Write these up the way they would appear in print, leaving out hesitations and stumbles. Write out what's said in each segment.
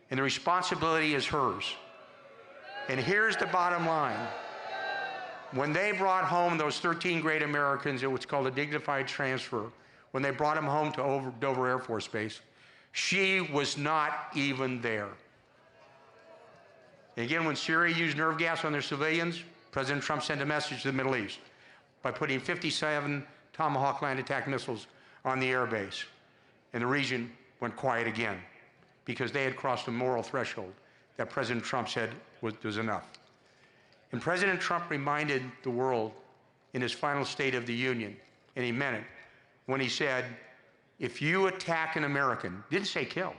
and the responsibility is hers. And here's the bottom line. When they brought home those 13 great Americans, it was called a dignified transfer, when they brought them home to Dover Air Force Base, she was not even there. And again, when Syria used nerve gas on their civilians, President Trump sent a message to the Middle East by putting 57 Tomahawk land attack missiles on the air base. And the region went quiet again because they had crossed a moral threshold that President Trump said was enough. And President Trump reminded the world in his final State of the Union, and he meant it, when he said, if you attack an American, didn't say kill.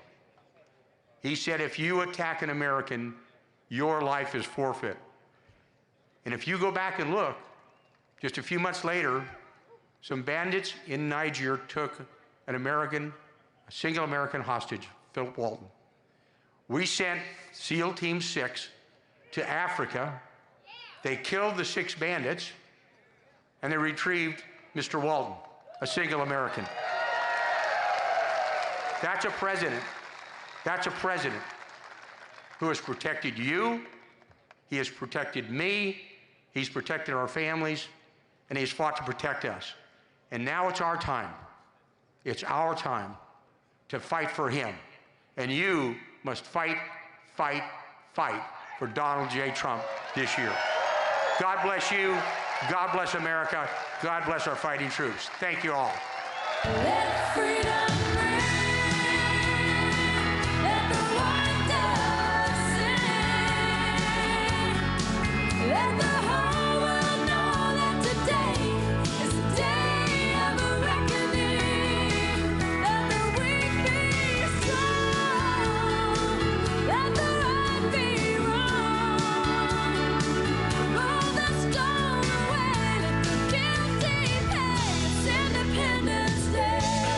He said, if you attack an American, your life is forfeit. And if you go back and look, just a few months later, some bandits in Niger took a single American hostage, Philip Walton. We sent SEAL Team 6 to Africa. They killed the 6 bandits, and they retrieved Mr. Walton, a single American. That's a president. That's a president who has protected you, he has protected me, he's protected our families, and he's fought to protect us. And now it's our time. It's our time to fight for him. And you must fight, fight, fight for Donald J. Trump this year. God bless you. God bless America. God bless our fighting troops. Thank you all. Let freedom ring. Let the white dove sing. Let the whole world know that today is the day of a reckoning. Let the weak be strong. Let the right be wrong. Roll the stone away. Let the guilty pay. It's Independence Day.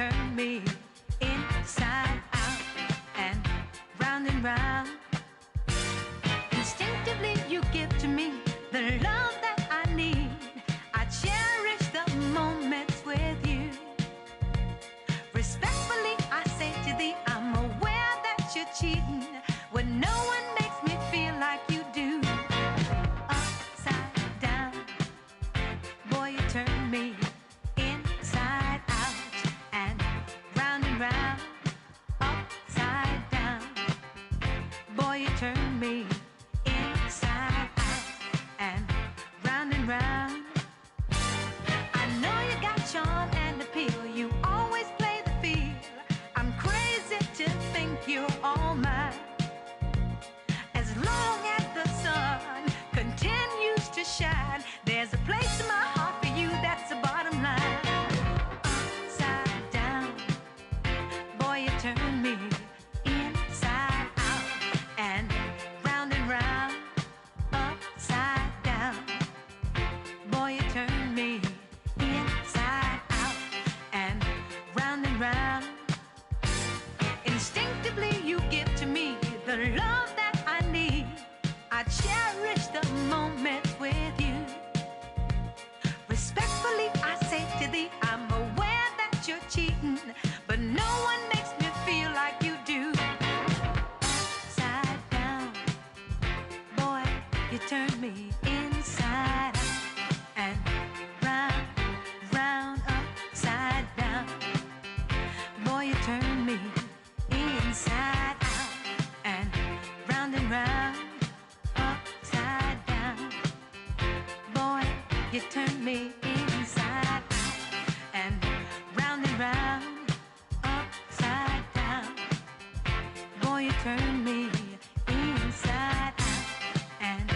turn me inside out and round. Instinctively you give to me the love that I need. I cherish the moments with you. Respectfully I say to thee, I'm aware that you're cheating when no one makes me feel like you do. Upside down, boy, you turn me inside out and round. Upside down, boy, you turn me inside out and round. I know you got charm and appeal, you always play the field. I'm crazy to think you're all mine. As long as the sun continues to shine, there's a place in my heart for you, that's the bottom line. Upside down, boy, you turn me inside out and round. Upside down, boy, you turn me inside out and round. Instinctively you give to me the love that I need. I cherish the moments with you. Respectfully I say to thee, I'm aware that you're cheating, but no one makes me feel like you do. Upside down, boy, you turn me inside out and round. Upside down, boy, you turn me inside out and round. Upside down, boy, you turn me inside out and round. Upside down, boy, you turn me inside out and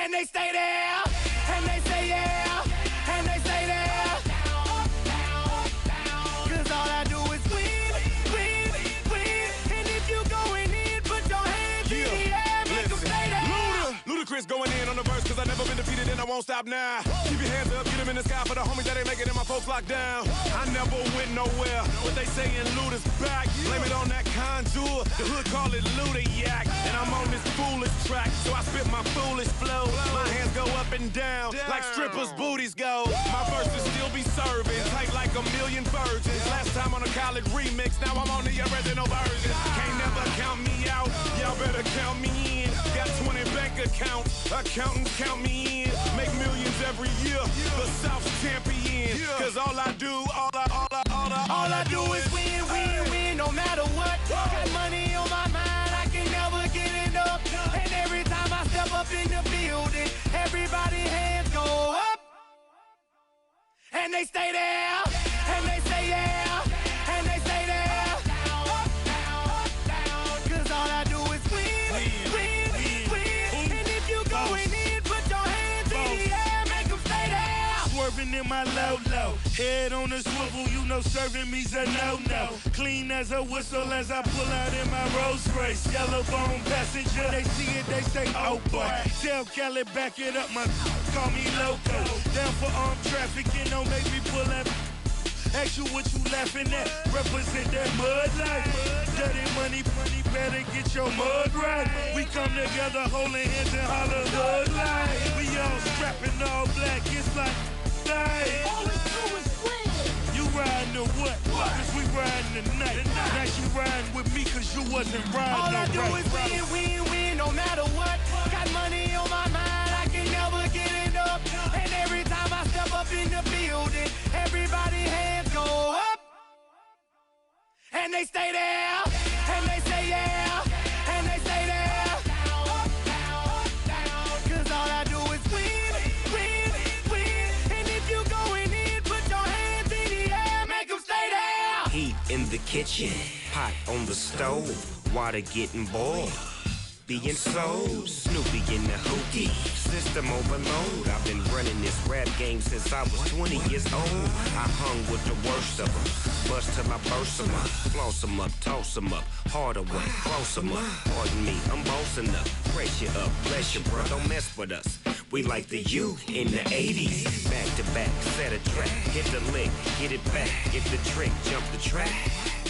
and they stay there, and they say yeah, and they stay there. Cause all I do is win, win, win. And if you going in, put your hands in the air, make them stay there. Ludacris going in on the verse, cause I never been defeated and I won't stop now. Keep your hands up, get them in the sky for the homies that ain't making it and my folks locked down. I never went nowhere, but they saying Luda's back. Blame it on that contour, the hood call it Luda Yak. And I'm on this foolish track, so I spit my foolish flow. My hands go up and down, like strippers' booties go. My verses still be serving, tight like a million virgins. Last time on a college remix, now I'm on the original version. Can't never count me out, y'all better count me in. Got 20 bank accounts, accountants count me in. Make millions every year, the South's champion. Cause all I do, all I do is win, win, win, no matter what. Got money on my mind, I can never get enough. And every time I step up in the building, everybody hands go up. And they stay there, and they say yeah, and they stay there. Up, down, up, down. Cause all I do is win, win, win. And if you going in, put your hands in the air, make them stay there. Swerving in my low, head on the swivel, you know serving me's a no-no. Clean as a whistle as I pull out in my Rolls Royce. Yellow bone passenger, they see it, they say, oh boy. Tell Kelly, back it up, my call me loco. Down for armed trafficking, don't make me pull that. Ask you what you laughing at, represent that mud life. Dirty money, better get your mud right. We come together holding hands and holler hood life. We all strapping all black, it's like life. All it's do is win. You riding or what? Cause we riding tonight. Now you riding with me cause you wasn't riding. All I do is win, win, win, no matter what. Got money on my mind, I can never get enough. And every time I step up in the building, everybody hands go up. And they stay there, and they say yeah, and they stay there. Up, down, up, down. Cause all I do is win, win, win. And if you going in, put your hands in the air, make them stay there. Heat in the kitchen, pot on the stove, water getting boiled. Being sold, Snoopy in the hootie, system overload. I've been running this rap game since I was 20 years old. I hung with the worst of them, bust till I burst them up, floss them up, toss them up, harder work, close them up. Pardon me, I'm bossing up, brace you up, bless you, bro, don't mess with us. We like the U in the 80s, back to back, set a track, hit the lick, get it back, get the trick, jump the track.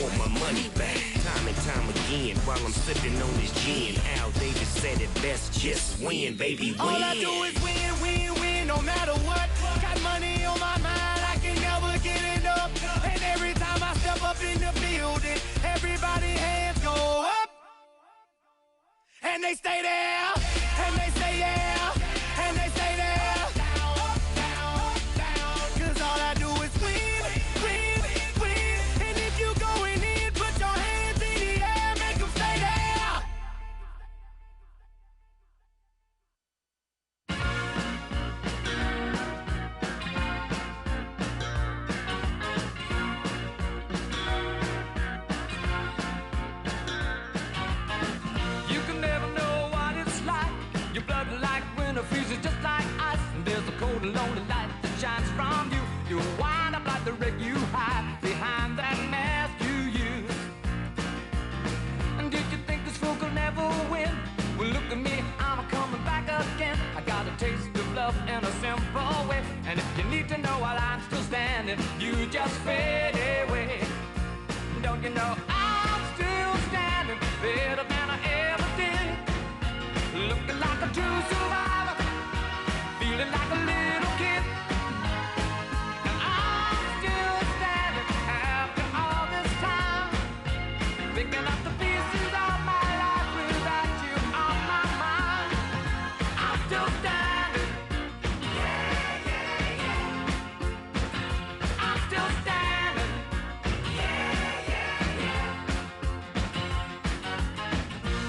Want my money back, time and time again, while I'm sipping on this gin. Al Davis said it best, just win, baby, win. All I do is win, win, win, no matter what. Got money on my mind, I can never get enough. And every time I step up in the building, everybody hands go up. And they stay there, and they say yeah, and they stay there. Up, down, up, down. Cause all I do is win, win, win. And if you going in, put your hands in the air, make them stay there. You can never know what it's like. Your blood like winter freezes just like ice. And there's a cold and lonely light that shines from you. You wind up like the wreck you hide behind that mask you use. And did you think this fool could never win? Well, look at me, I'm coming back again. I got a taste of love in a simple way. And if you need to know while I'm still standing, you just fade away. Don't you know I'm still standing better than I ever did? Looking like a true survivor, feeling like a little kid. And I'm still standing after all this time, picking up the pieces of my life without you on my mind. I'm still standing. Yeah, yeah, yeah. I'm still standing. Yeah, yeah, yeah.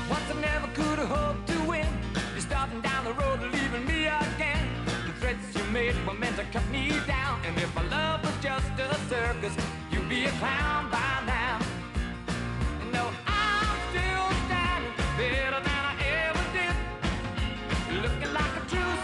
Once I never could have hoped to win. You're starting down the road, leaving me again. The threats you made were meant to cut me down. And if my love was just a circus, you'd be a clown by now. And no, I'm still standing better than I ever did. Looking like a true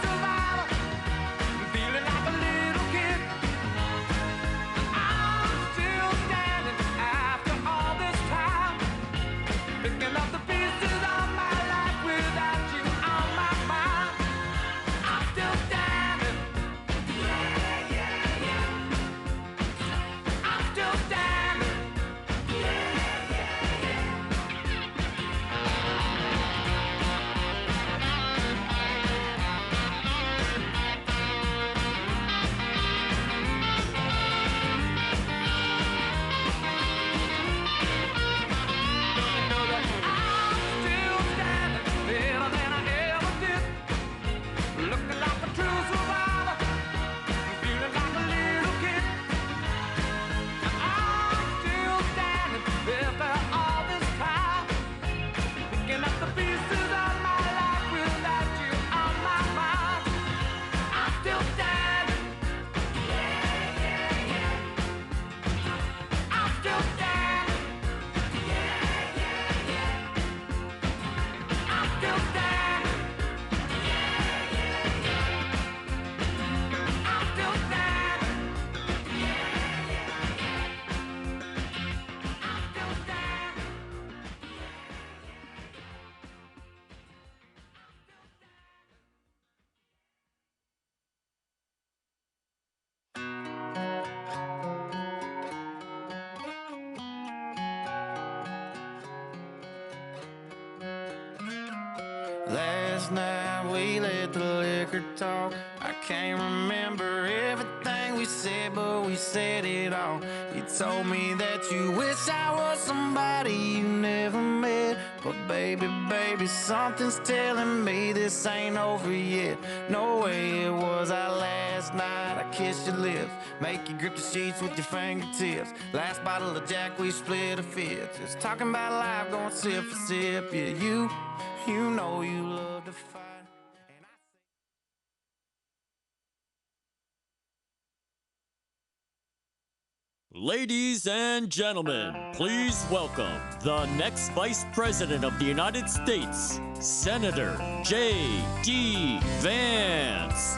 last night we let the liquor talk. I can't remember everything we said, but we said it all. You told me that you wish I was somebody you never met. But baby, baby, something's telling me this ain't over yet. No way it was our last night. I kissed your lips, make you grip the sheets with your fingertips. Last bottle of Jack, we split a fifth. Just talking about life, going sip for sip. Yeah, you know you love to fight. Ladies and gentlemen, please welcome the next Vice President of the United States, Senator J.D. Vance.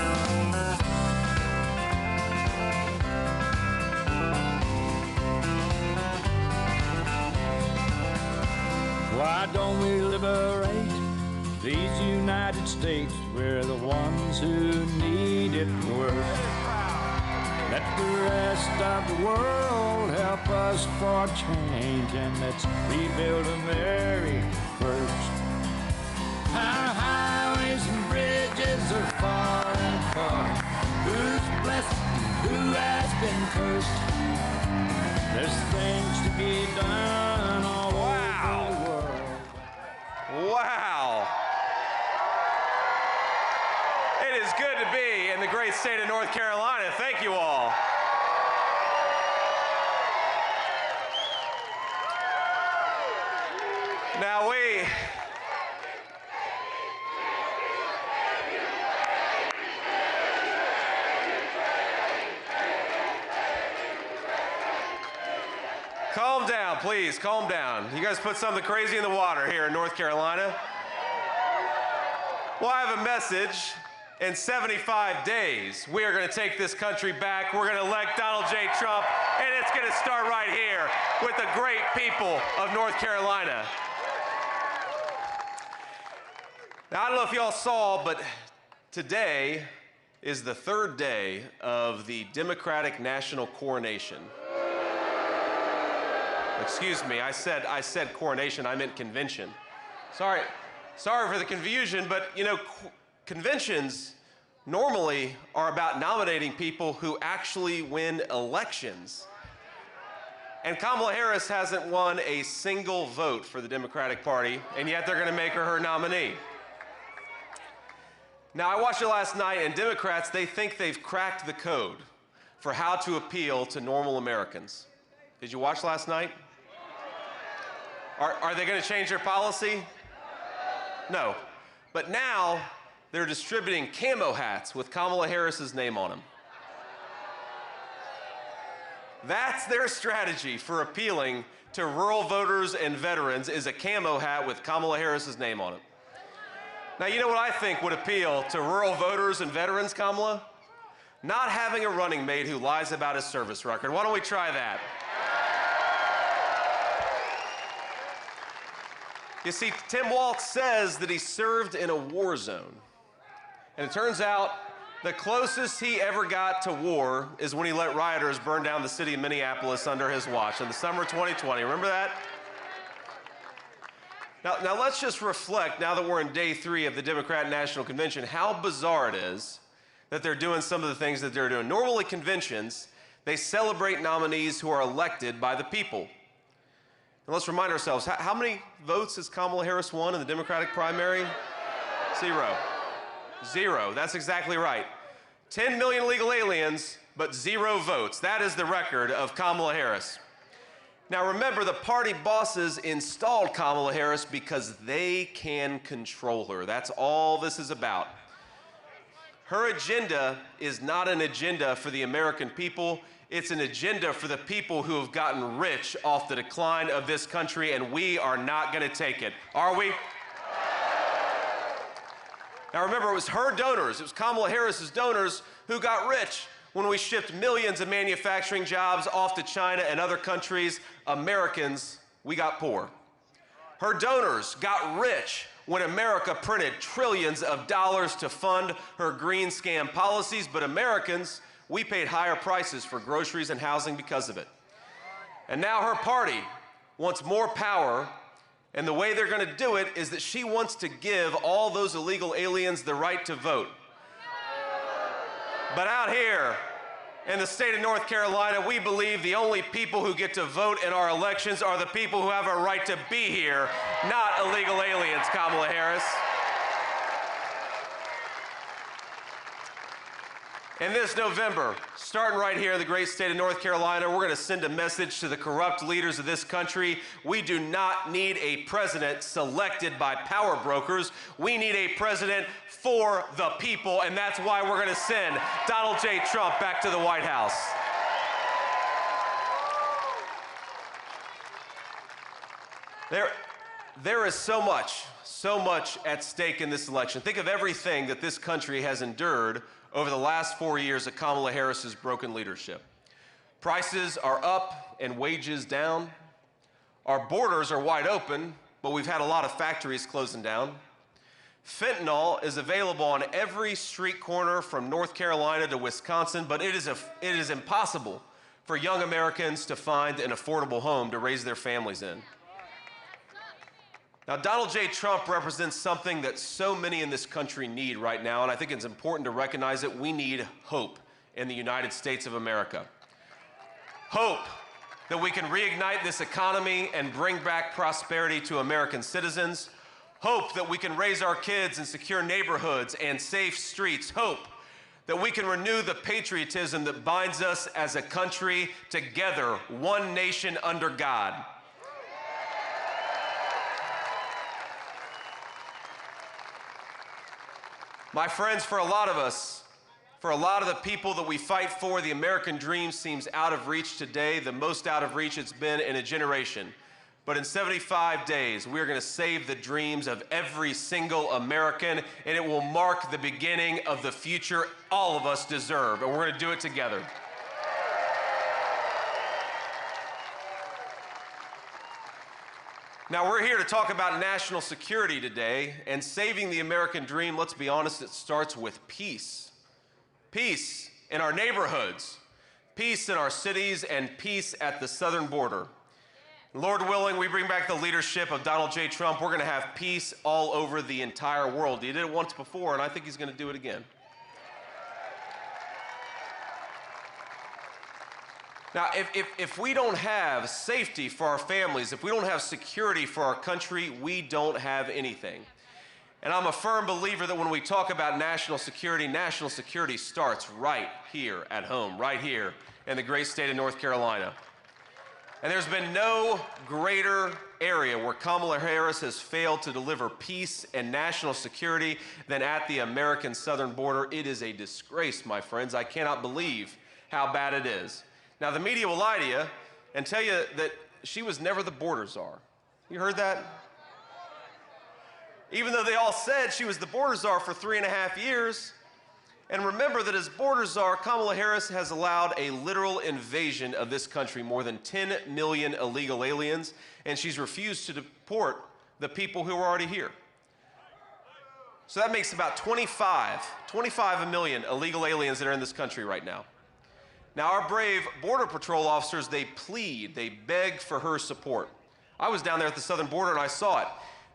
Why don't we liberate these United States? We're the ones who need it worst. Let the rest of the world help us for change, and let's rebuild America first. Our highways and bridges are far and far. Who's blessed and who has been cursed? There's things to be done all over the world. Wow. It is good to be in the great state of North Carolina. Thank you all. Now calm down, please, calm down. You guys put something crazy in the water here in North Carolina. Well, I have a message. In 75 days, we are going to take this country back. We're going to elect Donald J. Trump, and it's going to start right here with the great people of North Carolina. Now, I don't know if y'all saw, but today is the third day of the Democratic National Coronation. Excuse me, I said coronation, I meant convention. Sorry for the confusion, but you know, conventions normally are about nominating people who actually win elections. And Kamala Harris hasn't won a single vote for the Democratic Party, and yet they're going to make her nominee. Now, I watched it last night, and Democrats, they think they've cracked the code for how to appeal to normal Americans. Did you watch last night? Are they going to change their policy? No. But now, they're distributing camo hats with Kamala Harris's name on them. That's their strategy for appealing to rural voters and veterans, is a camo hat with Kamala Harris's name on it. Now, you know what I think would appeal to rural voters and veterans, Kamala? Not having a running mate who lies about his service record. Why don't we try that? You see, Tim Walz says that he served in a war zone. And it turns out the closest he ever got to war is when he let rioters burn down the city of Minneapolis under his watch in the summer of 2020. Remember that? Now let's just reflect, now that we're in day 3 of the Democrat National Convention, how bizarre it is that they're doing some of the things that they're doing. Normally, conventions, they celebrate nominees who are elected by the people. And let's remind ourselves, how many votes has Kamala Harris won in the Democratic primary? 0. 0, that's exactly right. 10 million illegal aliens, but 0 votes. That is the record of Kamala Harris. Now remember, the party bosses installed Kamala Harris because they can control her. That's all this is about. Her agenda is not an agenda for the American people. It's an agenda for the people who have gotten rich off the decline of this country, and we are not going to take it. Are we? Now remember, it was her donors, it was Kamala Harris's donors who got rich when we shipped millions of manufacturing jobs off to China and other countries. Americans, we got poor. Her donors got rich when America printed trillions of dollars to fund her green scam policies, but Americans, we paid higher prices for groceries and housing because of it. And now her party wants more power And the way they're going to do it is that she wants to give all those illegal aliens the right to vote. But out here in the state of North Carolina, we believe the only people who get to vote in our elections are the people who have a right to be here, not illegal aliens, Kamala Harris. And this November, starting right here in the great state of North Carolina, we're going to send a message to the corrupt leaders of this country. We do not need a president selected by power brokers. We need a president for the people, and that's why we're going to send Donald J. Trump back to the White House. There is so much at stake in this election. Think of everything that this country has endured over the last 4 years of Kamala Harris's broken leadership. Prices are up and wages down. Our borders are wide open, but we've had a lot of factories closing down. Fentanyl is available on every street corner from North Carolina to Wisconsin, but it is impossible for young Americans to find an affordable home to raise their families in. Now, Donald J. Trump represents something that so many in this country need right now, and I think it's important to recognize it. We need hope in the United States of America. Hope that we can reignite this economy and bring back prosperity to American citizens. Hope that we can raise our kids in secure neighborhoods and safe streets. Hope that we can renew the patriotism that binds us as a country together, one nation under God. My friends, for a lot of us, for a lot of the people that we fight for, the American dream seems out of reach today, the most out of reach it's been in a generation. But in 75 days, we're going to save the dreams of every single American, and it will mark the beginning of the future all of us deserve, and we're going to do it together. Now, we're here to talk about national security today, and saving the American dream, let's be honest, it starts with peace. Peace in our neighborhoods, peace in our cities, and peace at the southern border. Lord willing, we bring back the leadership of Donald J. Trump, we're going to have peace all over the entire world. He did it once before, and I think he's going to do it again. Now, if we don't have safety for our families, if we don't have security for our country, we don't have anything. And I'm a firm believer that when we talk about national security starts right here at home, right here in the great state of North Carolina. And there's been no greater area where Kamala Harris has failed to deliver peace and national security than at the American southern border. It is a disgrace, my friends. I cannot believe how bad it is. Now, the media will lie to you and tell you that she was never the border czar. You heard that? Even though they all said she was the border czar for 3.5 years. And remember that as border czar, Kamala Harris has allowed a literal invasion of this country, more than 10 million illegal aliens, and she's refused to deport the people who are already here. So that makes about 25 million illegal aliens that are in this country right now. Now, our brave Border Patrol officers, they plead, they beg for her support. I was down there at the southern border and I saw it.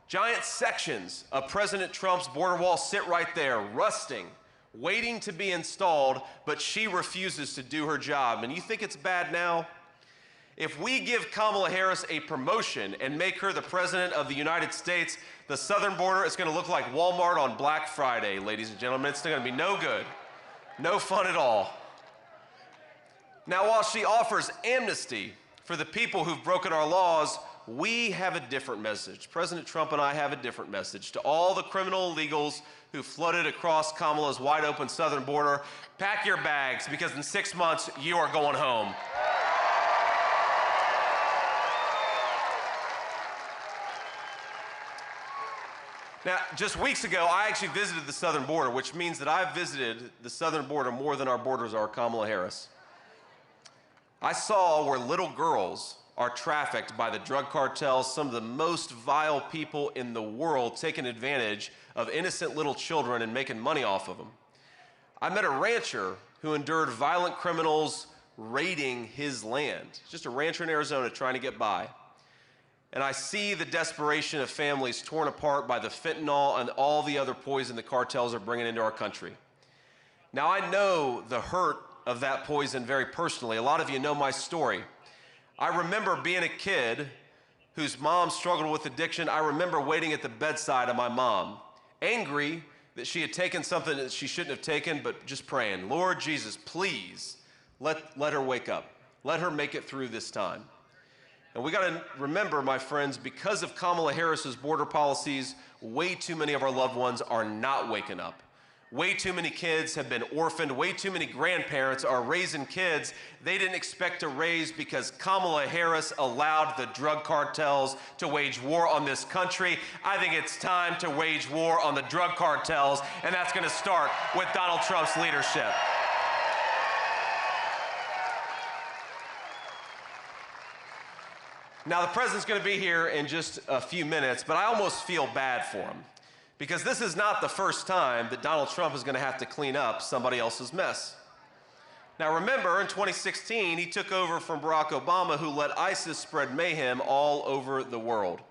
Giant sections of President Trump's border wall sit right there, rusting, waiting to be installed, but she refuses to do her job. And you think it's bad now? If we give Kamala Harris a promotion and make her the President of the United States, the southern border is going to look like Walmart on Black Friday, ladies and gentlemen. It's going to be no good, no fun at all. Now, while she offers amnesty for the people who've broken our laws, we have a different message. President Trump and I have a different message to all the criminal illegals who flooded across Kamala's wide open southern border. Pack your bags, because in 6 months, you are going home. Now, just weeks ago, I actually visited the southern border, which means that I've visited the southern border more than our borders are Kamala Harris. I saw where little girls are trafficked by the drug cartels, some of the most vile people in the world taking advantage of innocent little children and making money off of them. I met a rancher who endured violent criminals raiding his land. Just a rancher in Arizona trying to get by. and I see the desperation of families torn apart by the fentanyl and all the other poison the cartels are bringing into our country. Now, I know the hurt of that poison very personally. A lot of you know my story. I remember being a kid whose mom struggled with addiction. I remember waiting at the bedside of my mom, angry that she had taken something that she shouldn't have taken, but just praying, Lord Jesus, please let her wake up. Let her make it through this time. And we got to remember, my friends, because of Kamala Harris's border policies, way too many of our loved ones are not waking up. Way too many kids have been orphaned. Way too many grandparents are raising kids they didn't expect to raise because Kamala Harris allowed the drug cartels to wage war on this country. I think it's time to wage war on the drug cartels, and that's going to start with Donald Trump's leadership. Now, the president's going to be here in just a few minutes, but I almost feel bad for him. Because this is not the first time that Donald Trump is going to have to clean up somebody else's mess. Now remember, in 2016, he took over from Barack Obama, who let ISIS spread mayhem all over the world.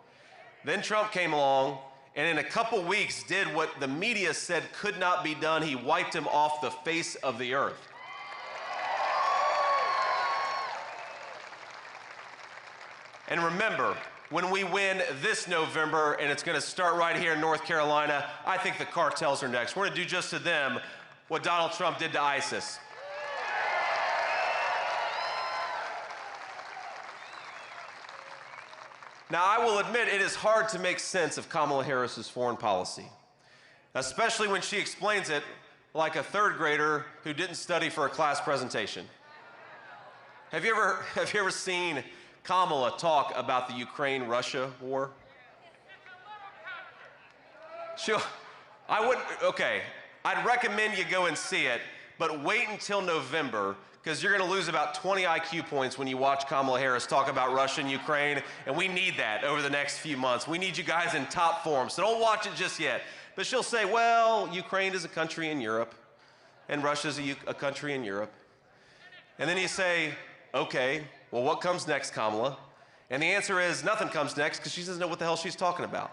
Then Trump came along, and in a couple weeks did what the media said could not be done. He wiped him off the face of the earth. And remember, when we win this November, and it's going to start right here in North Carolina, I think the cartels are next. We're going to do just to them what Donald Trump did to ISIS. Now, I will admit it is hard to make sense of Kamala Harris's foreign policy, especially when she explains it like a third grader who didn't study for a class presentation. Have you ever seen Kamala talk about the Ukraine-Russia war? I'd recommend you go and see it, but wait until November, because you're going to lose about 20 IQ points when you watch Kamala Harris talk about Russia and Ukraine, and we need that over the next few months. We need you guys in top form, so don't watch it just yet. But she'll say, well, Ukraine is a country in Europe, and Russia's a country in Europe. And then you say, okay, well, what comes next, Kamala? And the answer is nothing comes next because she doesn't know what the hell she's talking about.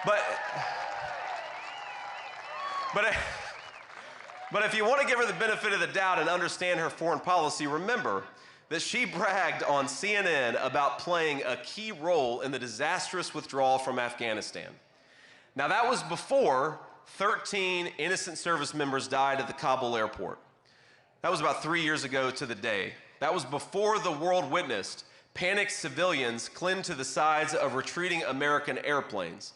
But if you want to give her the benefit of the doubt and understand her foreign policy, remember that she bragged on CNN about playing a key role in the disastrous withdrawal from Afghanistan. Now, that was before 13 innocent service members died at the Kabul airport. That was about 3 years ago to the day. That was before the world witnessed panicked civilians cling to the sides of retreating American airplanes.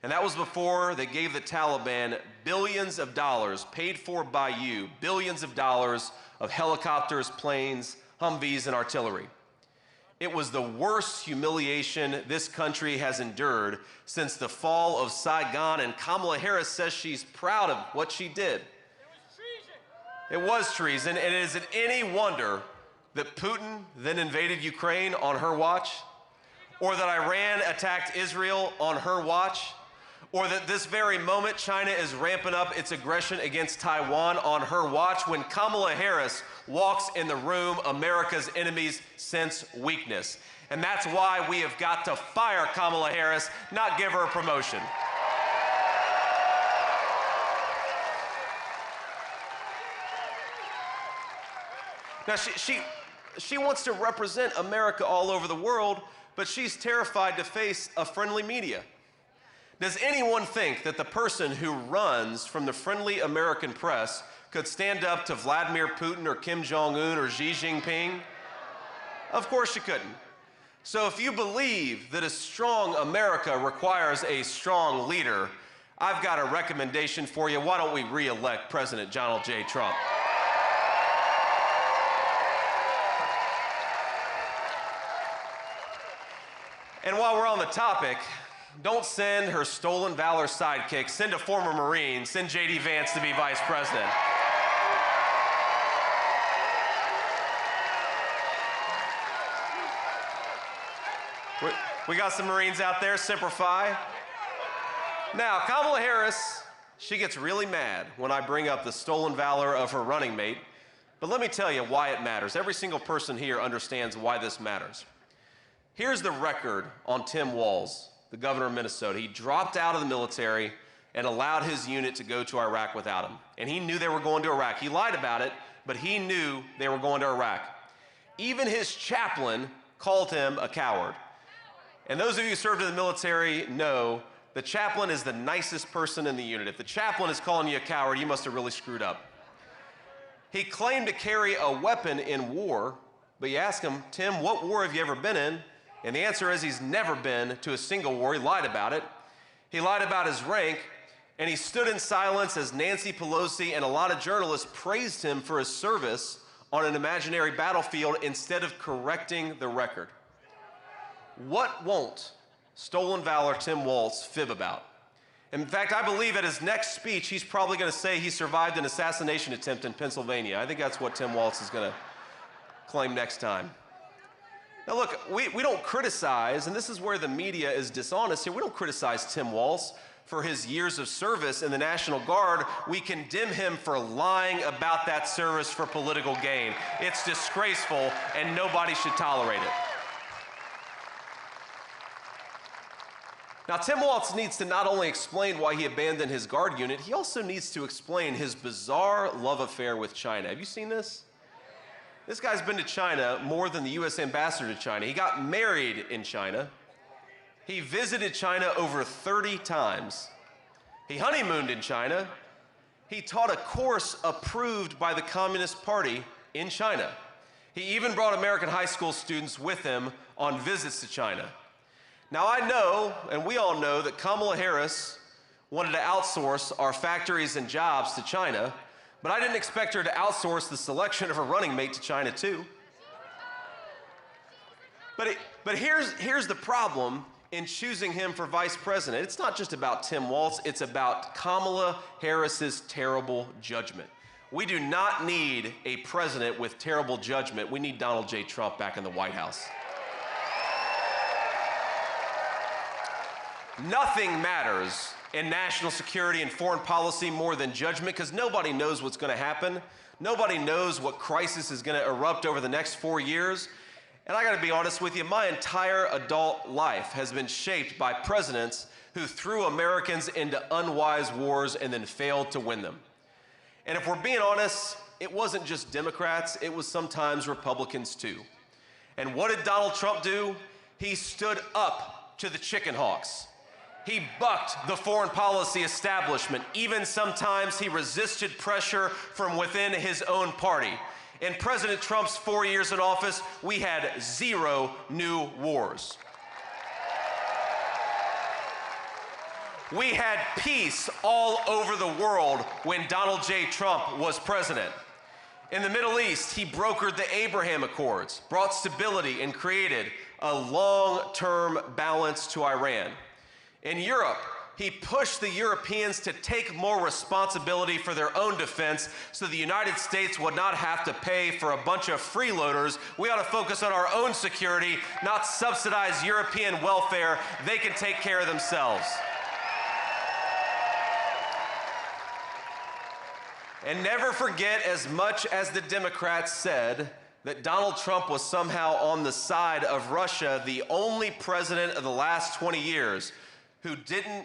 And that was before they gave the Taliban billions of dollars paid for by you, billions of dollars of helicopters, planes, Humvees, and artillery. It was the worst humiliation this country has endured since the fall of Saigon, and Kamala Harris says she's proud of what she did. It was treason, and is it any wonder that Putin then invaded Ukraine on her watch? Or that Iran attacked Israel on her watch? Or that this very moment China is ramping up its aggression against Taiwan on her watch? When Kamala Harris walks in the room, America's enemies sense weakness. And that's why we have got to fire Kamala Harris, not give her a promotion. Now, she wants to represent America all over the world, but she's terrified to face a friendly media. Does anyone think that the person who runs from the friendly American press could stand up to Vladimir Putin or Kim Jong-un or Xi Jinping? Of course you couldn't. So if you believe that a strong America requires a strong leader, I've got a recommendation for you. Why don't we re-elect President Donald J. Trump? And while we're on the topic, don't send her stolen valor sidekick. Send a former Marine. Send J.D. Vance to be vice president. We got some Marines out there. Semper Fi. Now, Kamala Harris, she gets really mad when I bring up the stolen valor of her running mate. But let me tell you why it matters. Every single person here understands why this matters. Here's the record on Tim Walz, the governor of Minnesota. He dropped out of the military and allowed his unit to go to Iraq without him. And he knew they were going to Iraq. He lied about it, but he knew they were going to Iraq. Even his chaplain called him a coward. And those of you who served in the military know the chaplain is the nicest person in the unit. If the chaplain is calling you a coward, you must have really screwed up. He claimed to carry a weapon in war, but you ask him, Tim, what war have you ever been in? And the answer is he's never been to a single war. He lied about it. He lied about his rank, and he stood in silence as Nancy Pelosi and a lot of journalists praised him for his service on an imaginary battlefield instead of correcting the record. What won't stolen valor Tim Walz fib about? In fact, I believe at his next speech, he's probably going to say he survived an assassination attempt in Pennsylvania. I think that's what Tim Walz is going to claim next time. Now look, we don't criticize, and this is where the media is dishonest here, we don't criticize Tim Walz for his years of service in the National Guard. We condemn him for lying about that service for political gain. It's disgraceful, and nobody should tolerate it. Now, Tim Walz needs to not only explain why he abandoned his Guard unit, he also needs to explain his bizarre love affair with China. Have you seen this? This guy's been to China more than the U.S. ambassador to China. He got married in China. He visited China over 30 times. He honeymooned in China. He taught a course approved by the Communist Party in China. He even brought American high school students with him on visits to China. Now I know, and we all know, that Kamala Harris wanted to outsource our factories and jobs to China, but I didn't expect her to outsource the selection of her running mate to China too. But here's the problem in choosing him for vice president. It's not just about Tim Walz, it's about Kamala Harris's terrible judgment. We do not need a president with terrible judgment. We need Donald J. Trump back in the White House. Nothing matters in national security and foreign policy more than judgment, because nobody knows what's going to happen. Nobody knows what crisis is going to erupt over the next 4 years. And I got to be honest with you, my entire adult life has been shaped by presidents who threw Americans into unwise wars and then failed to win them. And if we're being honest, it wasn't just Democrats, it was sometimes Republicans too. And what did Donald Trump do? He stood up to the chicken hawks. He bucked the foreign policy establishment. Even sometimes he resisted pressure from within his own party. In President Trump's 4 years in office, we had 0 new wars. We had peace all over the world when Donald J. Trump was president. In the Middle East, he brokered the Abraham Accords, brought stability, and created a long-term balance to Iran. In Europe, he pushed the Europeans to take more responsibility for their own defense so the United States would not have to pay for a bunch of freeloaders. We ought to focus on our own security, not subsidize European welfare. They can take care of themselves. And never forget, as much as the Democrats said that Donald Trump was somehow on the side of Russia, the only president of the last 20 years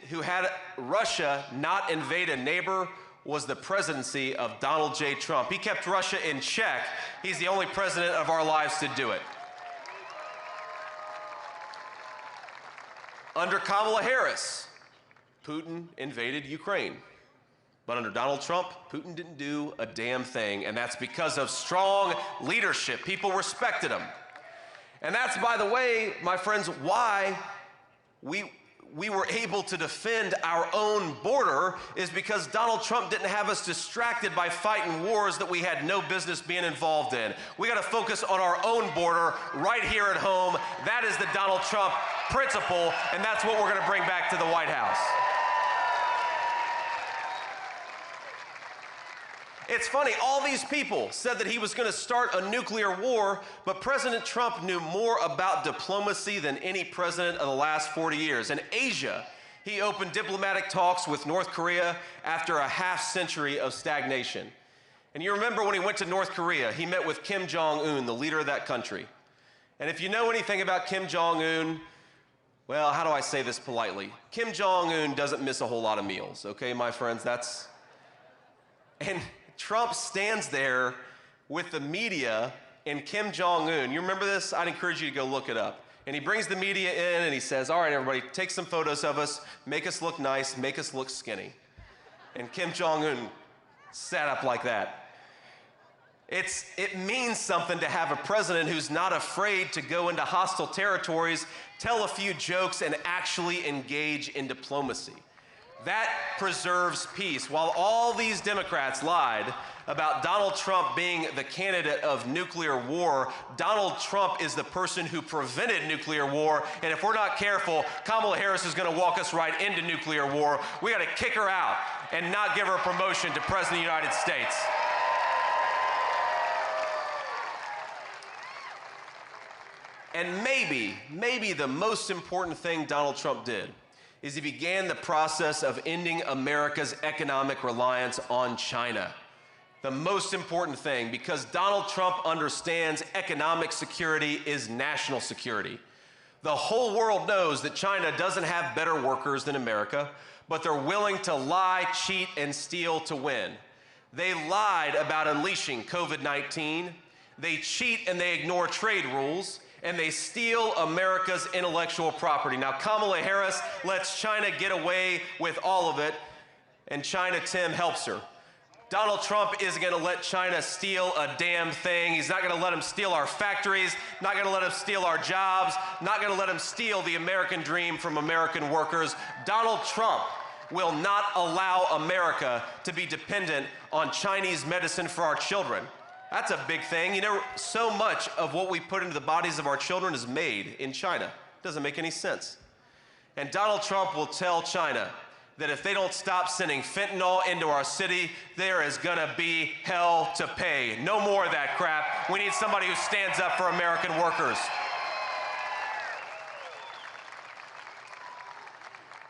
who had Russia not invade a neighbor was the presidency of Donald J. Trump. He kept Russia in check. He's the only president of our lives to do it. Under Kamala Harris, Putin invaded Ukraine. But under Donald Trump, Putin didn't do a damn thing, and that's because of strong leadership. People respected him. And that's, by the way, my friends, why we were able to defend our own border, is because Donald Trump didn't have us distracted by fighting wars that we had no business being involved in. We got to focus on our own border right here at home. That is the Donald Trump principle, and that's what we're going to bring back to the White House. It's funny, all these people said that he was going to start a nuclear war, but President Trump knew more about diplomacy than any president of the last 40 years. In Asia, he opened diplomatic talks with North Korea after a half-century of stagnation. And you remember when he went to North Korea, he met with Kim Jong-un, the leader of that country. And if you know anything about Kim Jong-un, well, how do I say this politely? Kim Jong-un doesn't miss a whole lot of meals, okay, my friends? And Trump stands there with the media and Kim Jong-un. You remember this? I'd encourage you to go look it up. And he brings the media in and he says, all right, everybody, take some photos of us, make us look nice, make us look skinny. And Kim Jong-un sat up like that. It means something to have a president who's not afraid to go into hostile territories, tell a few jokes, and actually engage in diplomacy. That preserves peace. While all these Democrats lied about Donald Trump being the candidate of nuclear war, Donald Trump is the person who prevented nuclear war, and if we're not careful, Kamala Harris is going to walk us right into nuclear war. We got to kick her out and not give her a promotion to President of the United States. And maybe the most important thing Donald Trump did is he began the process of ending America's economic reliance on China. The most important thing, because Donald Trump understands economic security is national security. The whole world knows that China doesn't have better workers than America, but they're willing to lie, cheat, and steal to win. They lied about unleashing COVID-19. They cheat and they ignore trade rules, and they steal America's intellectual property. Now, Kamala Harris lets China get away with all of it, and China Tim helps her. Donald Trump isn't gonna let China steal a damn thing. He's not gonna let them steal our factories, not gonna let them steal our jobs, not gonna let them steal the American dream from American workers. Donald Trump will not allow America to be dependent on Chinese medicine for our children. That's a big thing. You know, so much of what we put into the bodies of our children is made in China. Doesn't make any sense. And Donald Trump will tell China that if they don't stop sending fentanyl into our city, there is gonna be hell to pay. No more of that crap. We need somebody who stands up for American workers.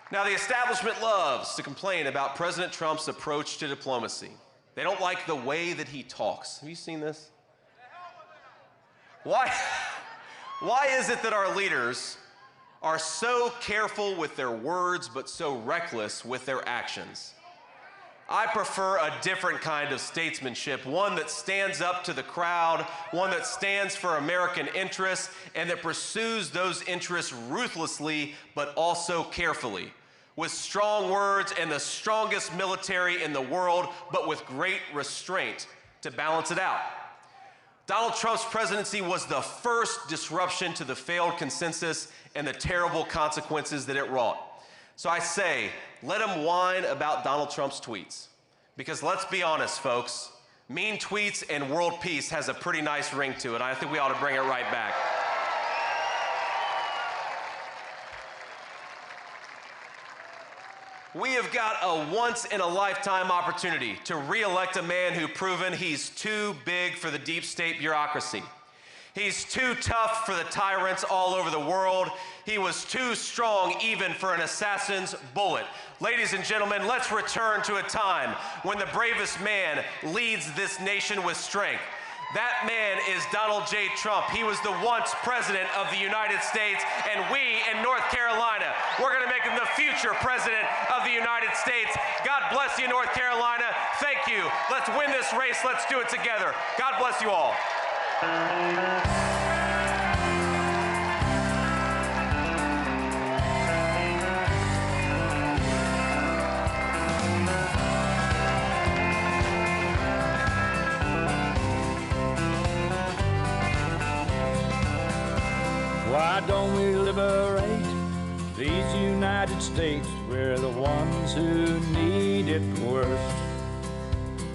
Now, the establishment loves to complain about President Trump's approach to diplomacy. They don't like the way that he talks. Have you seen this? Why is it that our leaders are so careful with their words but so reckless with their actions? I prefer a different kind of statesmanship, one that stands up to the crowd, one that stands for American interests, and that pursues those interests ruthlessly but also carefully, with strong words and the strongest military in the world, but with great restraint to balance it out. Donald Trump's presidency was the first disruption to the failed consensus and the terrible consequences that it wrought. So I say, let him whine about Donald Trump's tweets. Because let's be honest, folks, mean tweets and world peace has a pretty nice ring to it. I think we ought to bring it right back. We have got a once-in-a-lifetime opportunity to re-elect a man who's proven he's too big for the deep state bureaucracy. He's too tough for the tyrants all over the world. He was too strong even for an assassin's bullet. Ladies and gentlemen, let's return to a time when the bravest man leads this nation with strength. That man is Donald J. Trump. He was the once president of the United States, and we in North Carolina, we're gonna make him the future president of the United States. God bless you, North Carolina. Thank you. Let's win this race. Let's do it together. God bless you all. Why don't we liberate these United States? We're the ones who need it worst.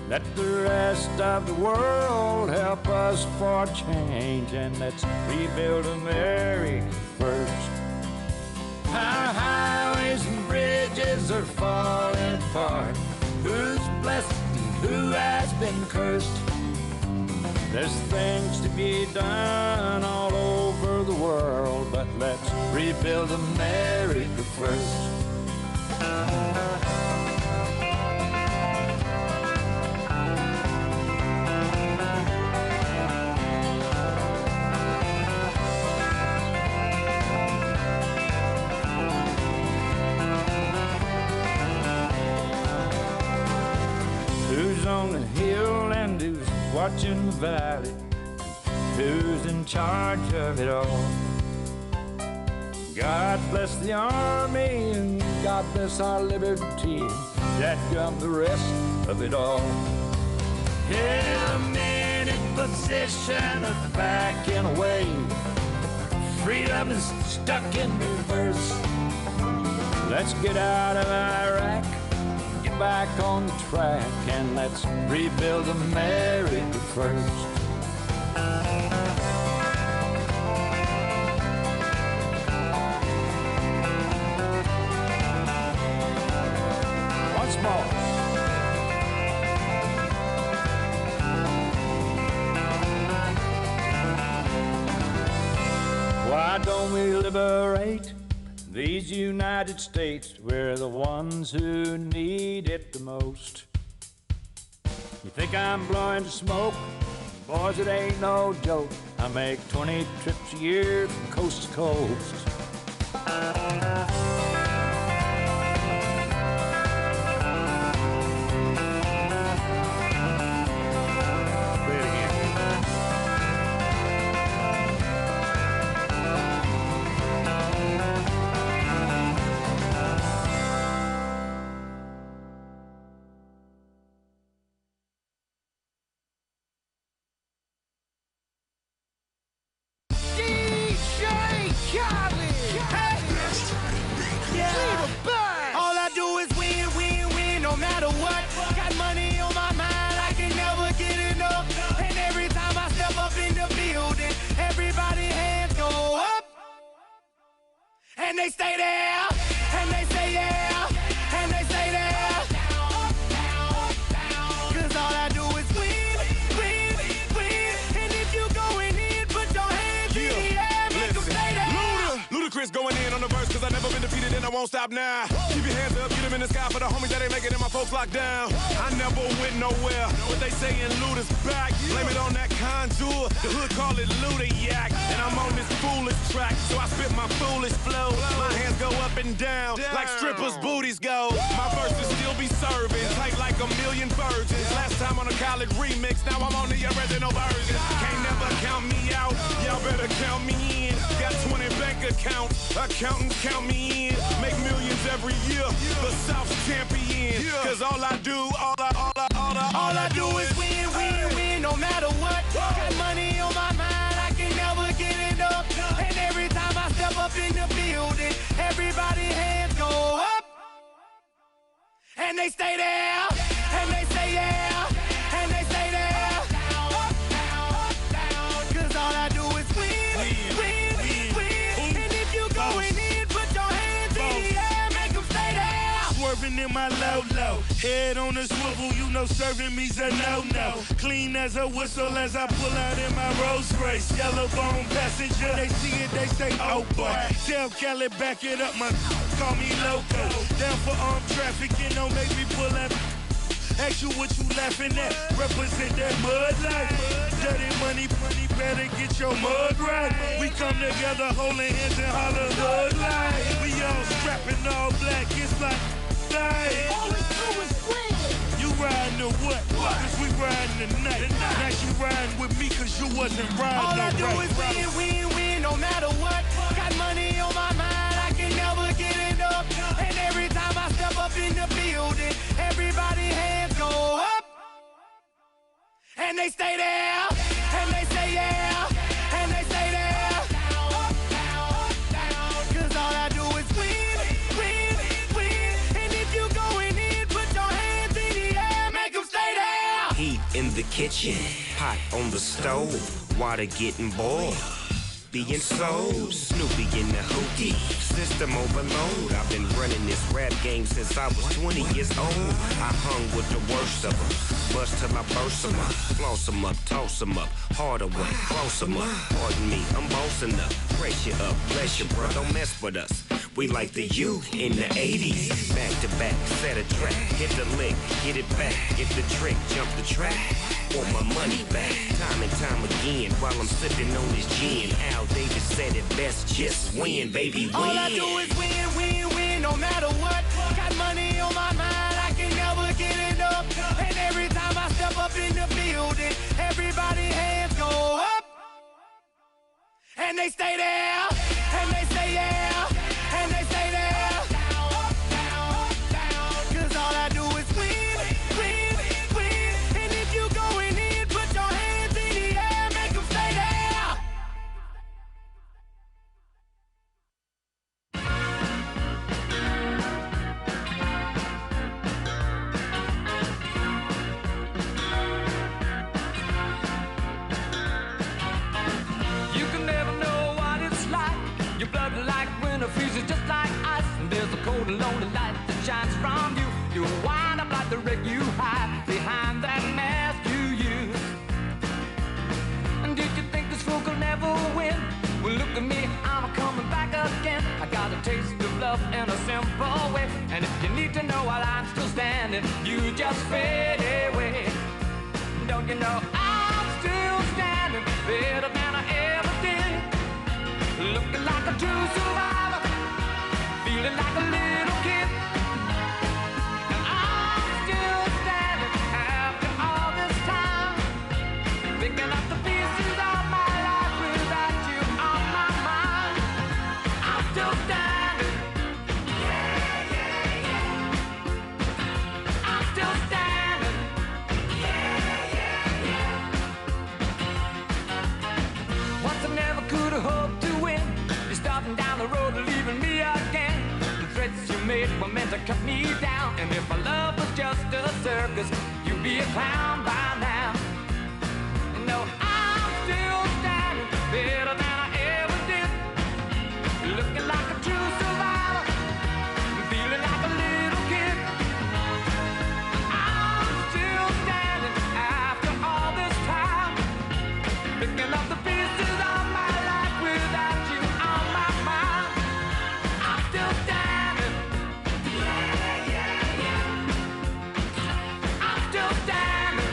Let the rest of the world help us for change, and let's rebuild America first. Our highways and bridges are falling apart. Who's blessed and who has been cursed? There's things to be done all over the world, but let's rebuild America first. watching the valley, who's in charge of it all. God bless the army and God bless our liberty, that got the rest of it all. Yeah, men in position of backing away, freedom is stuck in reverse. Let's get out of Iraq, get back on the track, and let's rebuild America first. Once more. Why don't we liberate these United States? We're the ones who need it the most. You think I'm blowing smoke? Boys, it ain't no joke. I make 20 trips a year from coast to coast. And they stay there, and they say yeah, and they stay there. Cause all I do is win, win, win. And if you going in, put your hands in the air, make them stay there. Ludacris going in on the verse, cause I never been defeated and I won't stop now. Keep your hands up, get them in the sky for the homies that ain't making it, my folks locked down. I never went nowhere, but they saying Luda's back. Blame it on that contour, the hood call it Luda-yak. And I'm on this foolish track, so I spit my foolish flow. My hands go up and down, like strippers' booties go. My verses still be serving, tight like a million virgins. Last time on a college remix, now I'm on the original version. Can't never count me out, y'all better count me in. Got 20 bank accounts, accountants count me in. Make millions every year, the South's champion. Cause all I do, all I do is win, win, win, no matter what. Got money on my mind, I can never get enough. And every time I step up in the building, everybody hands go up. And they stay there, and they say yeah, and they stay there. Up, down, up, down. Cause all I do is win, win, win. And if you going in, put your hands in the air, make them stay there. Swerving in my low, head on the swivel, you know serving me's a no-no. Clean as a whistle as I pull out in my Rolls Royce. Yellow bone passenger, they see it, they say, oh boy. Tell Kelly, back it up, my call me loco. Down for armed trafficking, don't make me pull that. Ask you what you laughing at, represent that mud life. Dirty money, better get your mud right. We come together holding hands and holler hood life. We all strapping all black, it's like night. All we do is win. You riding to what? Cause we riding tonight. Now she riding with me cause you wasn't riding. All I do is win, win, win, no matter what. Got money on my mind, I can never get enough. And every time I step up in the building, everybody hands go up. And they stay there, and they say yeah, and they stay there. Up, down, up, down. Cause all I do is win, win, win. And if you going in, put your hands in the air, make them stay there. Heat in the kitchen, pot on the stove, water getting boiled. Being sold, Snoopy in the hookie, system overload. I've been running this rap game since I was 20 years old. I hung with the worst of them, bust till I burst them up, floss them up, toss them up, harder way, close them up. Pardon me, I'm bossing up, brace you up, bless you, bro, don't mess with us. We like the youth in the 80s, back to back, set a track, hit the lick, get it back, get the trick, jump the track. Want my money back, time and time again, while I'm sipping on this gin. Al Davis said it best, just win, baby, win. All I do is win, win, win, no matter what. Got money on my mind, I can never get enough. And every time I step up in the building, everybody hands go up. And they stay there, and they say yeah, and they stay there. Down, down, down. Cause all I do is win, win, win. And if you going in, put your hands in the air, make them stay there. You can never know what it's like. Your blood like winter freezes just like ice. And there's a cold and lonely light that shines from you. You wind up like the wreck you hide behind that mask you use. And did you think this fool could never win? Well, look at me, I'm coming back again. I got a taste of love in a simple way. And if you need to know while I'm still standing, you just fade away. Don't you know I'm still standing better than I ever did? Looking like a true survivor, feeling like a little kid. And I'm still standing after all this time, picking up the pieces of my life without you on my mind. I'm still standing. Yeah, yeah, yeah. I'm still standing. Yeah, yeah, yeah. Once I never could have hoped to win. You're starting down the road and leaving me again. The threats you made were meant to cut me down. And if my love was just a circus, you'd be a clown by now. You know I'm still standing better than I ever did. Looking like a true survivor, feeling like a little kid. I'm still standing after all this time, picking up the pieces of my life without you on my mind. I'm still standing. Yeah, yeah, yeah. I'm still standing.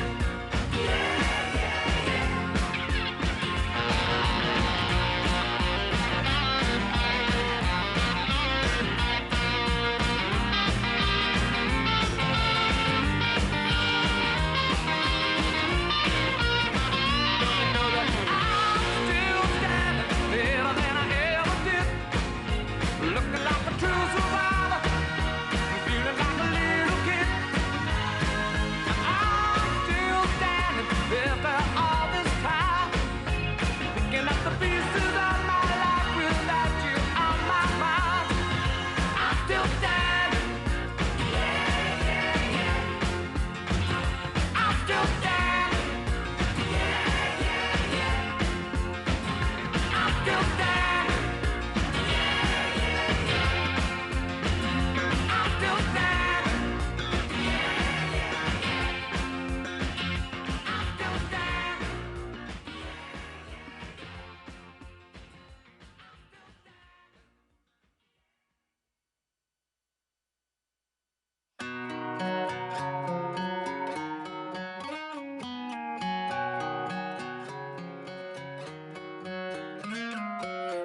Yeah, yeah, yeah. Know that I'm still standing better than I ever did. Looking like a true survivor, feeling like a little kid. I'm still standing after all this time, picking up the pieces of my life without you on my mind. I'm still standing. Yeah, yeah, yeah. I'm still standing. Yeah, yeah, yeah. I'm still standing. Yeah, yeah, yeah. I'm still standing. Yeah, yeah, yeah. I'm still standing.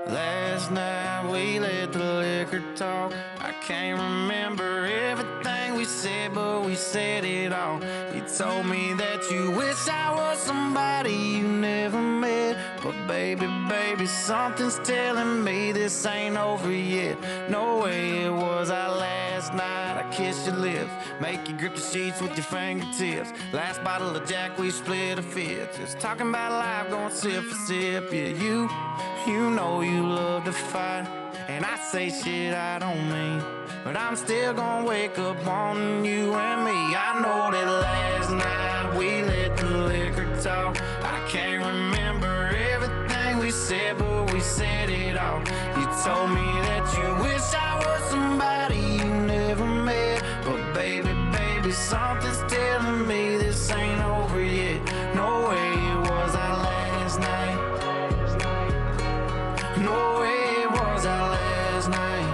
Last night we let the liquor talk. I can't remember everything we said, but we said it all. You told me that you wish I was somebody you never met. But baby, baby, something's telling me this ain't over yet. No way it was our last night. I kissed your lips, make you grip the sheets with your fingertips. Last bottle of Jack, we split a fifth. Just talking about life, going sip for sip. Yeah, you know you love to fight, and I say shit I don't mean, but I'm still gonna wake up wanting you and me. I know that last night we let the liquor talk. I can't remember everything we said, but we said it all. You told me that you wish I was somebody you never met. But baby, baby, something's telling me this ain't over yet. No way it was our last night. No way it was our last night.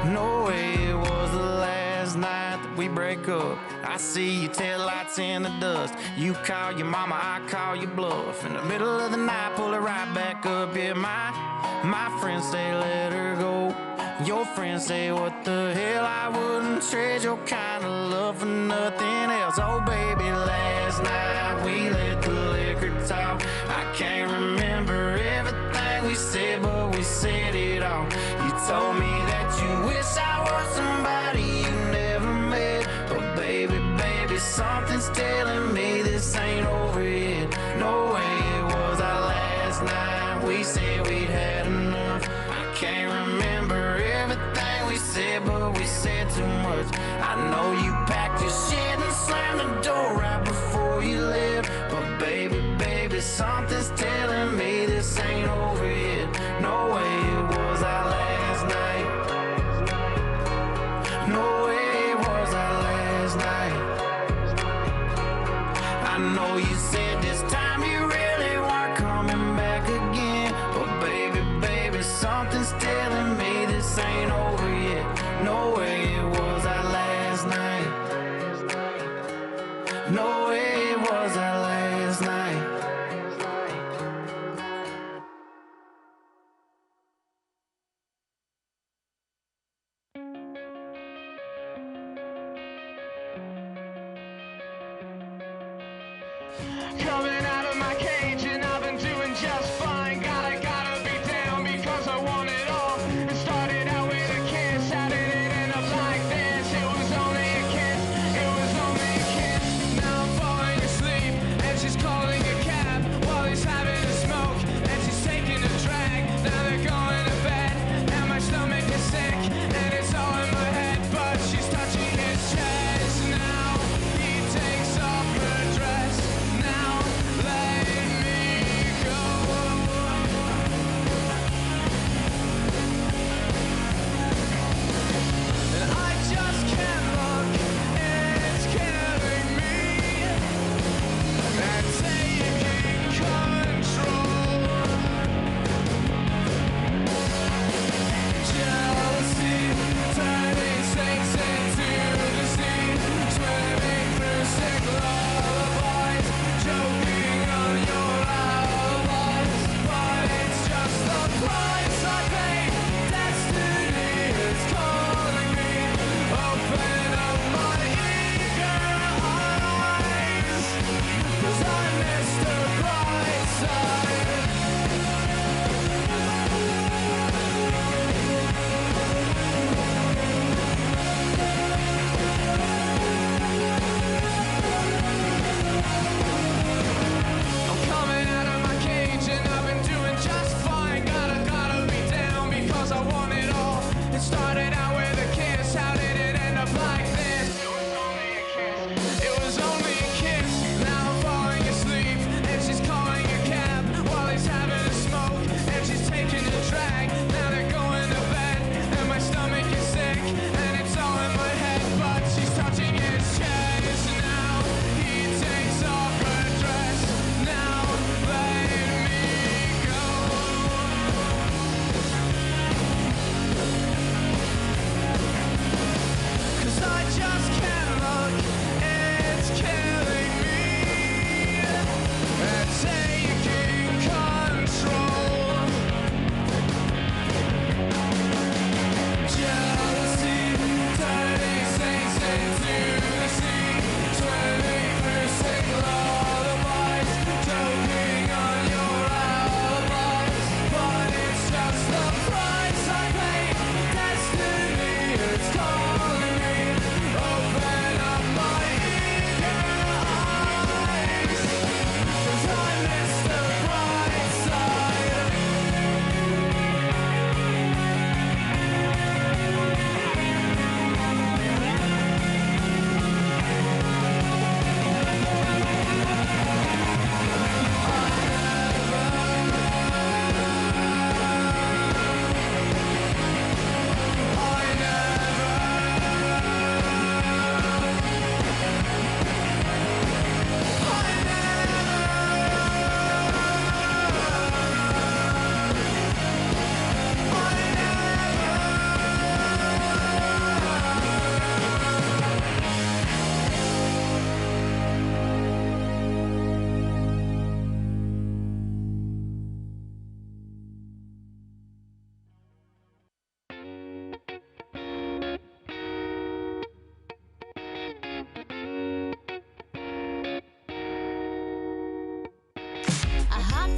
No way it was the last night that we break up. I see your taillights in the dust. You call your mama, I call your bluff. In the middle of the night, pull it right back up. Yeah, my friends say let her go. Your friends say what the hell, I wouldn't trade your kind of love for nothing else. Oh baby, last last night we let the liquor talk. I can't remember everything we said, but we said it all. You told me that you wish I was somebody you never met, but baby, something's telling me this ain't over yet. No way it was our last night. We said we'd had enough. I can't remember everything we said, but we said too much. I know you packed your shit and slammed the door right before you left, but baby, something's telling me this ain't over yet. No way it was our last night. No way it was our last night. I know you said this time you really weren't coming back again, but baby, something's telling me this ain't over yet. No way it was our last night. No way it was our last night.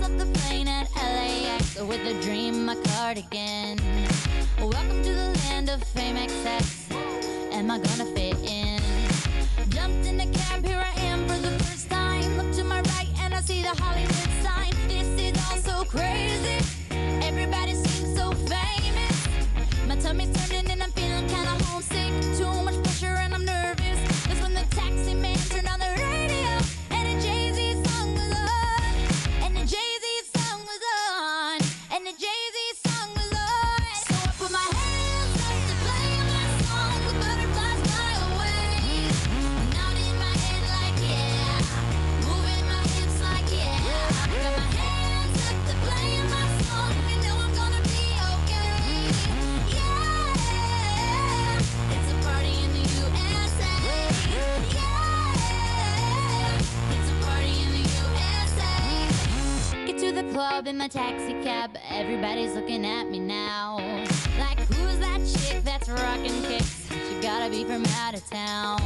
house off the plane at LAX with a dream, my cardigan. Welcome to the land of fame excess. Am I gonna fit in? Jumped in the cab, here I am for the first time. Look to my right and I see the Hollywood sign. This is all so crazy. Everybody seems so famous. My tummy's turning and I'm feeling kinda homesick. Too much pressure and I'm nervous. That's when the taxi man turned on the radio and a Jay-Z song was on. And the Jay-Z song was on. And the Jay-Z song was on. So I put my hands up to play my song. The butterflies fly away. Nodding my head like yeah. Moving my hips like yeah. Got my hands up to play my song. You know I'm gonna be okay. Yeah. It's a party in the USA. Yeah. It's a party in the USA. Get to the club in my taxi cab. Everybody's looking at me now. Like, who's that chick that's rocking kicks? She gotta be from out of town.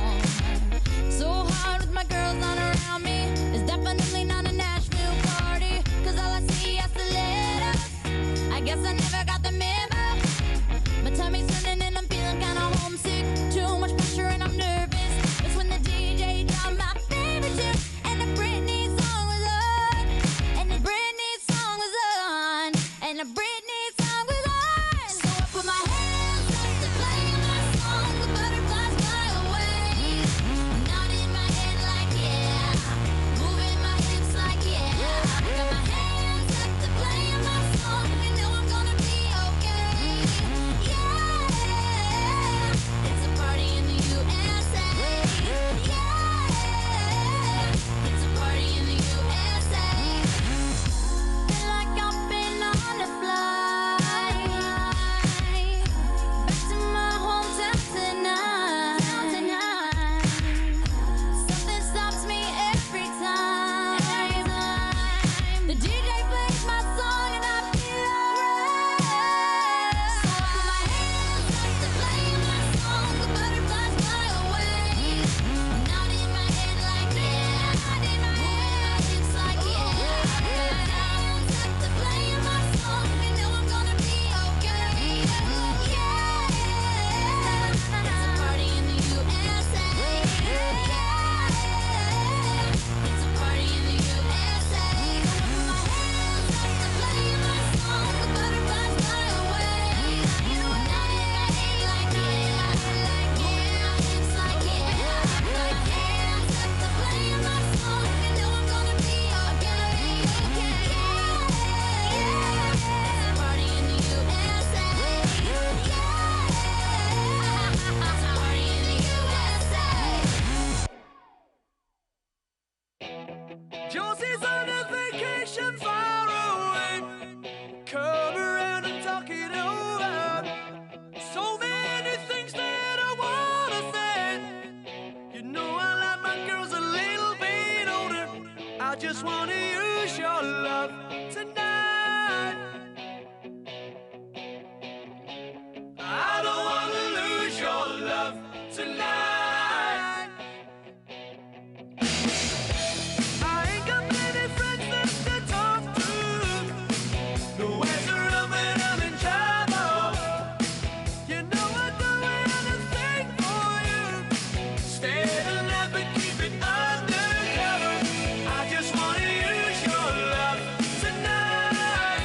So hard with my girls on around me. It's definitely not a Nashville party. Cause all I see are stilettos. I guess I never got the memo. My tummy's turning and I'm feeling kinda homesick. Too much pressure and I'm nervous. That's when the DJ dropped my favorite tune. And the Britney song was on. And the Britney song was on. And the Britney song was on. So I put my hands up to play my song. The butterflies fly away. Nodding my head like yeah. Moving my hips like yeah. Got my hands up to play my song. You know I'm gonna be okay. Yeah. It's a party in the USA. Yeah. It's a party in the USA. Feel like I've been on a flight back to my hometown tonight. Something stops me every time. The DJ plays my song and I feel alright. So I put my hands up to play my song. The butterflies fly away. Nodding my head like yeah. Moving my hips like yeah. Got my hands up to play my song. You know I'm gonna be okay. Yeah. It's a party in the USA. Yeah. It's a party in the USA. Put my hands up to play my song. The butterflies fly away. Nodding my head like yeah. Moving my hips like yeah. Got my hands up to play my song. You know I'm gonna be okay. Yeah. It's a party in the USA. Yeah. It's a party in the USA. Josie's on a vacation far away. Come around and talk it over. So many things that I wanna say. You know I like my girls a little bit older. I just wanna use your love tonight. I don't wanna lose your love tonight. I ain't got many friends left to talk to. Nowhere to run when I'm in trouble. You know I'd do anything for you. Stay alive but keep it undercover. I just wanna use your love tonight.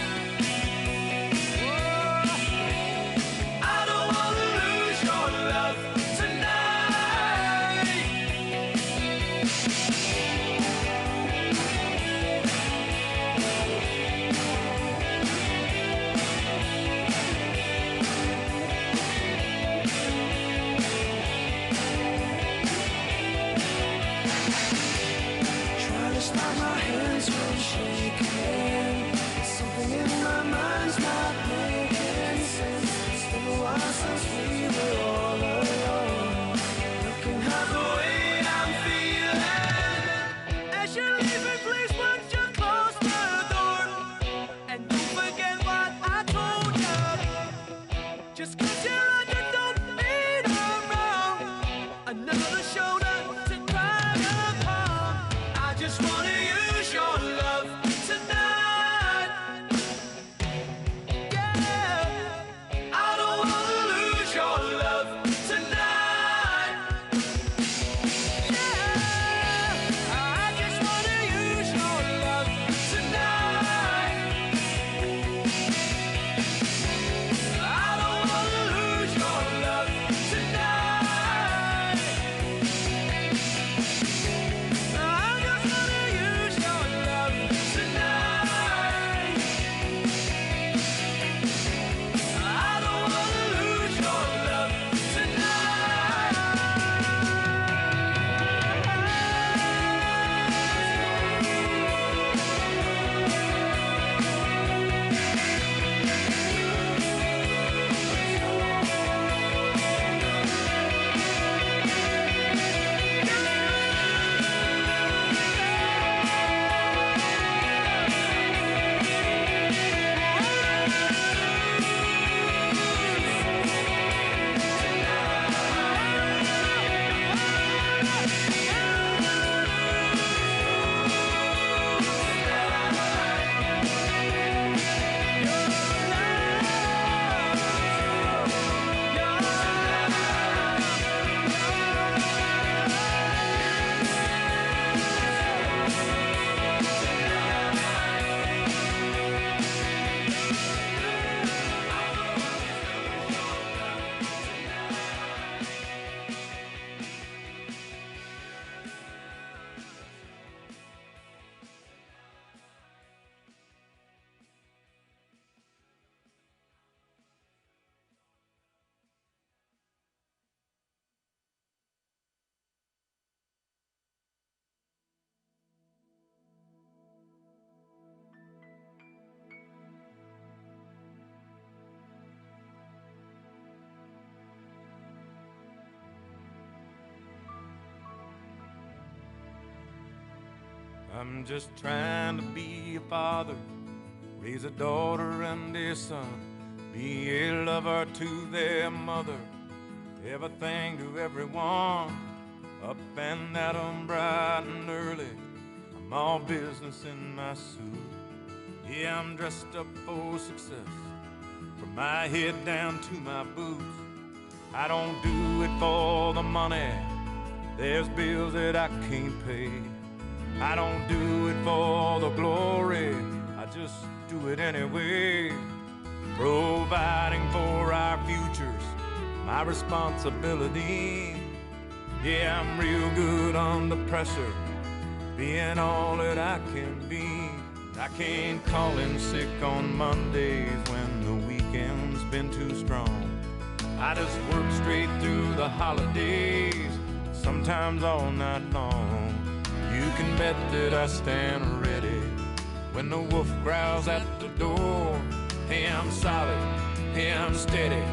I'm just trying to be a father, raise a daughter and a son, be a lover to their mother, everything to everyone, up and at 'em bright and early. I'm all business in my suit. Yeah, I'm dressed up for success, from my head down to my boots. I don't do it for the money, there's bills that I can't pay. I don't do it for the glory, I just do it anyway. Providing for our futures, my responsibility. Yeah, I'm real good under pressure, being all that I can be. I can't call in sick on Mondays when the weekend's been too strong. I just work straight through the holidays, sometimes all night long. You can bet that I stand ready when the wolf growls at the door. Hey, I'm solid, hey, I'm steady,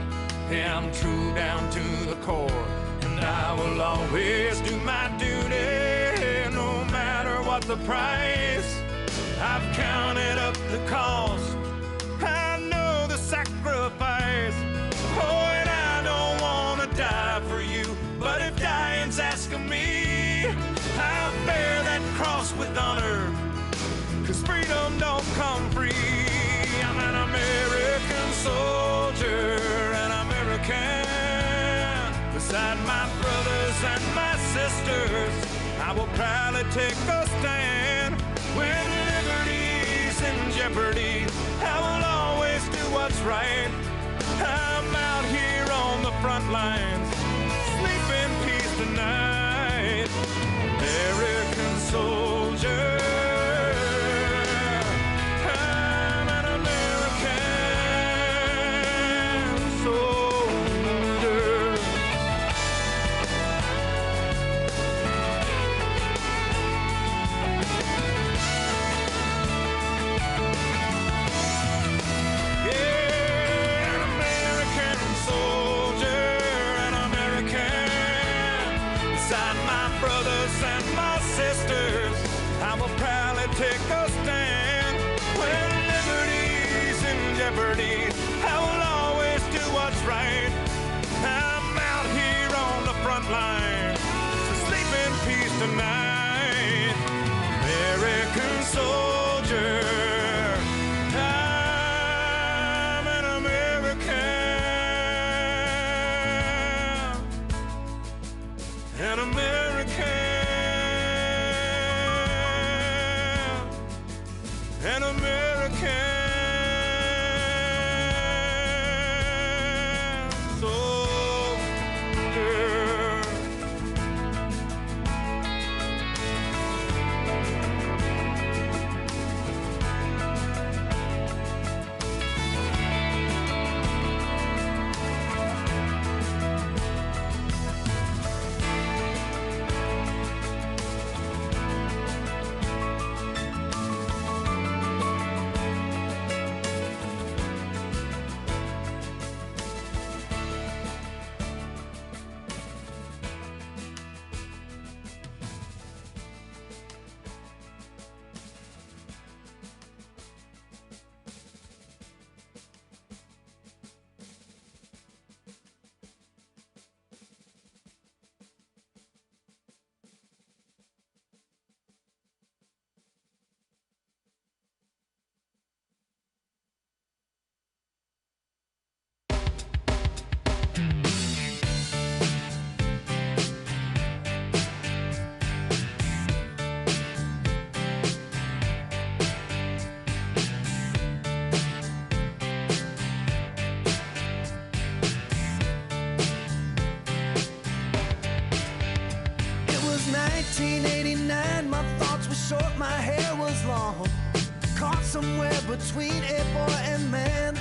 hey, I'm true down to the core. And I will always do my duty, no matter what the price. I've counted up the cost, I know the sacrifice. Oh, and I don't want to die for you, but if dying's asking me, I'll bear that cross with honor, 'cause freedom don't come free. I'm an American soldier, an American. Beside my brothers and my sisters, I will proudly take a stand. When liberty's in jeopardy, I will always do what's right. I'm out here on the front lines, sleep in peace tonight. American soldier, I'm an American soldier. Yeah, an American soldier, an American. Beside my brothers and my sisters, I will proudly take a stand. When liberty's in jeopardy, I will always do what's right. I'm out here on the front line, so sleep in peace tonight. American soldier, I'm an American, an American, an American soldier. It was 1989, my thoughts were short, my hair was long. Caught somewhere between a boy and man.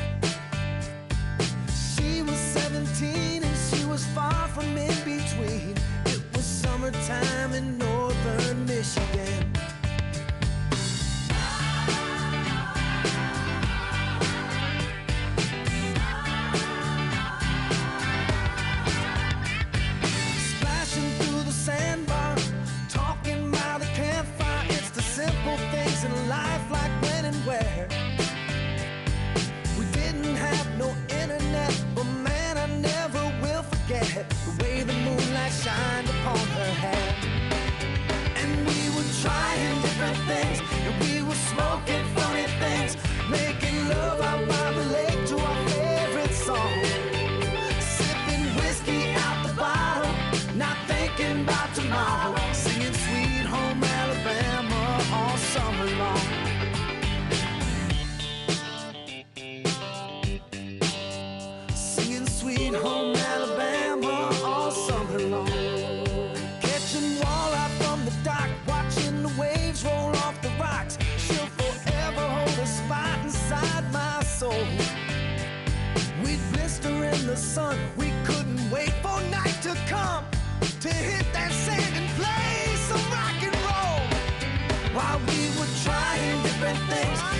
She was 17 and she was far from in between. It was summertime in northern Michigan. Splashing through the sandbar, talking by the campfire. It's the simple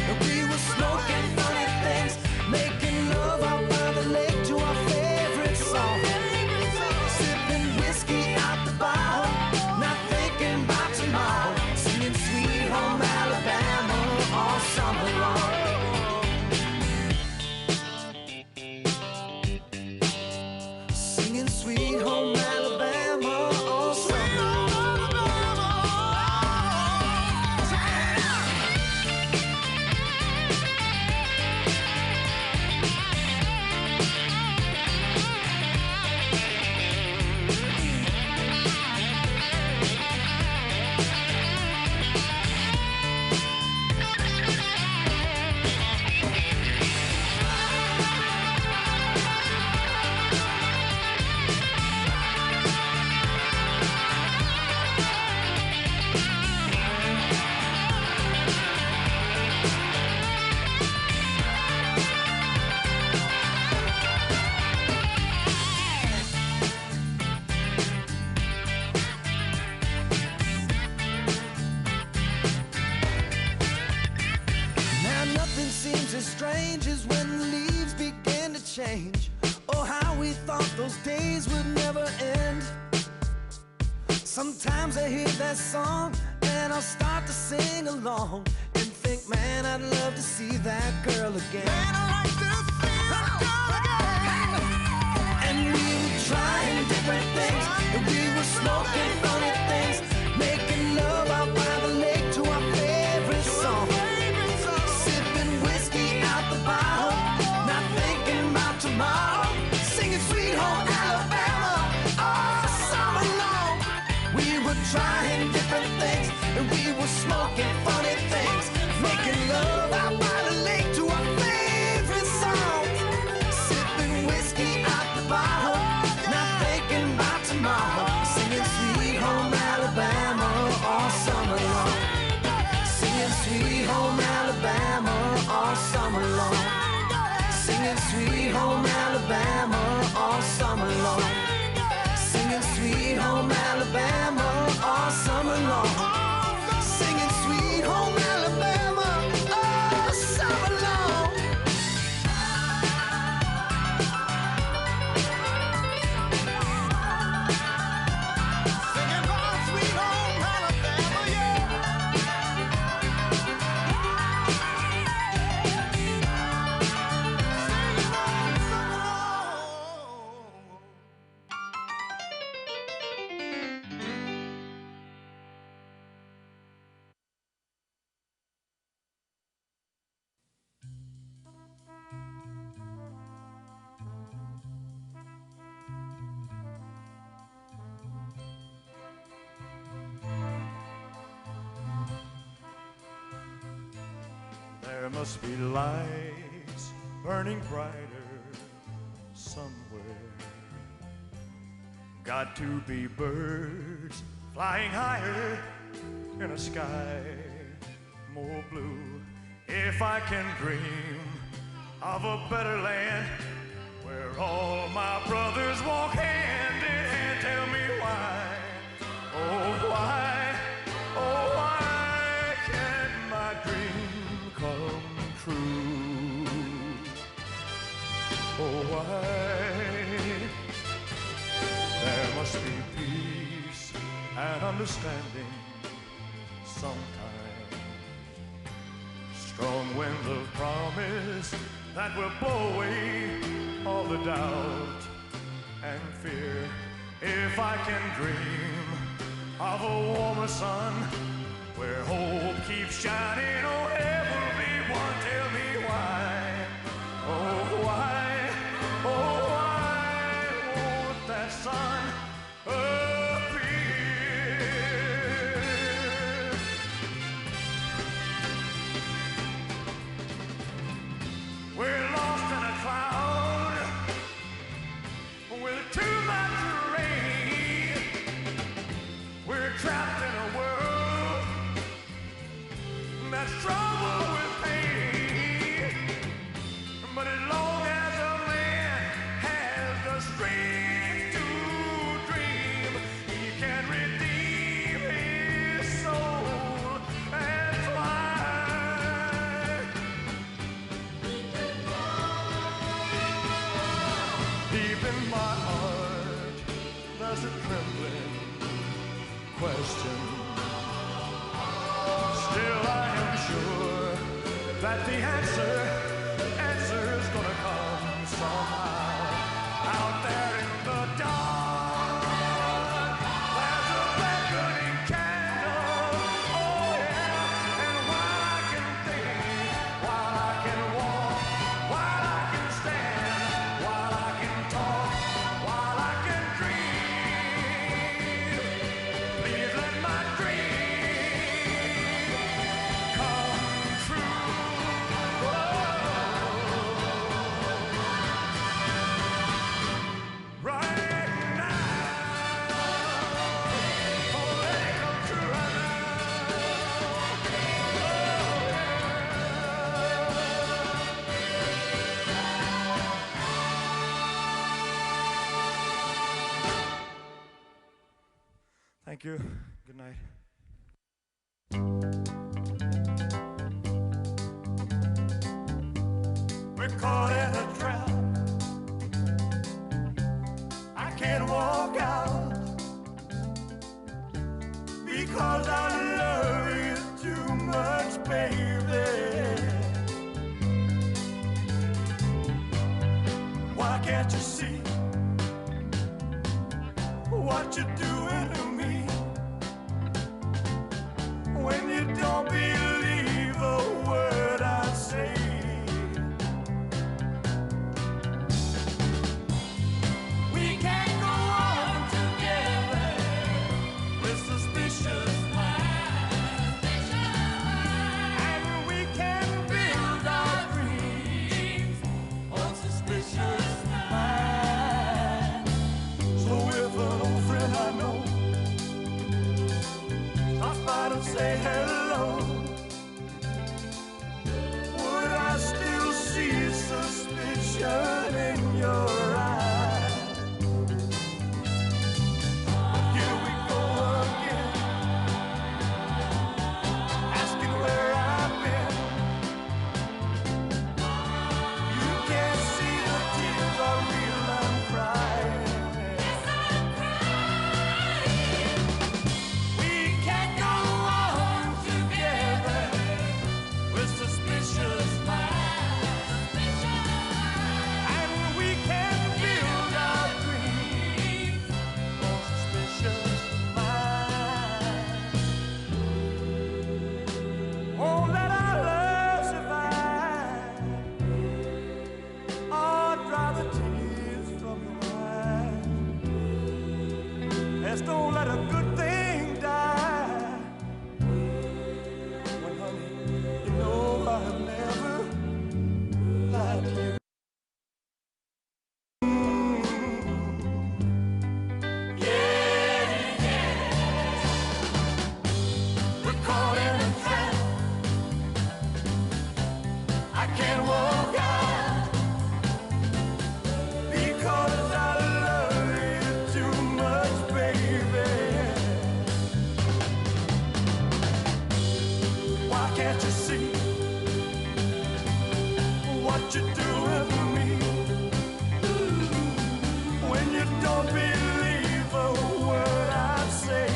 and we were smoking funny things, making love out by the lake to our favorite song. Sipping whiskey out the bottle, not thinking about tomorrow, singing Sweet Home Alabama all summer long. Singing Sweet Home Alabama all summer long. Now nothing seems as strange as when the leaves begin to change. Oh, how we thought those days would never end. Sometimes I hear that song and I'll start to sing along and think, man, I'd love to see that girl again. Man, I'd like to see that girl again. And we were trying different things, and we were smoking funny things, making love out by the lake to our favorite song. Sipping whiskey out the bottle, not thinking about tomorrow, singing Sweet Home Alabama all summer long. We were trying different things, and we were smoking funny things, making love out by the lake to our favorite song. Sipping whiskey out the bottle, not thinking about tomorrow, singing Sweet Home Alabama all summer long. Singing Sweet Home Alabama all summer long. Singing Sweet Home Alabama all summer long. Singing Sweet Home Alabama all summer long. Singing Sweet Home Alabama all summer long. Singing about Sweet Home Alabama, yeah. There must be lights burning brighter somewhere. Got to be birds flying higher in a sky more blue. If I can dream of a better land where all my brothers walk hand in hand, tell me why, oh why, oh why can't my dream come true? Oh why? There must be peace and understanding sometimes. Strong winds of promise that will blow away all the doubt and fear. If I can dream of a warmer sun where hope keeps shining, oh heavenly one, tell me why, oh why, oh why won't that sun appear? We're lost in a cloud with too much rain. We're trapped in a world that's troubled just a trembling question. Still I am sure that the answer's gonna come somehow. Out there in the dark, there's a beckoning candle. Oh yeah, and while I can think, while I can walk, while I can stand, while I can talk, while I can dream, please let my dream come true. Right now, oh, let it come true right now. Thank you. Good night. We're caught in a trap. I can't walk out because I love you too much, baby. Why can't you see what you're doing to me? When you don't believe a word I say. We can't go on together with suspicious minds. And we can build our dreams on suspicious minds. So if an old friend I know stops by to say hello, would I still see suspicion in your eyes? Here we go again, asking where I've been. You can't see the tears are real, I'm crying. We can't go on together with suspicious minds. And we can build our dreams on suspicious minds. Won't let our love survive or dry the tears from your eyes. Let's don't let a good thing die. When, honey, you know I've never lied to you. Yeah, yeah. We're caught in a trap. I can't walk out because I love you too much, baby. Why can't you see what you're doing to me? When you don't believe a word I say.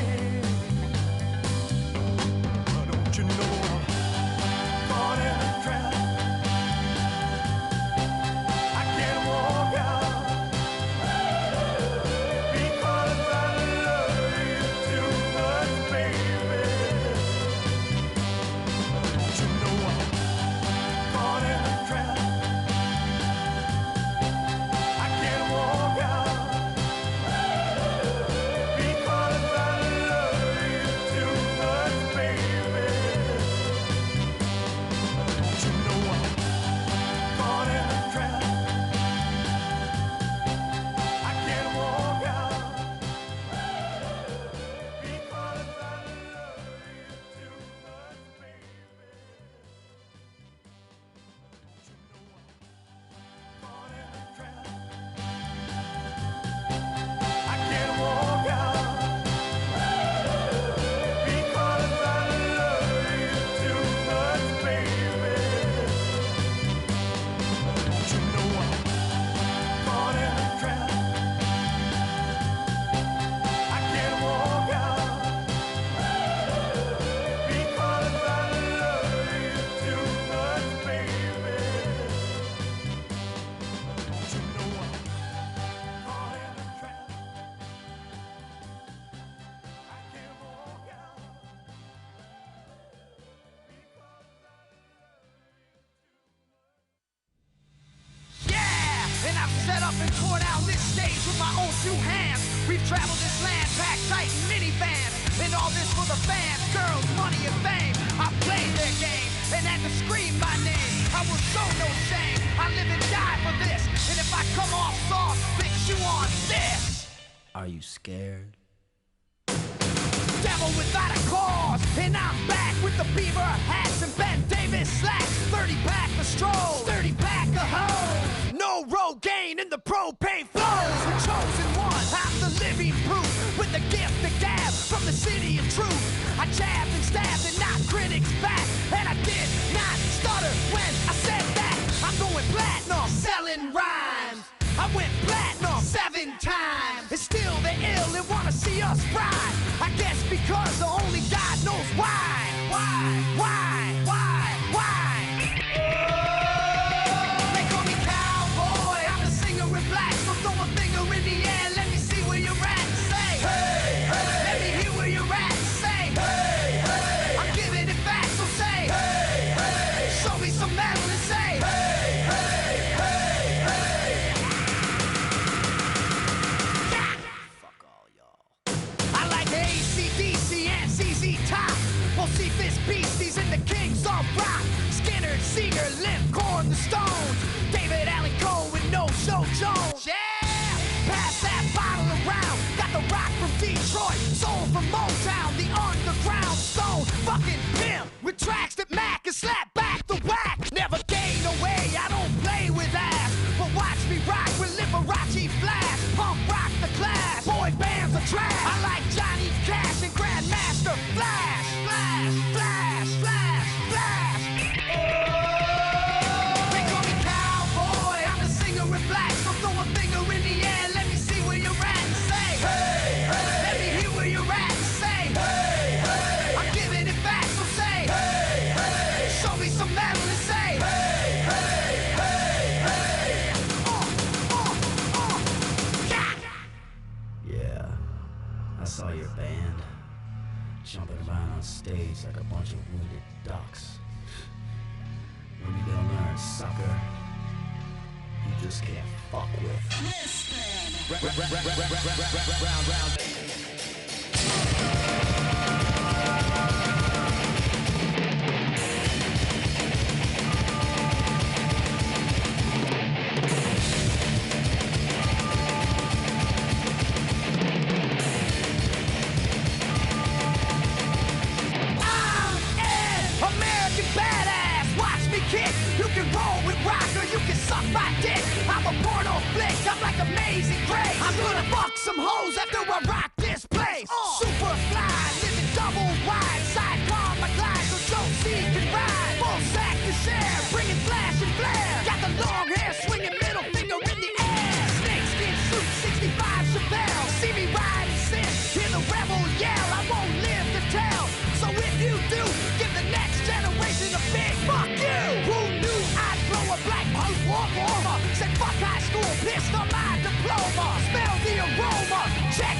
Don't you know I'm caught in a trap? I can't walk out because I love you too much, baby. Don't you know I'm caught in a trap? up and tore down this stage with my own two hands. We've traveled this land, packed tight in minivans. And all this for the fans, girls, money, and fame. I played their game and had to scream my name. I will show no shame. I live and die for this. And if I come off soft, fix you on this. Are you scared? Devil without a cause, and I'm back with the beaver hats and Ben Davis slacks. 30-pack of stroll, 30-pack of hoes. No Rogaine in the propane flows. The chosen one, I'm the living proof. With the gift of gab from the city of truth. I jabbed and stabbed and knocked critics back. And I did not stutter when I said that. I'm going platinum, selling rhymes. I went platinum 7 times. And still they're ill and wanna see us ride. I guess because only God knows why. They call me cowboy, I'm the singer in black. So throw a finger in the air, let me see where you're at. Say, hey, hey. Let me hear where you're at. Say, hey, hey. I'm giving it back, so say, hey, hey. Show me some metal and say, hey, hey, hey, hey. Yeah. Fuck all y'all. I like AC/DC and ZZ Top. We'll see Fist Beasties and the Kings of Rock. Skinner, Seeger, Limp, Corn, the Stones. David Allen Coe with No Show Jones. Yeah! Pass that bottle around. Got the rock from Detroit, soul from Motown, the underground stone. Fucking pimp with tracks that Mac and slap back the whack. Never gain away, I don't play with ass. But watch me rock with Liberace Flash. Punk rock the class, boy bands are trash. I like Johnny Cash and Grandmaster Flash. Flash, flash, flash, flash. They call me cowboy, I'm the singer in black. So throw a finger in the air, let me see where you're at. Say, hey, hey. Let me hear where you're at. Say, hey, hey. I'm giving it back, so say, hey, hey. Show me some metal and say, hey, hey, hey, hey. Yeah, I saw your band jumping around on stage like a bunch of wounded ducks. Maybe they'll learn, sucker. You just can't fuck with. American badass, watch me kick. You can roll with rock or you can suck my dick. I'm a porno flick, I'm like Amazing Grace. I'm gonna fuck some hoes after I rock this place. Super fly, living double wide. Sidecar my glide so Joe C can ride. Full sack to share, bringing flash and flare. Got the long hair, swinging middle finger in the air. Snakeskin suit, 65 Chevelle. See me ride and sin, hear the rebel yell. I won't live to tell, so if you do, give the next generation a big fuck you. Who knew I'd blow a black post warmer? Said fuck high school, pissed on my diploma. Smell the aroma, check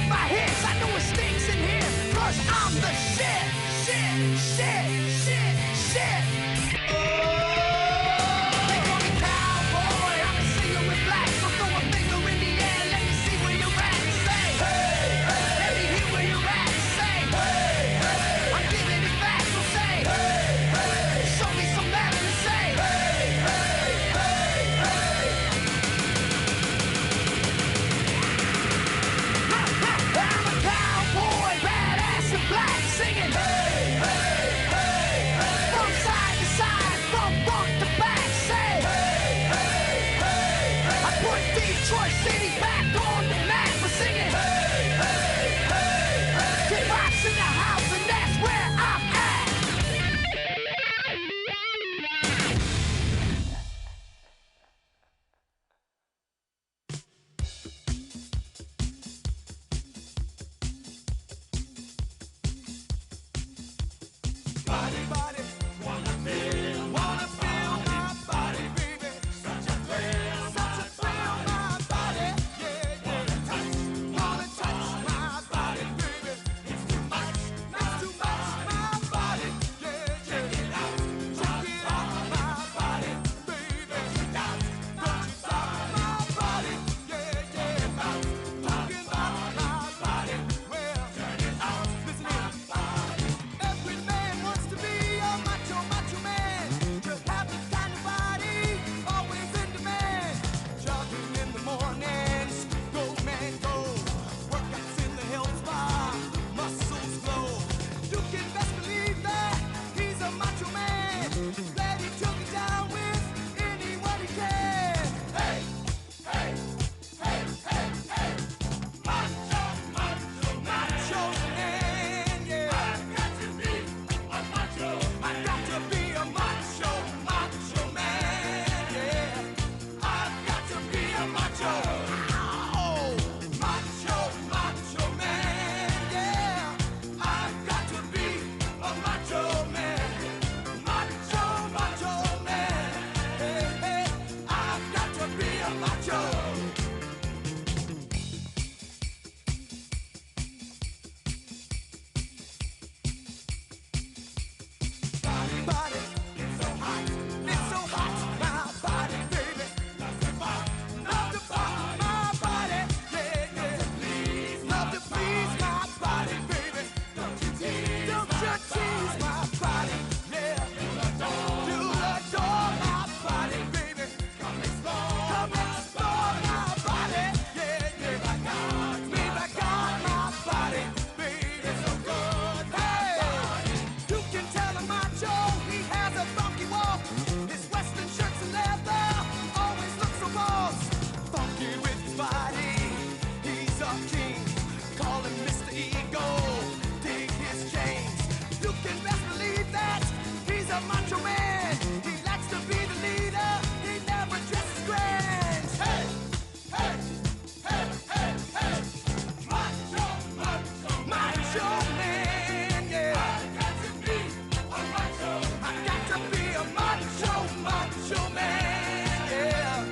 macho man, yeah.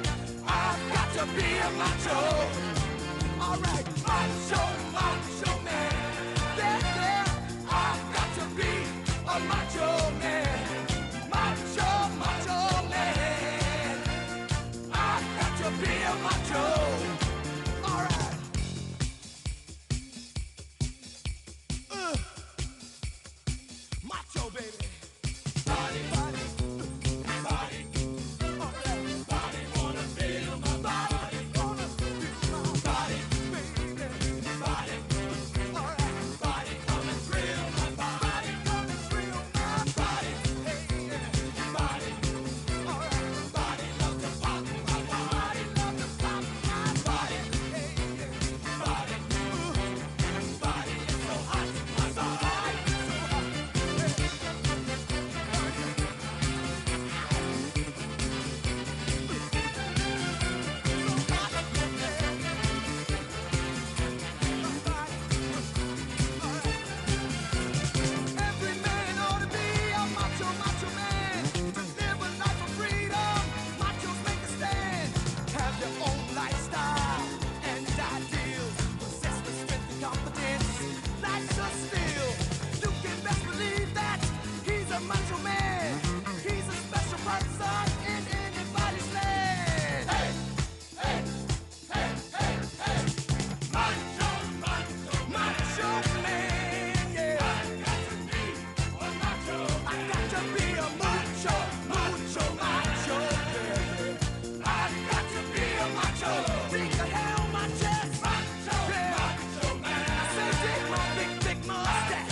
I've got to be a macho. All right, macho, macho man. Yeah, yeah. I've got to be a macho man. Macho, macho man. I've got to be a macho. All right. Macho, baby. Body, body, body. All right. Body wanna feel my body. Wanna feel my body, baby. Body. All right. Body come and thrill my body. Come and thrill my body. Hey, yeah. Body. All right. Body love to pop my body. Love to pop my body. Hey, yeah. Body. Ooh. Body is so hot. My body so hot. Every man ought to be a macho, macho man. To live a life of freedom, machos make a stand. Have your own lifestyle and ideals. Possess the strength and confidence. Life's a steal. You can best believe that he's a macho man. He's a special person in anybody's land. Hey, hey, hey, hey, hey. Macho, macho, macho man, yeah. I got to be a macho, macho, macho, yeah. I got to be a macho. Dig the hell my chest, macho, yeah. Macho man. I say dig my big, thick mustache.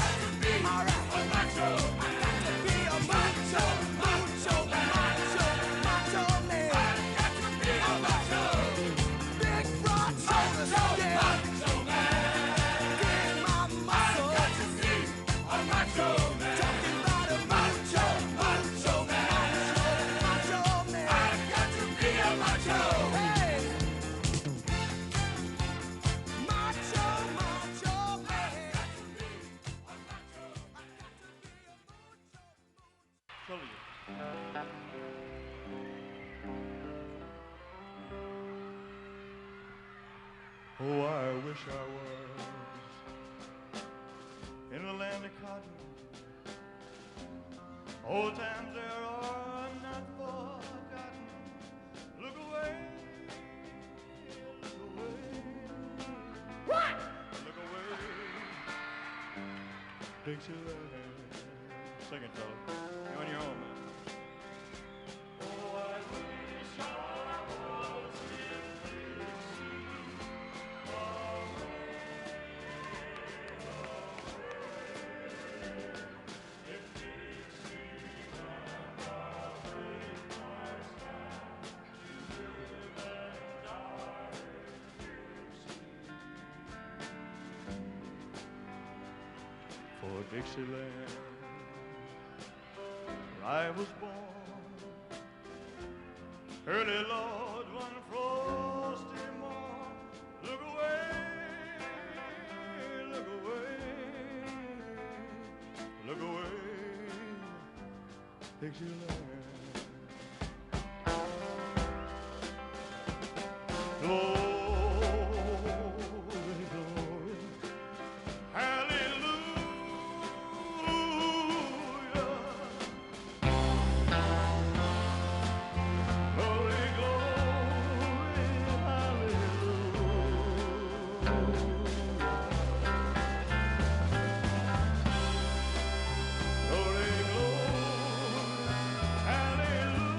All right, a macho. I got to be a macho, macho, macho, macho man. I got to be a macho. Big broad shoulders, yeah. Macho man. Get my muscle. I got to be a macho man. Talking about a macho, macho man, macho man. I got to be a macho. Hey, macho, macho man. Oh, I wish I was in the land of cotton. Old times there are not forgotten. Look away, look away. What? Look away, Dixieland. Sing it, fella. You on your own, man. Oh, I wish I was in for Dixieland, where I was born. Early Lord, one frosty morn. Look away, look away, look away, Dixieland. Glory, glory, hallelujah. Glory, glory, hallelujah. Glory, glory, hallelujah.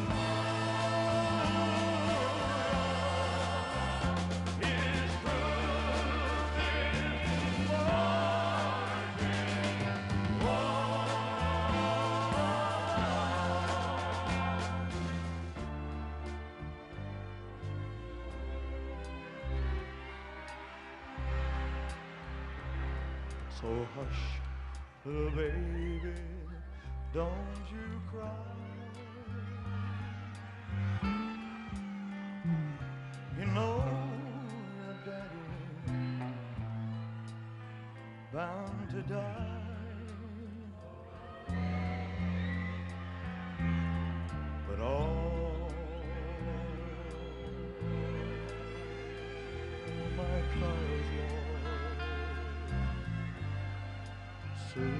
His truth is so hush, little baby, don't you cry. You know your daddy bound to die, but all soon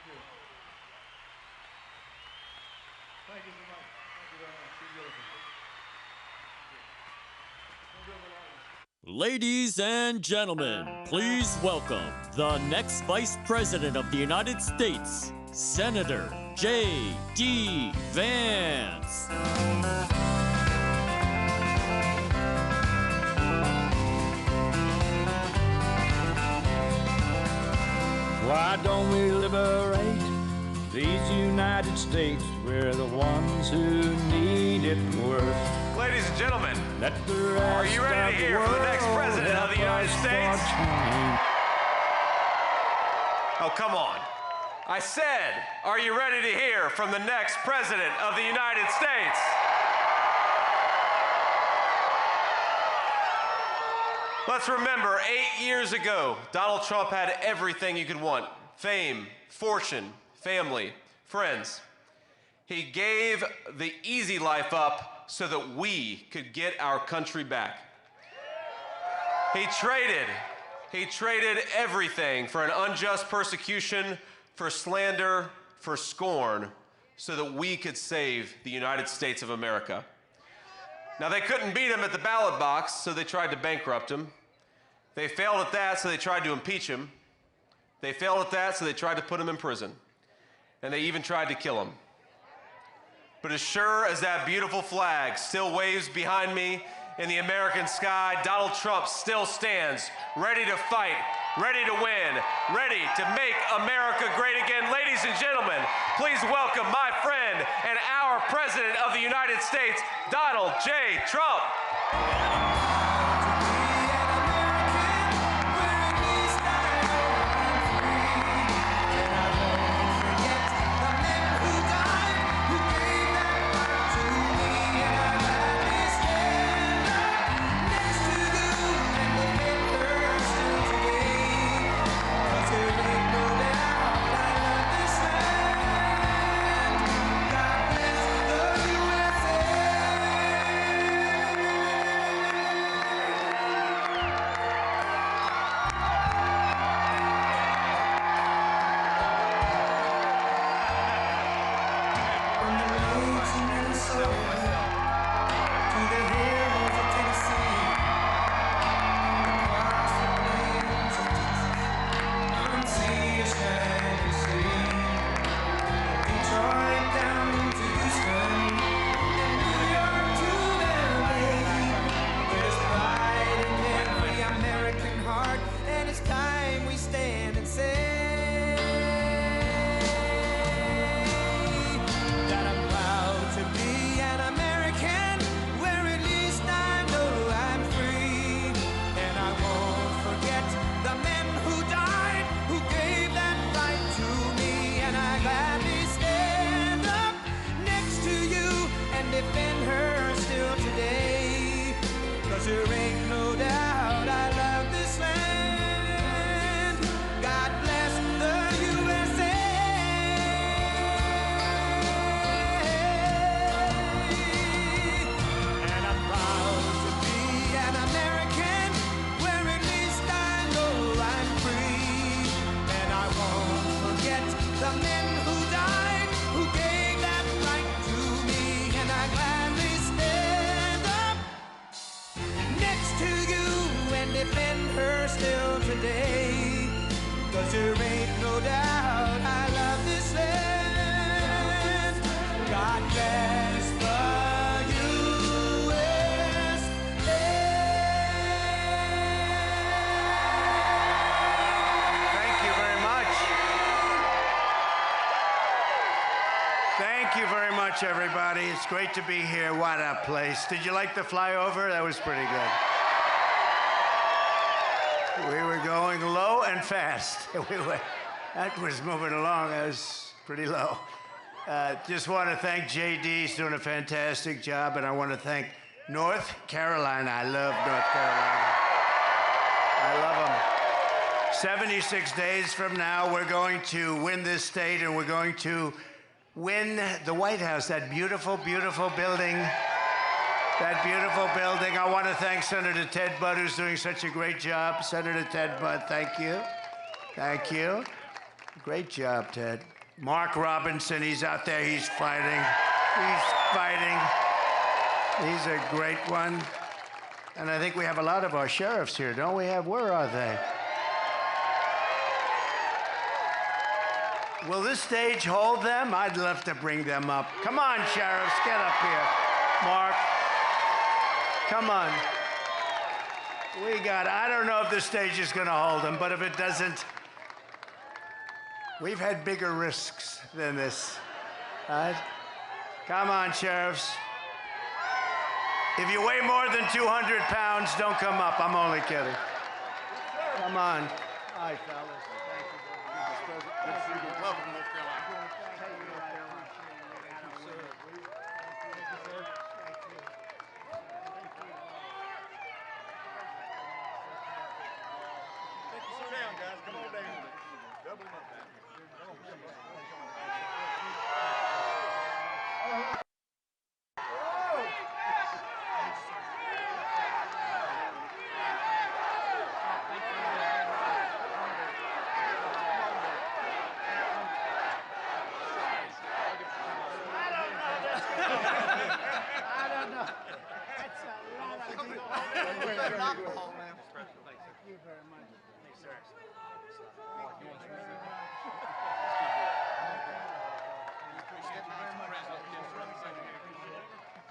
be over. Thank you so much. Thank you very much. You're beautiful. Ladies and gentlemen, please welcome the next Vice President of the United States, Senator J.D. Vance. Why don't we liberate these United States? We're the ones who need it worst. Ladies and gentlemen, Let the rest are you ready to hear from the next president of the United States? Oh, come on. I said, are you ready to hear from the next president of the United States? Let's remember, 8 years ago, Donald Trump had everything you could want: fame, fortune, family, friends. He gave the easy life up so that we could get our country back. He traded everything for an unjust persecution, for slander, for scorn, so that we could save the United States of America. Now, they couldn't beat him at the ballot box, so they tried to bankrupt him. They failed at that, so they tried to impeach him. They failed at that, so they tried to put him in prison. And they even tried to kill him. But as sure as that beautiful flag still waves behind me in the American sky, Donald Trump still stands, ready to fight, ready to win, ready to make America great again. Ladies and gentlemen, please welcome my friend and our President of the United States, Donald J. Trump. today. 'Cause there ain't no doubt I love this land. God bless the USA. Thank you very much. Thank you very much, everybody. It's great to be here. What a place. Did you like the flyover? That was pretty good. We were going low and fast. That was moving along. That was pretty low. Just want to thank JD. He's doing a fantastic job. And I want to thank North Carolina. I love North Carolina. I love them. 76 days from now, we're going to win this state, and we're going to win the White House, that beautiful, beautiful building. That beautiful building. I want to thank Senator Ted Budd, who's doing such a great job. Senator Ted Budd, thank you. Thank you. Great job, Ted. Mark Robinson, he's out there, he's fighting. He's fighting. He's a great one. And I think we have a lot of our sheriffs here, don't we have? Where are they? Will this stage hold them? I'd love to bring them up. Come on, sheriffs, get up here. Mark. Come on. I don't know if this stage is going to hold them, but if it doesn't, we've had bigger risks than this. Right? Come on, sheriffs. If you weigh more than 200 pounds, don't come up. I'm only kidding. Come on. Hi, fellas. Thank you. Welcome to North Carolina. Come on down. Double them up, man. I don't know. That's a lot of alcohol, man. Thank you very much. Thanks, sir.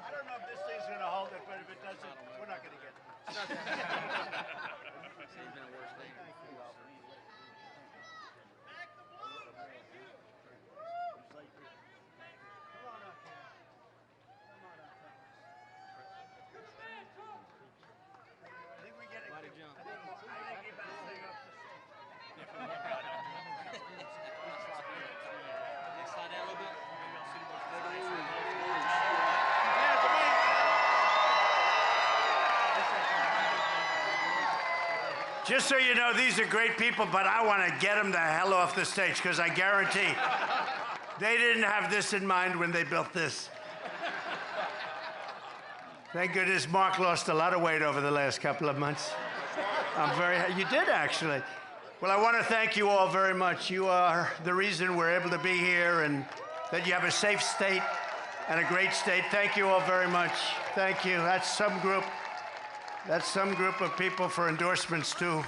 I don't know if this thing's going to hold it, but if it doesn't, we're not going to get it. Just so you know, these are great people, but I want to get them the hell off the stage, because I guarantee they didn't have this in mind when they built this. Thank goodness Mark lost a lot of weight over the last couple of months. You did, actually. Well, I want to thank you all very much. You are the reason we're able to be here, and that you have a safe state and a great state. Thank you all very much. Thank you. That's some group of people for endorsements, too.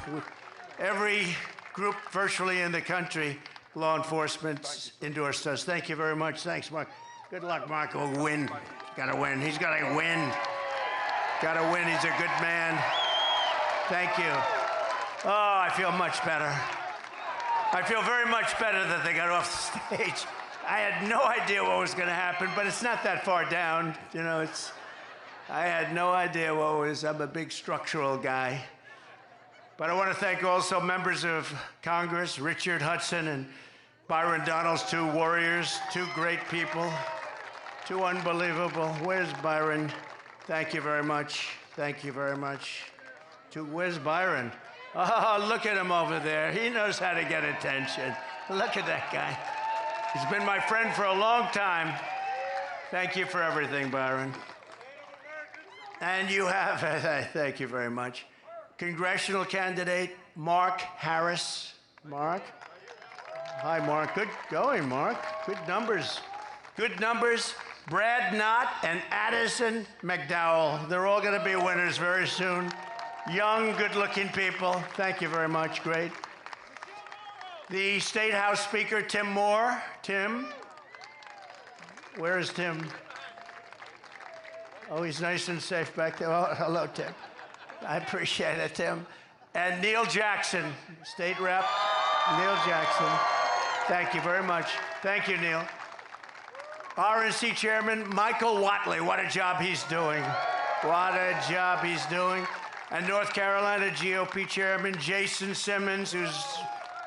Every group virtually in the country, law enforcement endorsed us. Thank you very much. Thanks, Mark. Good luck, Mark. He'll win. Got to win. He's got to win. Got to win. He's a good man. Thank you. Oh, I feel much better. I feel very much better that they got off the stage. I had no idea what was going to happen, but it's not that far down. You know, I had no idea what was. I'm a big structural guy. But I want to thank also members of Congress, Richard Hudson and Byron Donalds, two warriors, two great people, two unbelievable. Where's Byron? Thank you very much. Thank you very much. Where's Byron? Oh, look at him over there. He knows how to get attention. Look at that guy. He's been my friend for a long time. Thank you for everything, Byron. And you have, thank you very much, congressional candidate Mark Harris. Mark? Hi, Mark. Good going, Mark. Good numbers. Good numbers. Brad Knott and Addison McDowell. They're all going to be winners very soon. young, good-looking people. Thank you very much. Great. The State House Speaker, Tim Moore. Tim? Where is Tim? Oh, he's nice and safe back there. Oh, hello, Tim. I appreciate it, Tim. And Neil Jackson, State Rep. Neil Jackson. Thank you very much. Thank you, Neil. RNC Chairman Michael Whatley. What a job he's doing. What a job he's doing. And North Carolina GOP Chairman Jason Simmons, who's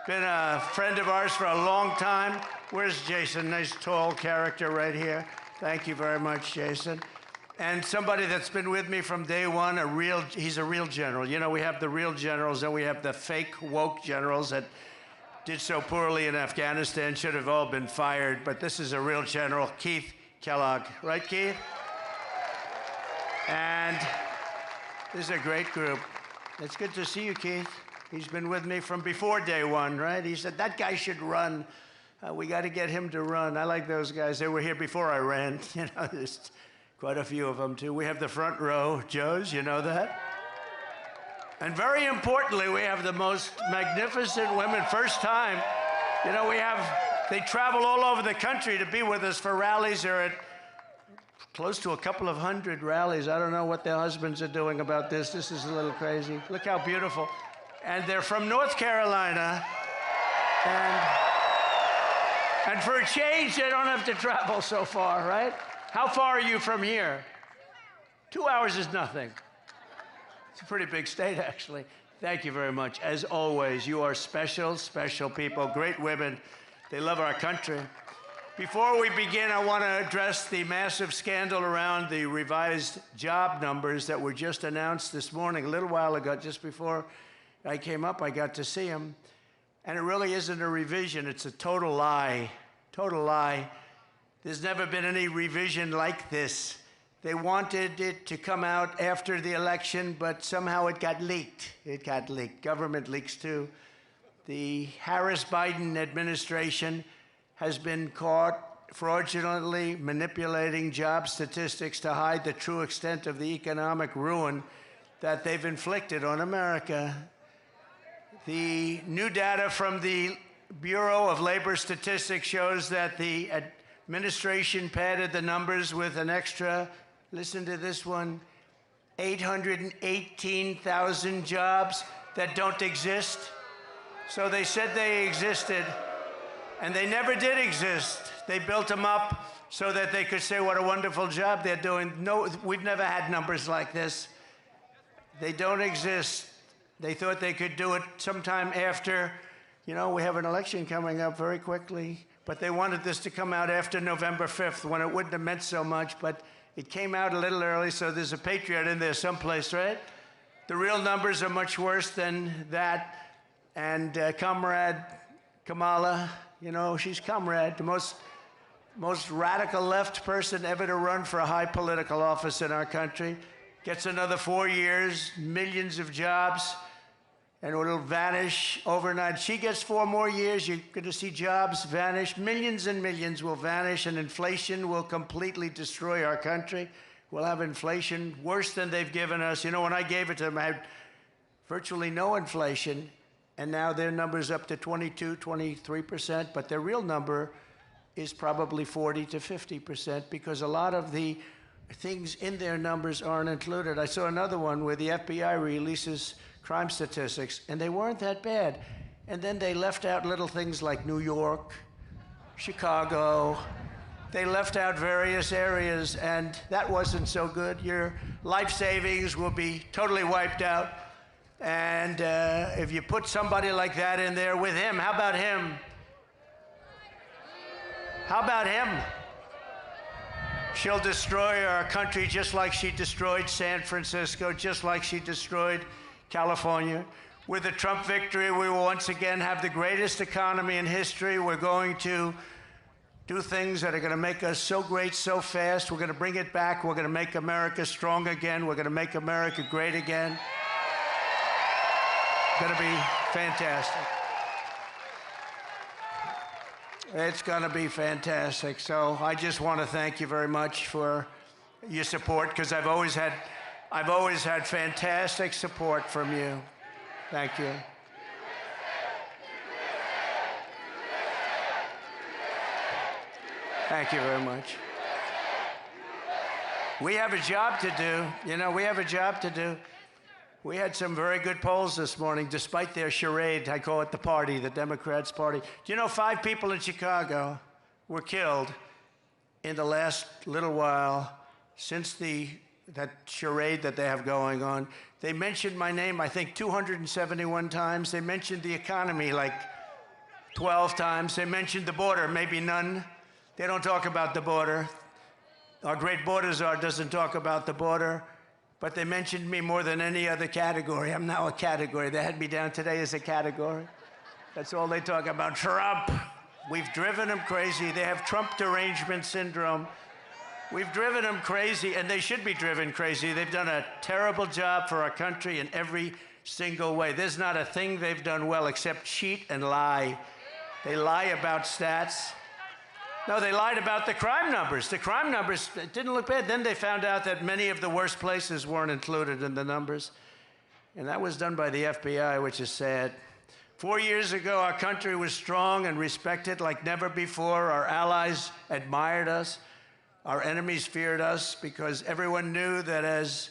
been a friend of ours for a long time. Where's Jason? Nice tall character right here. Thank you very much, Jason. And somebody that's been with me from day one, he's a real general. You know, we have the real generals and we have the fake woke generals that did so poorly in Afghanistan, should have all been fired, but this is a real general, Keith Kellogg. Right, Keith? And this is a great group. It's good to see you, Keith. He's been with me from before day one, right? He said, that guy should run. We got to get him to run. I like those guys. They were here before I ran. You know, there's quite a few of them, too. We have the front row, Joes, you know that? And very importantly, we have the most magnificent women. First time, you know, they travel all over the country to be with us for rallies. They're at close to a couple of hundred rallies. I don't know what their husbands are doing about this. This is a little crazy. Look how beautiful. And they're from North Carolina. And for a change, they don't have to travel so far, right? How far are you from here? 2 hours is nothing. It's a pretty big state, actually. Thank you very much. As always, you are special, special people, great women. They love our country. Before we begin, I want to address the massive scandal around the revised job numbers that were just announced this morning, a little while ago, just before I came up, I got to see them. And it really isn't a revision, it's a total lie. Total lie. There's never been any revision like this. They wanted it to come out after the election, but somehow it got leaked. It got leaked. Government leaks too. The Harris-Biden administration has been caught fraudulently manipulating job statistics to hide the true extent of the economic ruin that they've inflicted on America. The new data from the Bureau of Labor Statistics shows that the administration padded the numbers with an extra, listen to this one, 818,000 jobs that don't exist. So they said they existed, and they never did exist. They built them up so that they could say what a wonderful job they're doing. No, we've never had numbers like this. They don't exist. They thought they could do it sometime after, you know, we have an election coming up very quickly, but they wanted this to come out after November 5th when it wouldn't have meant so much, but it came out a little early, so there's a patriot in there someplace, right? The real numbers are much worse than that, and Comrade Kamala, you know, she's Comrade, the most radical left person ever to run for a high political office in our country, gets another 4 years, millions of jobs, and it'll vanish overnight. She gets 4 more years, you're going to see jobs vanish. Millions and millions will vanish, and inflation will completely destroy our country. We'll have inflation worse than they've given us. You know, when I gave it to them, I had virtually no inflation, and now their number's up to 22, 23%, but their real number is probably 40 to 50% because a lot of the things in their numbers aren't included. I saw another one where the FBI releases crime statistics, and they weren't that bad. And then they left out little things like New York, Chicago. They left out various areas, and that wasn't so good. Your life savings will be totally wiped out. And if you put somebody like that in there with him, how about him? How about him? She'll destroy our country just like she destroyed San Francisco, just like she destroyed California. With the Trump victory, we will once again have the greatest economy in history. We're going to do things that are going to make us so great so fast. We're going to bring it back. We're going to make America strong again. We're going to make America great again. It's going to be fantastic. It's going to be fantastic. So I just want to thank you very much for your support, because I've always had I've always had fantastic support from you. Thank you. Thank you very much. We have a job to do. You know, we have a job to do. We had some very good polls this morning, despite their charade. I call it the party, the Democrats' party. Do you know 5 people in Chicago were killed in the last little while since that charade that they have going on? They mentioned my name, I think, 271 times. They mentioned the economy like 12 times. They mentioned the border, maybe none. They don't talk about the border. Our great border czar doesn't talk about the border. But they mentioned me more than any other category. I'm now a category. They had me down today as a category. That's all they talk about. Trump. We've driven them crazy. They have Trump derangement syndrome. We've driven them crazy, and they should be driven crazy. They've done a terrible job for our country in every single way. There's not a thing they've done well except cheat and lie. They lie about stats. No, they lied about the crime numbers. The crime numbers didn't look bad. Then they found out that many of the worst places weren't included in the numbers. And that was done by the FBI, which is sad. 4 years ago, our country was strong and respected like never before. Our allies admired us. Our enemies feared us because everyone knew that as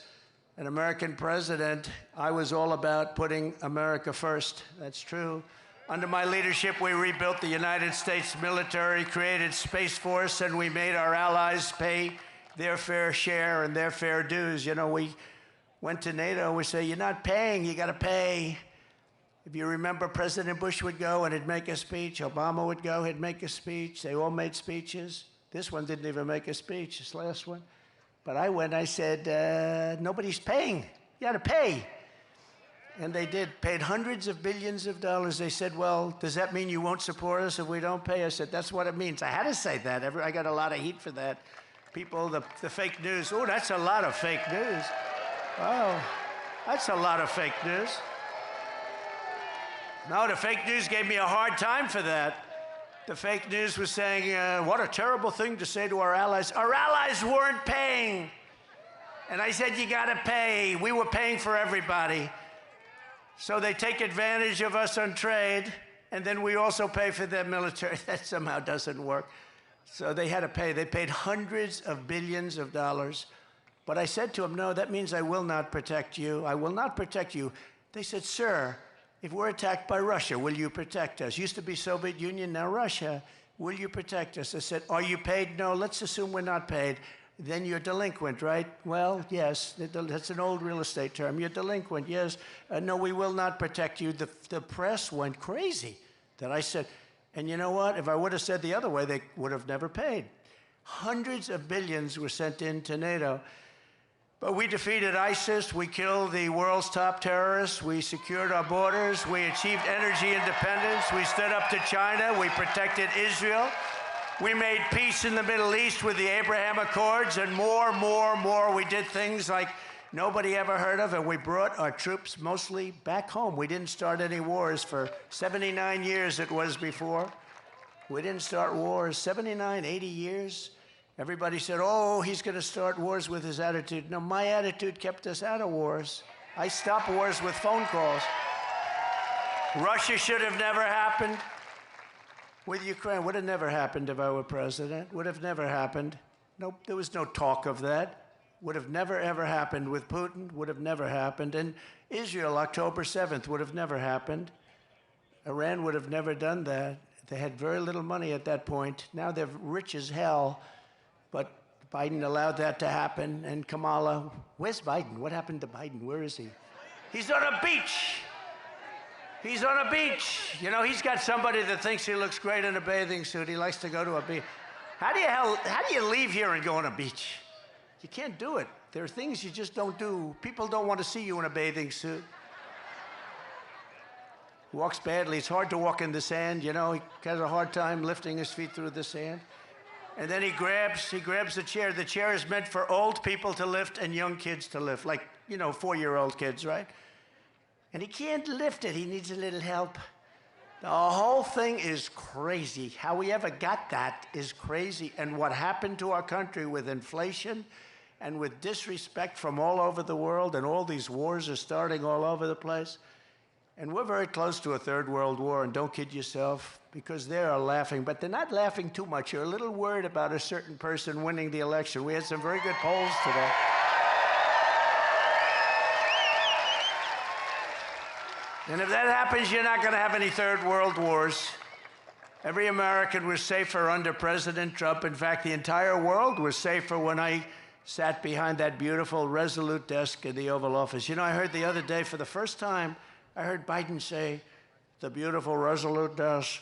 an American president, I was all about putting America first. That's true. Under my leadership, we rebuilt the United States military, created Space Force, and we made our allies pay their fair share and their fair dues. You know, we went to NATO, we say, you're not paying, you gotta pay. If you remember, President Bush would go and he'd make a speech. Obama would go, he'd make a speech. They all made speeches. This one didn't even make a speech, this last one. But I went, I said, nobody's paying, you gotta pay. And they did, paid hundreds of billions of dollars. They said, well, does that mean you won't support us if we don't pay? I said, that's what it means. I had to say that. I got a lot of heat for that. People, the fake news. Oh, that's a lot of fake news. Oh, that's a lot of fake news. No, the fake news gave me a hard time for that. The fake news was saying, what a terrible thing to say to our allies. Our allies weren't paying. And I said, you gotta pay. We were paying for everybody. So they take advantage of us on trade, and then we also pay for their military. That somehow doesn't work. So they had to pay. They paid hundreds of billions of dollars. But I said to them, no, that means I will not protect you. I will not protect you. They said, sir, if we're attacked by Russia, will you protect us? Used to be Soviet Union, now Russia. Will you protect us? I said, are you paid? No, let's assume we're not paid. Then you're delinquent, right? Well, yes, that's an old real estate term. You're delinquent, yes. No, we will not protect you. The press went crazy that I said, and you know what? If I would have said the other way, they would have never paid. Hundreds of billions were sent into NATO. But we defeated ISIS. We killed the world's top terrorists. We secured our borders. We achieved energy independence. We stood up to China. We protected Israel. We made peace in the Middle East with the Abraham Accords, and more. We did things like nobody ever heard of, and we brought our troops mostly back home. We didn't start any wars for 79 years it was before. We didn't start wars, 79, 80 years. Everybody said, oh, he's gonna start wars with his attitude. No, my attitude kept us out of wars. I stopped wars with phone calls. Russia should have never happened. With Ukraine, would have never happened if I were president. Would have never happened. Nope, there was no talk of that. Would have never, ever happened with Putin. Would have never happened. And Israel, October 7th, would have never happened. Iran would have never done that. They had very little money at that point. Now they're rich as hell. But Biden allowed that to happen. And Kamala, where's Biden? What happened to Biden? Where is he? He's on a beach. He's on a beach. You know, he's got somebody that thinks he looks great in a bathing suit. He likes to go to a beach. How do you leave here and go on a beach? You can't do it. There are things you just don't do. People don't want to see you in a bathing suit. Walks badly. It's hard to walk in the sand, you know. He has a hard time lifting his feet through the sand. And then he grabs the chair. The chair is meant for old people to lift and young kids to lift, like, you know, 4-year-old kids, right? And he can't lift it. He needs a little help. The whole thing is crazy. How we ever got that is crazy. And what happened to our country with inflation and with disrespect from all over the world, and all these wars are starting all over the place. And we're very close to a third world war, and don't kid yourself, because they are laughing, but they're not laughing too much. You're a little worried about a certain person winning the election. We had some very good polls today. And if that happens, you're not going to have any third world wars. Every American was safer under President Trump. In fact, the entire world was safer when I sat behind that beautiful, resolute desk in the Oval Office. You know, I heard the other day, for the first time, I heard Biden say, the beautiful, resolute desk.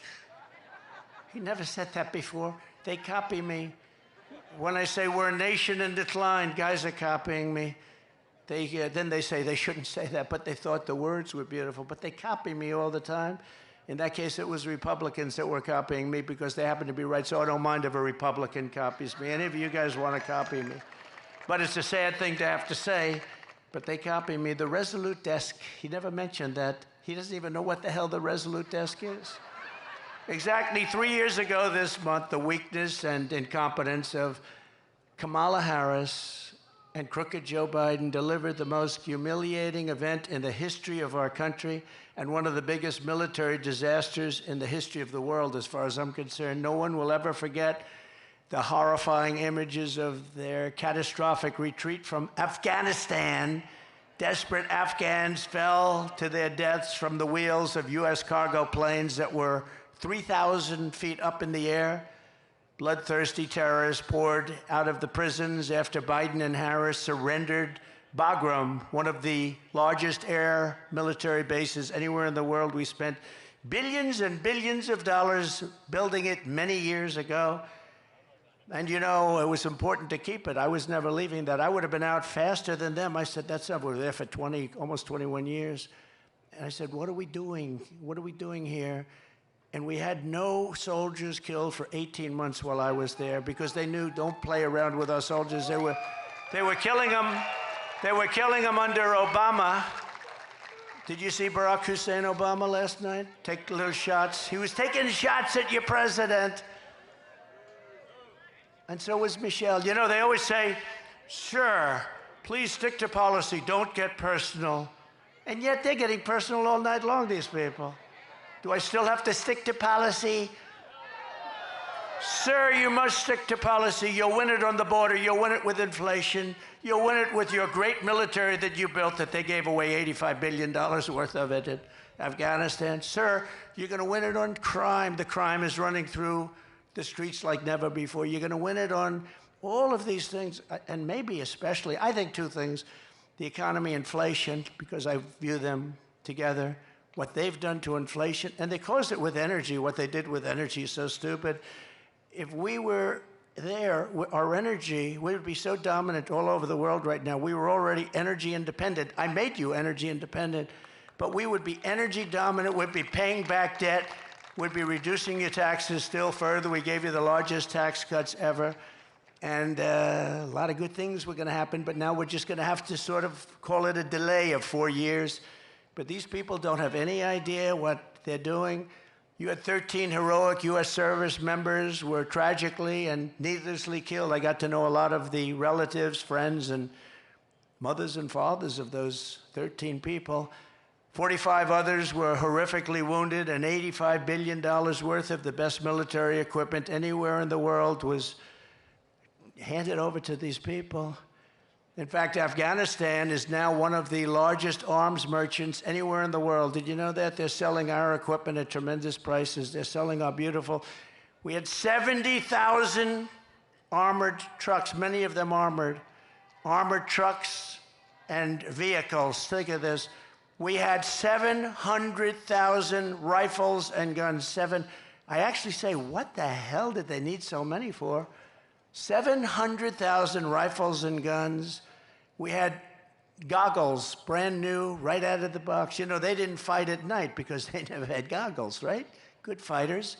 He never said that before. They copy me. When I say we're a nation in decline, guys are copying me. Then they say they shouldn't say that, but they thought the words were beautiful. But they copy me all the time. In that case, it was Republicans that were copying me because they happen to be right, so I don't mind if a Republican copies me. Any of you guys want to copy me. But it's a sad thing to have to say, but they copy me. The resolute desk, he never mentioned that. He doesn't even know what the hell the resolute desk is. Exactly 3 years ago this month, the weakness and incompetence of Kamala Harris and crooked Joe Biden delivered the most humiliating event in the history of our country and one of the biggest military disasters in the history of the world, as far as I'm concerned. No one will ever forget the horrifying images of their catastrophic retreat from Afghanistan. Desperate Afghans fell to their deaths from the wheels of U.S. cargo planes that were 3,000 feet up in the air. Bloodthirsty terrorists poured out of the prisons after Biden and Harris surrendered Bagram, one of the largest air military bases anywhere in the world. We spent billions and billions of dollars building it many years ago. And you know, it was important to keep it. I was never leaving that. I would have been out faster than them. I said, that's not, we were there for almost 21 years. And I said, what are we doing? What are we doing here? And we had no soldiers killed for 18 months while I was there because they knew, don't play around with our soldiers. They were killing them. They were killing them under Obama. Did you see Barack Hussein Obama last night? Take little shots. He was taking shots at your president. And so was Michelle. You know, they always say, sure, please stick to policy, don't get personal. And yet they're getting personal all night long, these people. Do I still have to stick to policy? Sir, you must stick to policy. You'll win it on the border. You'll win it with inflation. You'll win it with your great military that you built that they gave away $85 billion worth of it in Afghanistan. Sir, you're going to win it on crime. The crime is running through the streets like never before. You're going to win it on all of these things, and maybe especially, I think two things, the economy, inflation, because I view them together, what they've done to inflation, and they caused it with energy. What they did with energy is so stupid. If we were there, our energy, we would be so dominant all over the world right now. We were already energy independent. I made you energy independent, but we would be energy dominant. We'd be paying back debt. We'd be reducing your taxes still further. We gave you the largest tax cuts ever. And a lot of good things were going to happen, but now we're just going to have to sort of call it a delay of 4 years. But these people don't have any idea what they're doing. You had 13 heroic U.S. service members were tragically and needlessly killed. I got to know a lot of the relatives, friends, and mothers and fathers of those 13 people. 45 others were horrifically wounded, and $85 billion worth of the best military equipment anywhere in the world was handed over to these people. In fact, Afghanistan is now one of the largest arms merchants anywhere in the world. Did you know that? They're selling our equipment at tremendous prices. They're selling our beautiful. We had 70,000 armored trucks, many of them armored trucks and vehicles. Think of this. We had 700,000 rifles and guns. I actually say, what the hell did they need so many for? 700,000 rifles and guns. We had goggles, brand new, right out of the box. You know, they didn't fight at night because they never had goggles, right? Good fighters.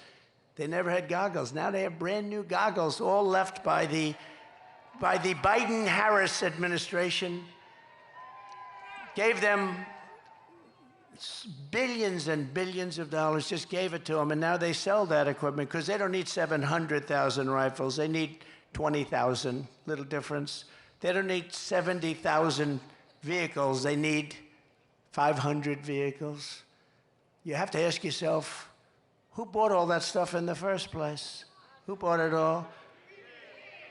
They never had goggles. Now they have brand new goggles, all left by the Biden-Harris administration. Gave them billions and billions of dollars, just gave it to them, and now they sell that equipment because they don't need 700,000 rifles. They need 20,000, little difference. They don't need 70,000 vehicles. They need 500 vehicles. You have to ask yourself, who bought all that stuff in the first place? Who bought it all?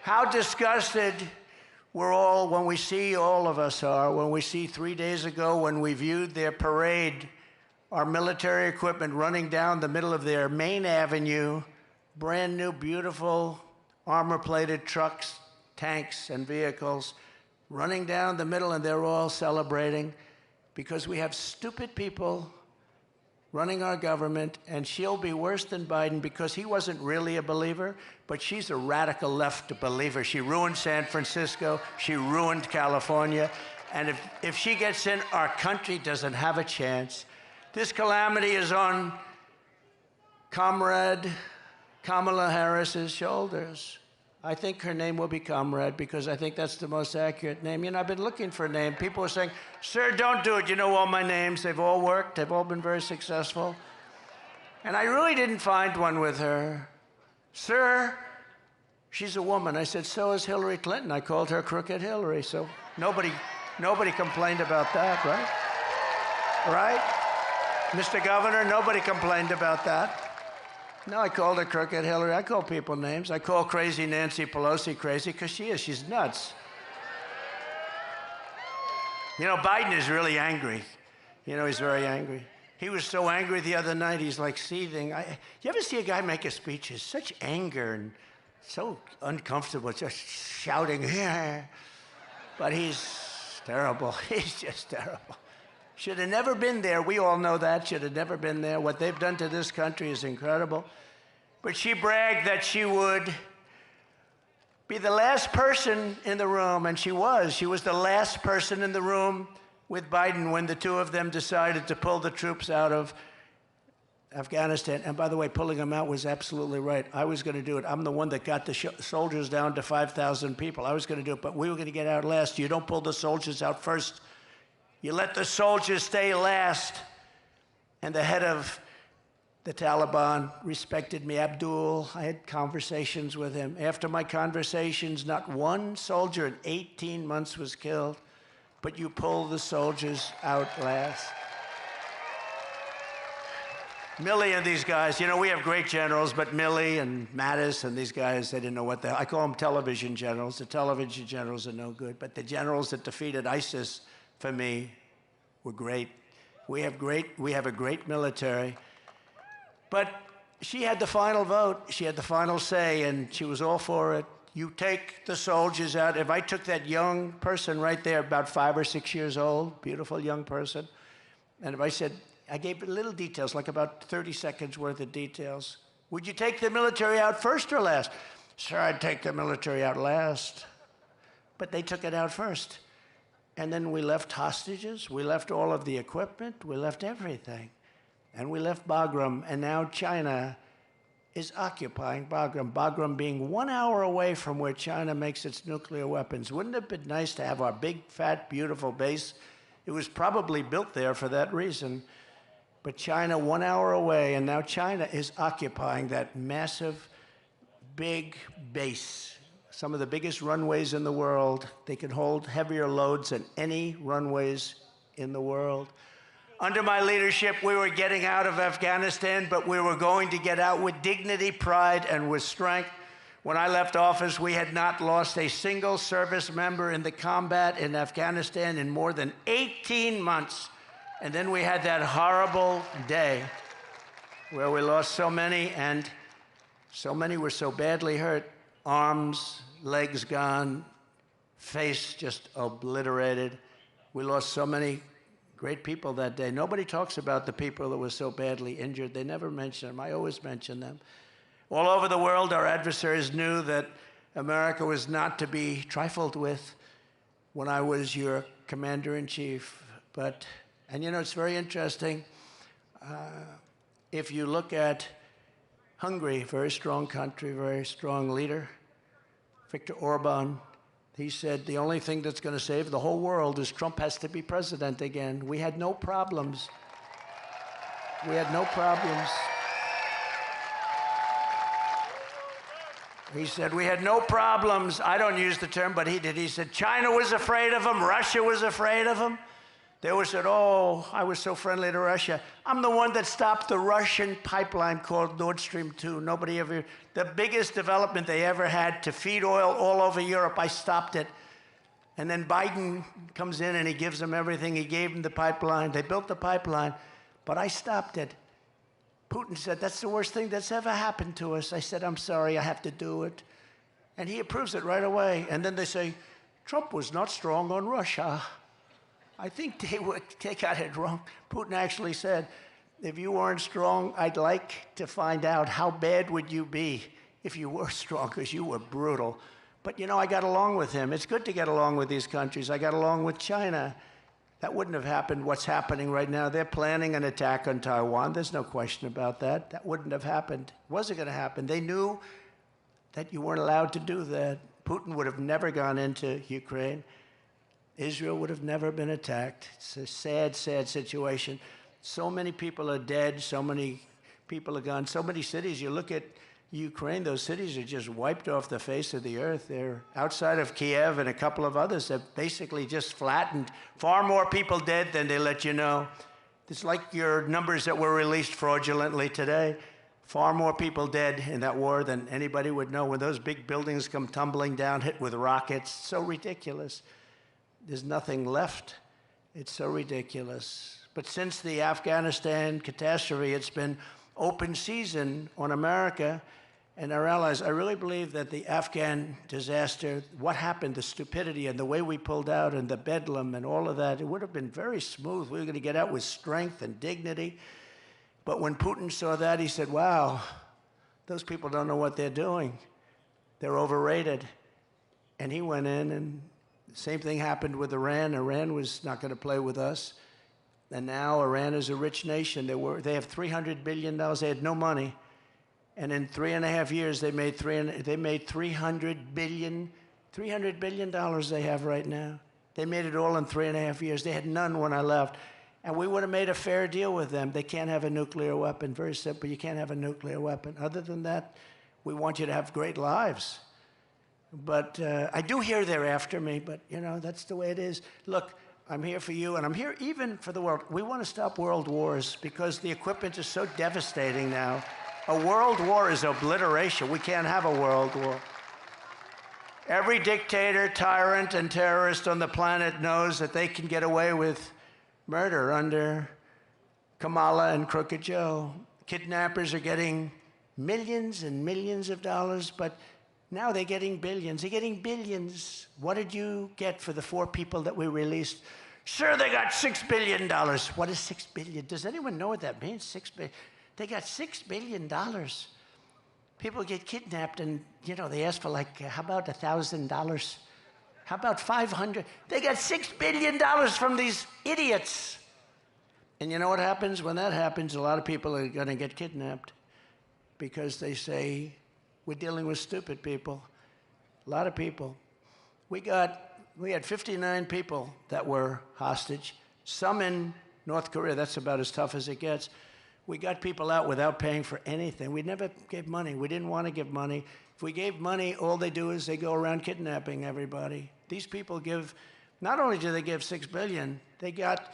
How disgusted we're all when we see, all of us are, when we see 3 days ago when we viewed their parade, our military equipment running down the middle of their main avenue, brand new, beautiful, armor-plated trucks, tanks, and vehicles, running down the middle, and they're all celebrating because we have stupid people running our government, and she'll be worse than Biden because he wasn't really a believer, but she's a radical left believer. She ruined San Francisco, she ruined California, and if she gets in, our country doesn't have a chance. This calamity is on Comrade Kamala Harris's shoulders. I think her name will be Comrade because I think that's the most accurate name. You know, I've been looking for a name. People are saying, sir, don't do it. You know all my names. They've all worked. They've all been very successful. And I really didn't find one with her. Sir, she's a woman. I said, so is Hillary Clinton. I called her Crooked Hillary. So nobody complained about that, right? Right? Mr. Governor, nobody complained about that. No, I called her Crooked Hillary. I call people names. I call crazy Nancy Pelosi crazy because she is. She's nuts. You know, Biden is really angry. You know, he's very angry. He was so angry the other night, he's like seething. You ever see a guy make a speech? He's such anger and so uncomfortable, just shouting, yeah. But he's terrible. He's just terrible. Should have never been there. We all know that. Should have never been there. What they've done to this country is incredible. But she bragged that she would be the last person in the room, and she was. She was the last person in the room with Biden when the two of them decided to pull the troops out of Afghanistan. And by the way, pulling them out was absolutely right. I was going to do it. I'm the one that got the soldiers down to 5,000 people. I was going to do it, but we were going to get out last. You don't pull the soldiers out first. You let the soldiers stay last. And the head of the Taliban respected me, Abdul. I had conversations with him. After my conversations, not one soldier in 18 months was killed, but you pull the soldiers out last. Milley and these guys, you know, we have great generals, but Milley and Mattis and these guys, they didn't know what I call them television generals. The television generals are no good, but the generals that defeated ISIS, for me, were great. We have a great military. But she had the final vote. She had the final say, and she was all for it. You take the soldiers out. If I took that young person right there, about 5 or 6 years old, beautiful young person, and if I said, I gave little details, like about 30 seconds worth of details. Would you take the military out first or last? Sir, I'd take the military out last. But they took it out first. And then we left hostages, we left all of the equipment, we left everything. And we left Bagram, and now China is occupying Bagram. Bagram being 1 hour away from where China makes its nuclear weapons. Wouldn't it have been nice to have our big, fat, beautiful base? It was probably built there for that reason. But China 1 hour away, and now China is occupying that massive, big base. Some of the biggest runways in the world. They can hold heavier loads than any runways in the world. Under my leadership, we were getting out of Afghanistan, but we were going to get out with dignity, pride, and with strength. When I left office, we had not lost a single service member in the combat in Afghanistan in more than 18 months. And then we had that horrible day where we lost so many, and so many were so badly hurt. Arms, legs gone, face just obliterated. We lost so many great people that day. Nobody talks about the people that were so badly injured. They never mention them. I always mention them. All over the world, our adversaries knew that America was not to be trifled with when I was your commander-in-chief. And you know, it's very interesting. If you look at Hungary, very strong country, very strong leader, Viktor Orban, he said the only thing that's going to save the whole world is Trump has to be president again. We had no problems. We had no problems. He said, we had no problems. I don't use the term, but he did. He said, China was afraid of him. Russia was afraid of him. They always said, oh, I was so friendly to Russia. I'm the one that stopped the Russian pipeline called Nord Stream 2. Nobody ever, the biggest development they ever had to feed oil all over Europe, I stopped it. And then Biden comes in and he gives them everything. He gave them the pipeline. They built the pipeline, but I stopped it. Putin said, that's the worst thing that's ever happened to us. I said, I'm sorry, I have to do it. And he approves it right away. And then they say, Trump was not strong on Russia. I think they got it wrong. Putin actually said, if you weren't strong, I'd like to find out how bad would you be if you were strong, because you were brutal. But you know, I got along with him. It's good to get along with these countries. I got along with China. That wouldn't have happened. What's happening right now, they're planning an attack on Taiwan. There's no question about that. That wouldn't have happened. It wasn't going to happen. They knew that you weren't allowed to do that. Putin would have never gone into Ukraine. Israel would have never been attacked. It's a sad, sad situation. So many people are dead. So many people are gone. So many cities. You look at Ukraine, those cities are just wiped off the face of the earth. They're outside of Kiev and a couple of others. They're basically just flattened. Far more people dead than they let you know. It's like your numbers that were released fraudulently today. Far more people dead in that war than anybody would know. When those big buildings come tumbling down, hit with rockets, so ridiculous. There's nothing left. It's so ridiculous. But since the Afghanistan catastrophe, it's been open season on America and our allies. I really believe that the Afghan disaster, what happened, the stupidity and the way we pulled out and the bedlam and all of that, it would have been very smooth. We were going to get out with strength and dignity. But when Putin saw that, he said, wow, those people don't know what they're doing. They're overrated. And he went in, and the same thing happened with Iran. Iran was not going to play with us. And now Iran is a rich nation. They have $300 billion. They had no money. And in 3.5 years, they made $300 billion they have right now. They made it all in 3.5 years. They had none when I left. And we would have made a fair deal with them. They can't have a nuclear weapon. Very simple. You can't have a nuclear weapon. Other than that, we want you to have great lives. But I do hear they're after me, but you know, that's the way it is. Look, I'm here for you, and I'm here even for the world. We want to stop world wars because the equipment is so devastating now. A world war is obliteration. We can't have a world war. Every dictator, tyrant, and terrorist on the planet knows that they can get away with murder under Kamala and Crooked Joe. Kidnappers are getting millions and millions of dollars, but now they're getting billions. They're getting billions. What did you get for the 4 people that we released? Sure, they got $6 billion. What is $6 billion? Does anyone know what that means? $6 billion. They got $6 billion. People get kidnapped, and you know they ask for like, how about $1,000? How about 500? They got $6 billion from these idiots. And you know what happens when that happens? A lot of people are going to get kidnapped because they say, we're dealing with stupid people. A lot of people. We had 59 people that were hostage, some in North Korea. That's about as tough as it gets. We got people out without paying for anything. We never gave money. We didn't want to give money. If we gave money, all they do is they go around kidnapping everybody. These people give, not only do they give $6 billion, they got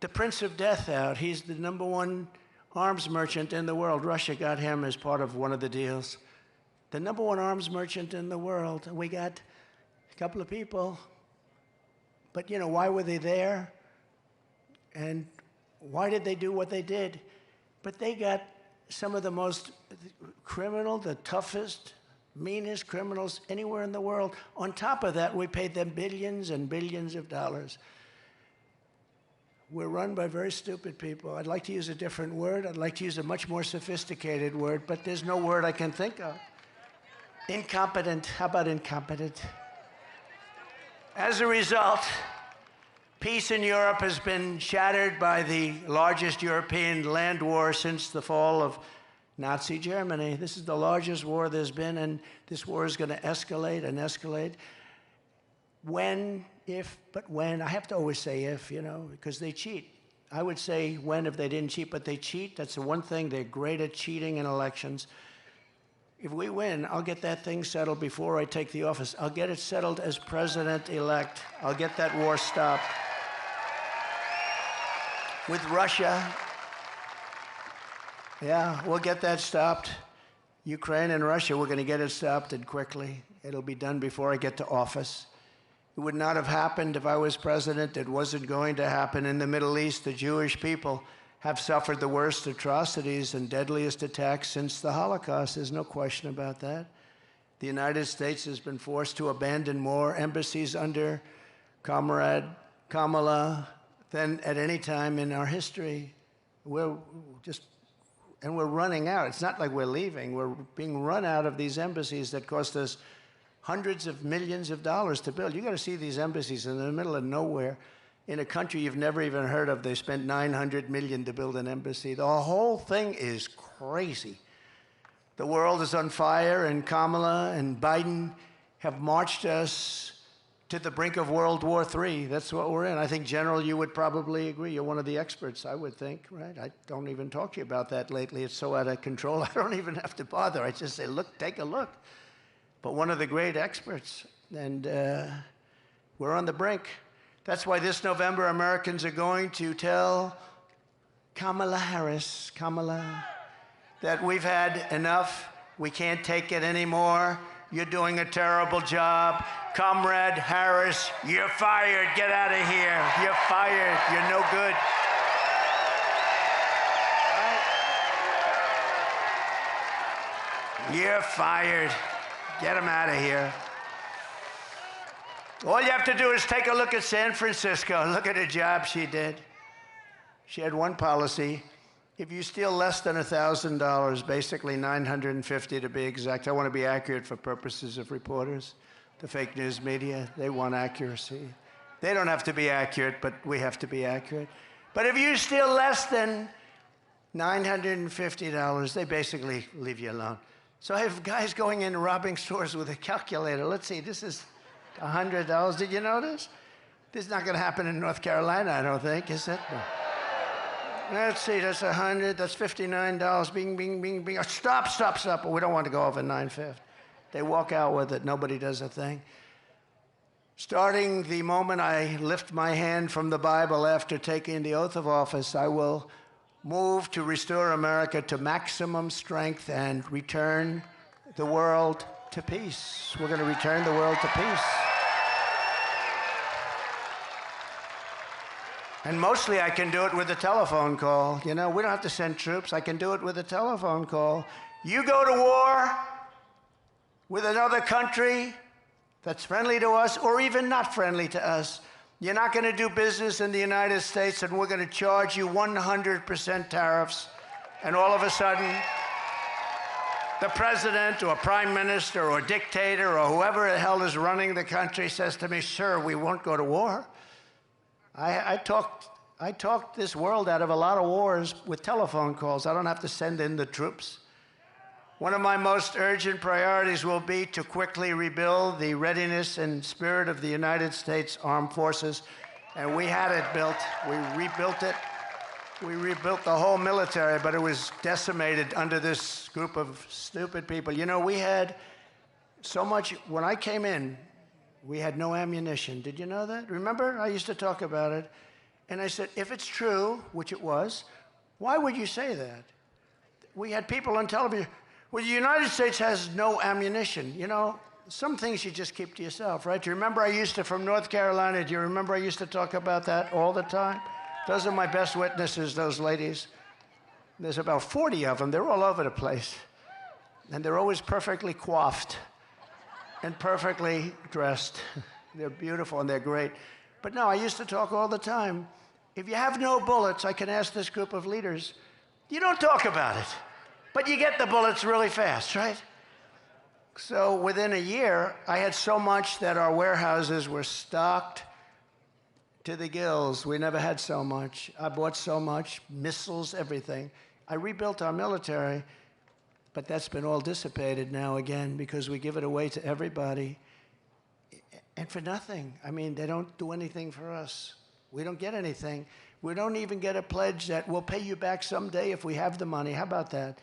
the Prince of Death out. He's the #1 arms merchant in the world. Russia got him as part of one of the deals. The #1 arms merchant in the world. We got a couple of people. But you know, why were they there? And why did they do what they did? But they got some of the most criminal, the toughest, meanest criminals anywhere in the world. On top of that, we paid them billions and billions of dollars. We're run by very stupid people. I'd like to use a different word. I'd like to use a much more sophisticated word, but there's no word I can think of. Incompetent. How about incompetent? As a result, peace in Europe has been shattered by the largest European land war since the fall of Nazi Germany. This is the largest war there's been, and this war is going to escalate and escalate. When, if, but when. I have to always say if, you know, because they cheat. I would say when if they didn't cheat, but they cheat. That's the one thing. They're great at cheating in elections. If we win, I'll get that thing settled before I take the office. I'll get it settled as president-elect. I'll get that war stopped. With Russia, yeah, we'll get that stopped. Ukraine and Russia, we're going to get it stopped, and quickly. It'll be done before I get to office. It would not have happened if I was president. It wasn't going to happen in the Middle East. The Jewish people have suffered the worst atrocities and deadliest attacks since the Holocaust. There's no question about that. The United States has been forced to abandon more embassies under Comrade Kamala than at any time in our history. We're running out. It's not like we're leaving. We're being run out of these embassies that cost us hundreds of millions of dollars to build. You got to see these embassies in the middle of nowhere in a country you've never even heard of. They spent $900 million to build an embassy. The whole thing is crazy. The world is on fire, and Kamala and Biden have marched us to the brink of World War III. That's what we're in. I think, General, you would probably agree. You're one of the experts, I would think, right? I don't even talk to you about that lately. It's so out of control, I don't even have to bother. I just say, look, take a look. But one of the great experts, and we're on the brink. That's why this November, Americans are going to tell Kamala Harris, that we've had enough. We can't take it anymore. You're doing a terrible job. Comrade Harris, you're fired. Get out of here. You're fired. You're no good. You're fired. Get him out of here. All you have to do is take a look at San Francisco. Look at the job she did. She had one policy. If you steal less than $1,000, basically $950 to be exact, I want to be accurate for purposes of reporters, the fake news media, they want accuracy. They don't have to be accurate, but we have to be accurate. But if you steal less than $950, they basically leave you alone. So I have guys going in robbing stores with a calculator. Let's see, this is $100. Did you notice? This is not going to happen in North Carolina, I don't think, is it? No. Let's see, that's 100, that's $59. Bing, bing, bing, bing. Stop. We don't want to go over $950. They walk out with it. Nobody does a thing. Starting the moment I lift my hand from the Bible after taking the oath of office, I will move to restore America to maximum strength and return the world to peace. We're going to return the world to peace. And mostly I can do it with a telephone call. You know, we don't have to send troops. I can do it with a telephone call. You go to war with another country that's friendly to us or even not friendly to us. You're not going to do business in the United States, and we're going to charge you 100% tariffs. And all of a sudden, the president or prime minister or dictator or whoever the hell is running the country says to me, sir, we won't go to war. I talked this world out of a lot of wars with telephone calls. I don't have to send in the troops. One of my most urgent priorities will be to quickly rebuild the readiness and spirit of the United States Armed Forces. And we had it built. We rebuilt it. We rebuilt the whole military, but it was decimated under this group of stupid people. You know, we had so much, when I came in, we had no ammunition. Did you know that? Remember? I used to talk about it. And I said, if it's true, which it was, why would you say that? We had people on television, well, the United States has no ammunition. You know, some things you just keep to yourself, right? Do you remember I used to, from North Carolina, do you remember I used to talk about that all the time? Those are my best witnesses, those ladies. There's about 40 of them. They're all over the place. And they're always perfectly coiffed and perfectly dressed. They're beautiful and they're great. But no, I used to talk all the time. If you have no bullets, I can ask this group of leaders, you don't talk about it, but you get the bullets really fast, right? So within a year, I had so much that our warehouses were stocked to the gills. We never had so much. I bought so much, missiles, everything. I rebuilt our military, but that's been all dissipated now again because we give it away to everybody. And for nothing. I mean, they don't do anything for us. We don't get anything. We don't even get a pledge that we'll pay you back someday if we have the money. How about that?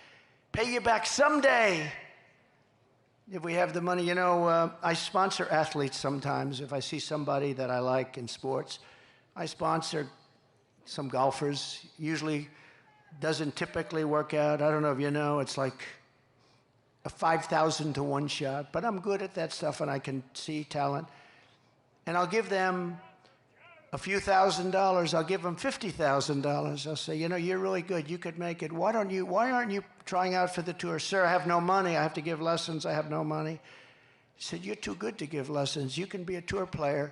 Pay you back someday. If we have the money, you know, I sponsor athletes sometimes. If I see somebody that I like in sports, I sponsor some golfers. Usually doesn't typically work out. I don't know if you know, it's like a 5,000 to 1 shot, but I'm good at that stuff and I can see talent. And I'll give them a few $1,000s. I'll give them $50,000. I'll say, you know, you're really good. You could make it. Why aren't you trying out for the tour? Sir, I have no money. I have to give lessons. I have no money. He said, you're too good to give lessons. You can be a tour player.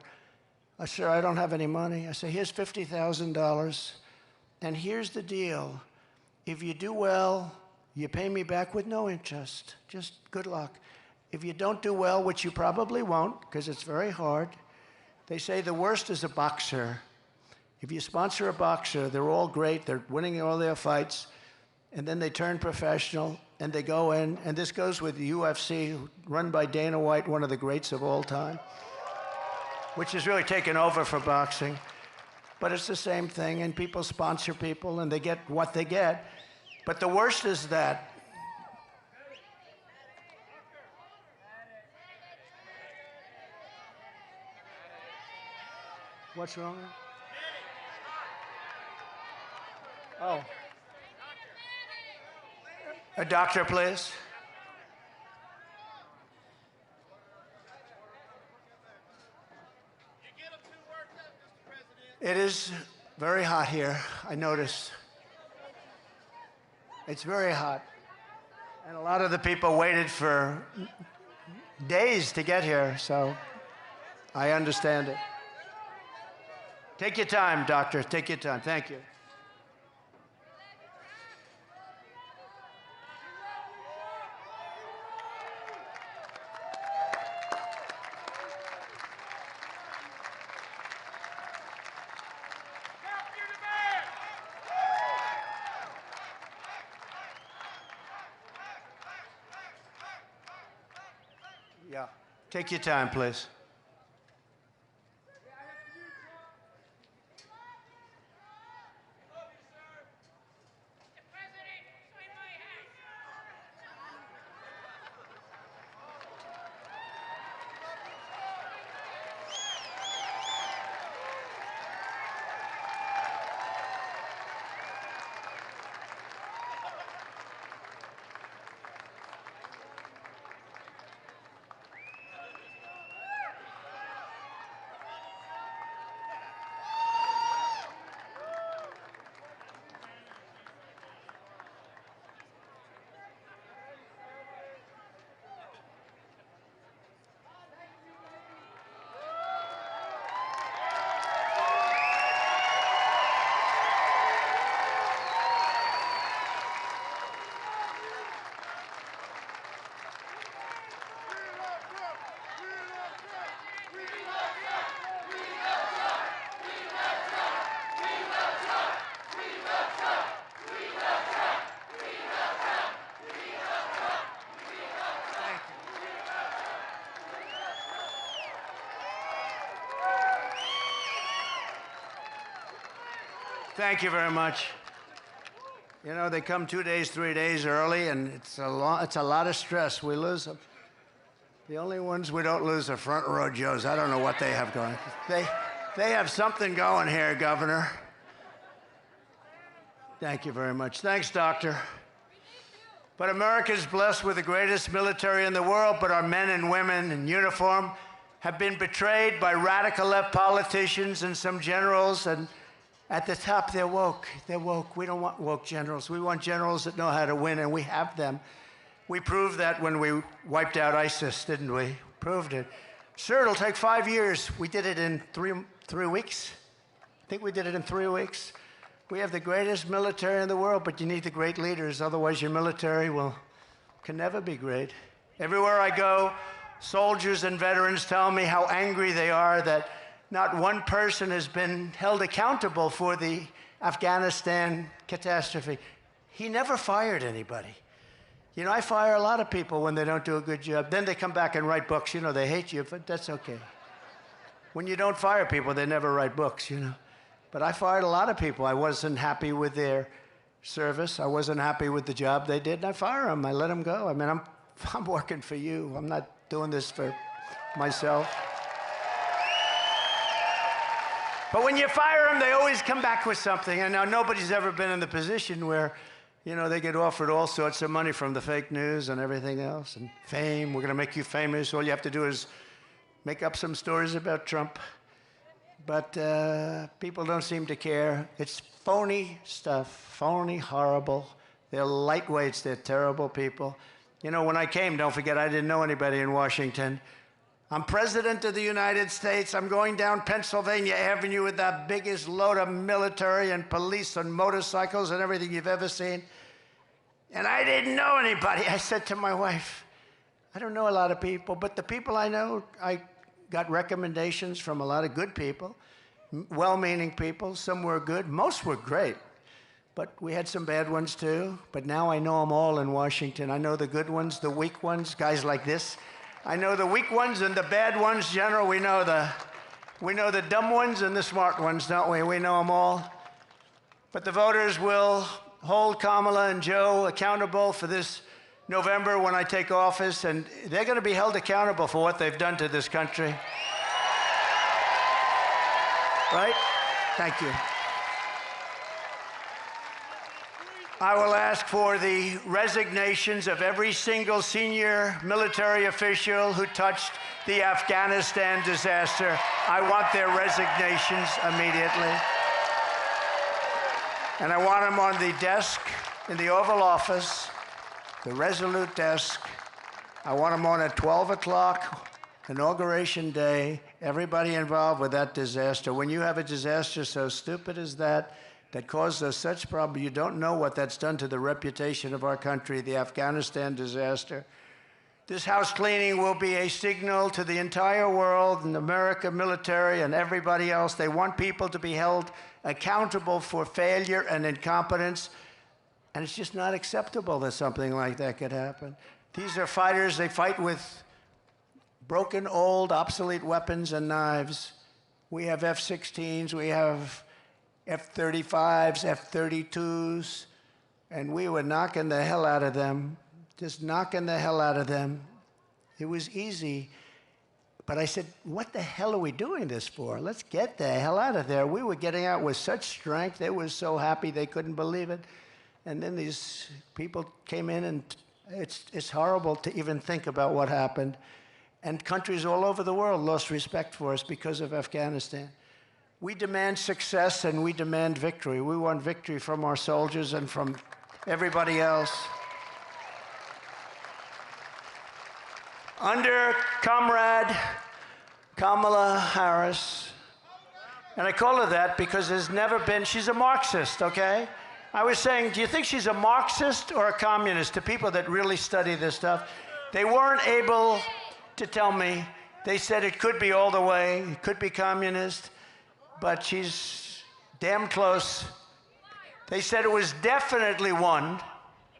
I said, I don't have any money. I said, here's $50,000. And here's the deal. If you do well, you pay me back with no interest. Just good luck. If you don't do well, which you probably won't, because it's very hard, they say the worst is a boxer. If you sponsor a boxer, they're all great, they're winning all their fights, and then they turn professional, and they go in, and this goes with the UFC, run by Dana White, one of the greats of all time, which has really taken over for boxing. But it's the same thing, and people sponsor people, and they get what they get. But the worst is that what's wrong? Oh. A doctor, please. It is very hot here, I noticed. It's very hot. And a lot of the people waited for days to get here, so I understand it. Take your time, doctor. Take your time. Thank you. Yeah. Take your time, please. Thank you very much. You know, they come 2 days, 3 days early, and it's a lot of stress. We lose them. The only ones we don't lose are front row Joes. I don't know what they have going. They have something going here, Governor. Thank you very much. Thanks, Doctor. But America is blessed with the greatest military in the world, but our men and women in uniform have been betrayed by radical left politicians and some generals, and at the top, they're woke. They're woke. We don't want woke generals. We want generals that know how to win, and we have them. We proved that when we wiped out ISIS, didn't we? Proved it. Sure, it'll take 5 years. We did it in three weeks. I think we did it in 3 weeks. We have the greatest military in the world, but you need the great leaders. Otherwise, your military can never be great. Everywhere I go, soldiers and veterans tell me how angry they are that not one person has been held accountable for the Afghanistan catastrophe. He never fired anybody. You know, I fire a lot of people when they don't do a good job. Then they come back and write books. You know, they hate you, but that's okay. When you don't fire people, they never write books, you know. But I fired a lot of people. I wasn't happy with their service. I wasn't happy with the job they did, and I fire them. I let them go. I mean, I'm I'm working for you. I'm not doing this for myself. But when you fire them, they always come back with something. And now nobody's ever been in the position where, you know, they get offered all sorts of money from the fake news and everything else, and fame. We're going to make you famous. All you have to do is make up some stories about Trump. But people don't seem to care. It's phony stuff, phony, horrible. They're lightweights. They're terrible people. You know, when I came, don't forget, I didn't know anybody in Washington. I'm President of the United States. I'm going down Pennsylvania Avenue with the biggest load of military and police and motorcycles and everything you've ever seen. And I didn't know anybody. I said to my wife, I don't know a lot of people, but the people I know, I got recommendations from a lot of good people, well-meaning people. Some were good. Most were great. But we had some bad ones too. But now I know them all in Washington. I know the good ones, the weak ones, guys like this. I know the weak ones and the bad ones, General. We know the dumb ones and the smart ones, don't we? We know them all. But the voters will hold Kamala and Joe accountable for this November when I take office, and they're going to be held accountable for what they've done to this country. Right? Thank you. I will ask for the resignations of every single senior military official who touched the Afghanistan disaster. I want their resignations immediately. And I want them on the desk in the Oval Office, the Resolute desk. I want them on at 12 o'clock, Inauguration Day, everybody involved with that disaster. When you have a disaster so stupid as that caused us such problems, you don't know what that's done to the reputation of our country, the Afghanistan disaster. This house cleaning will be a signal to the entire world and America, military, and everybody else. They want people to be held accountable for failure and incompetence, and it's just not acceptable that something like that could happen. These are fighters. They fight with broken, old, obsolete weapons and knives. We have F-16s. We have F-35s, F-32s, and we were knocking the hell out of them, just knocking the hell out of them. It was easy, but I said, what the hell are we doing this for? Let's get the hell out of there. We were getting out with such strength. They were so happy they couldn't believe it. And then these people came in, and it's horrible to even think about what happened. And countries all over the world lost respect for us because of Afghanistan. We demand success and we demand victory. We want victory from our soldiers and from everybody else. Under Comrade Kamala Harris, and I call her that because there's never been, she's a Marxist, okay? I was saying, do you think she's a Marxist or a communist? To people that really study this stuff, they weren't able to tell me. They said it could be all the way, it could be communist, but she's damn close. They said it was definitely one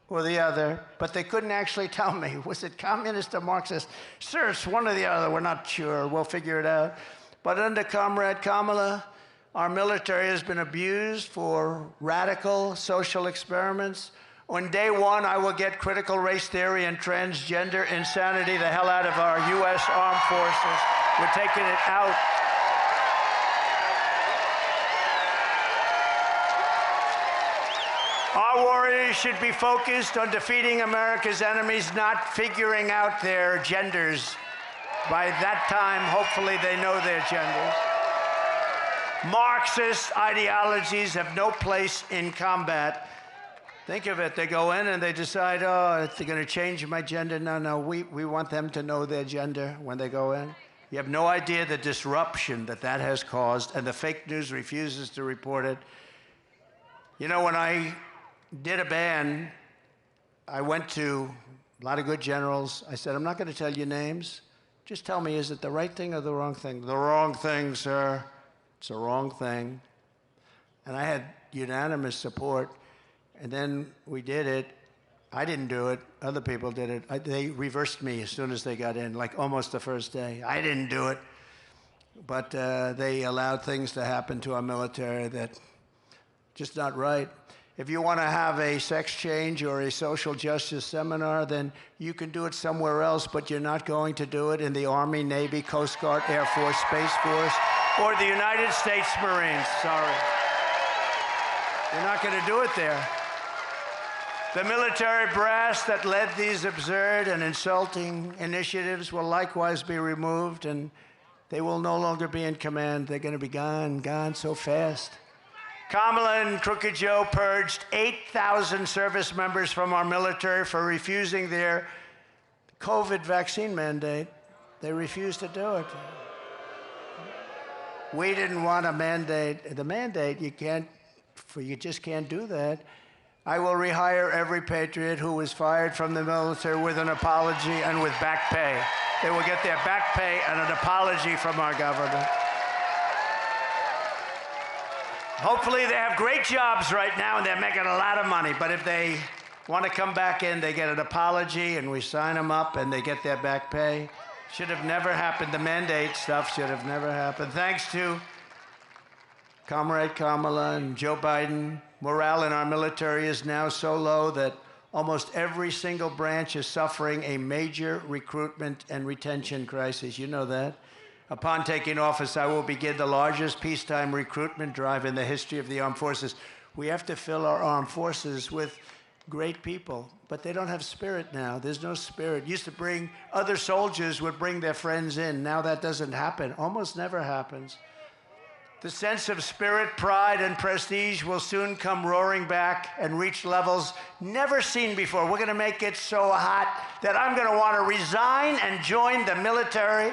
or the other, but they couldn't actually tell me. Was it communist or Marxist? Sir, it's one or the other. We're not sure. We'll figure it out. But under Comrade Kamala, our military has been abused for radical social experiments. On day one, I will get critical race theory and transgender insanity the hell out of our U.S. armed forces. We're taking it out. Our warriors should be focused on defeating America's enemies, not figuring out their genders. By that time, hopefully they know their genders. Marxist ideologies have no place in combat. Think of it, they go in and they decide, oh, they're going to change my gender. No, we want them to know their gender when they go in. You have no idea the disruption that has caused, and the fake news refuses to report it. You know, when I did a ban, I went to a lot of good generals. I said, I'm not going to tell you names. Just tell me, is it the right thing or the wrong thing? The wrong thing, sir. It's the wrong thing. And I had unanimous support. And then we did it. I didn't do it. Other people did it. They reversed me as soon as they got in, like almost the first day. I didn't do it. But they allowed things to happen to our military that just not right. If you want to have a sex change or a social justice seminar, then you can do it somewhere else, but you're not going to do it in the Army, Navy, Coast Guard, Air Force, Space Force, or the United States Marines. Sorry. You're not going to do it there. The military brass that led these absurd and insulting initiatives will likewise be removed, and they will no longer be in command. They're going to be gone so fast. Kamala and Crooked Joe purged 8,000 service members from our military for refusing their COVID vaccine mandate. They refused to do it. We didn't want a mandate. The mandate, you just can't do that. I will rehire every patriot who was fired from the military with an apology and with back pay. They will get their back pay and an apology from our government. Hopefully they have great jobs right now and they're making a lot of money, but if they want to come back in, they get an apology and we sign them up and they get their back pay. Should have never happened. The mandate stuff should have never happened. Thanks to Comrade Kamala and Joe Biden, morale in our military is now so low that almost every single branch is suffering a major recruitment and retention crisis. You know that. Upon taking office, I will begin the largest peacetime recruitment drive in the history of the armed forces. We have to fill our armed forces with great people, but they don't have spirit now. There's no spirit. Used to bring, other soldiers would bring their friends in. Now that doesn't happen. Almost never happens. The sense of spirit, pride, and prestige will soon come roaring back and reach levels never seen before. We're going to make it so hot that I'm going to want to resign and join the military.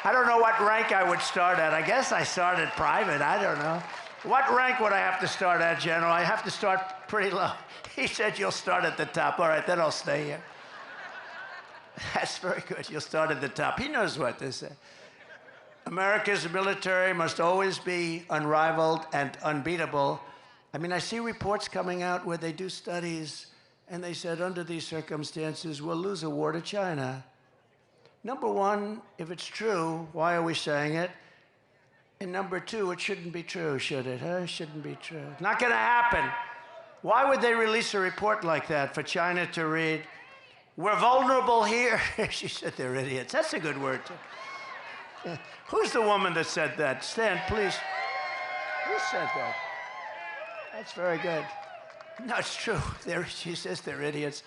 I don't know what rank I would start at. I guess I started private. I don't know. What rank would I have to start at, General? I have to start pretty low. He said, you'll start at the top. All right, then I'll stay here. That's very good. You'll start at the top. He knows what to say. America's military must always be unrivaled and unbeatable. I mean, I see reports coming out where they do studies, and they said, under these circumstances, we'll lose a war to China. Number one, if it's true, why are we saying it? And number two, it shouldn't be true, should it? It shouldn't be true. Not going to happen. Why would they release a report like that for China to read? We're vulnerable here. She said they're idiots. That's a good word, too. Who's the woman that said that? Stand, please. Who said that? That's very good. No, it's true. She says they're idiots.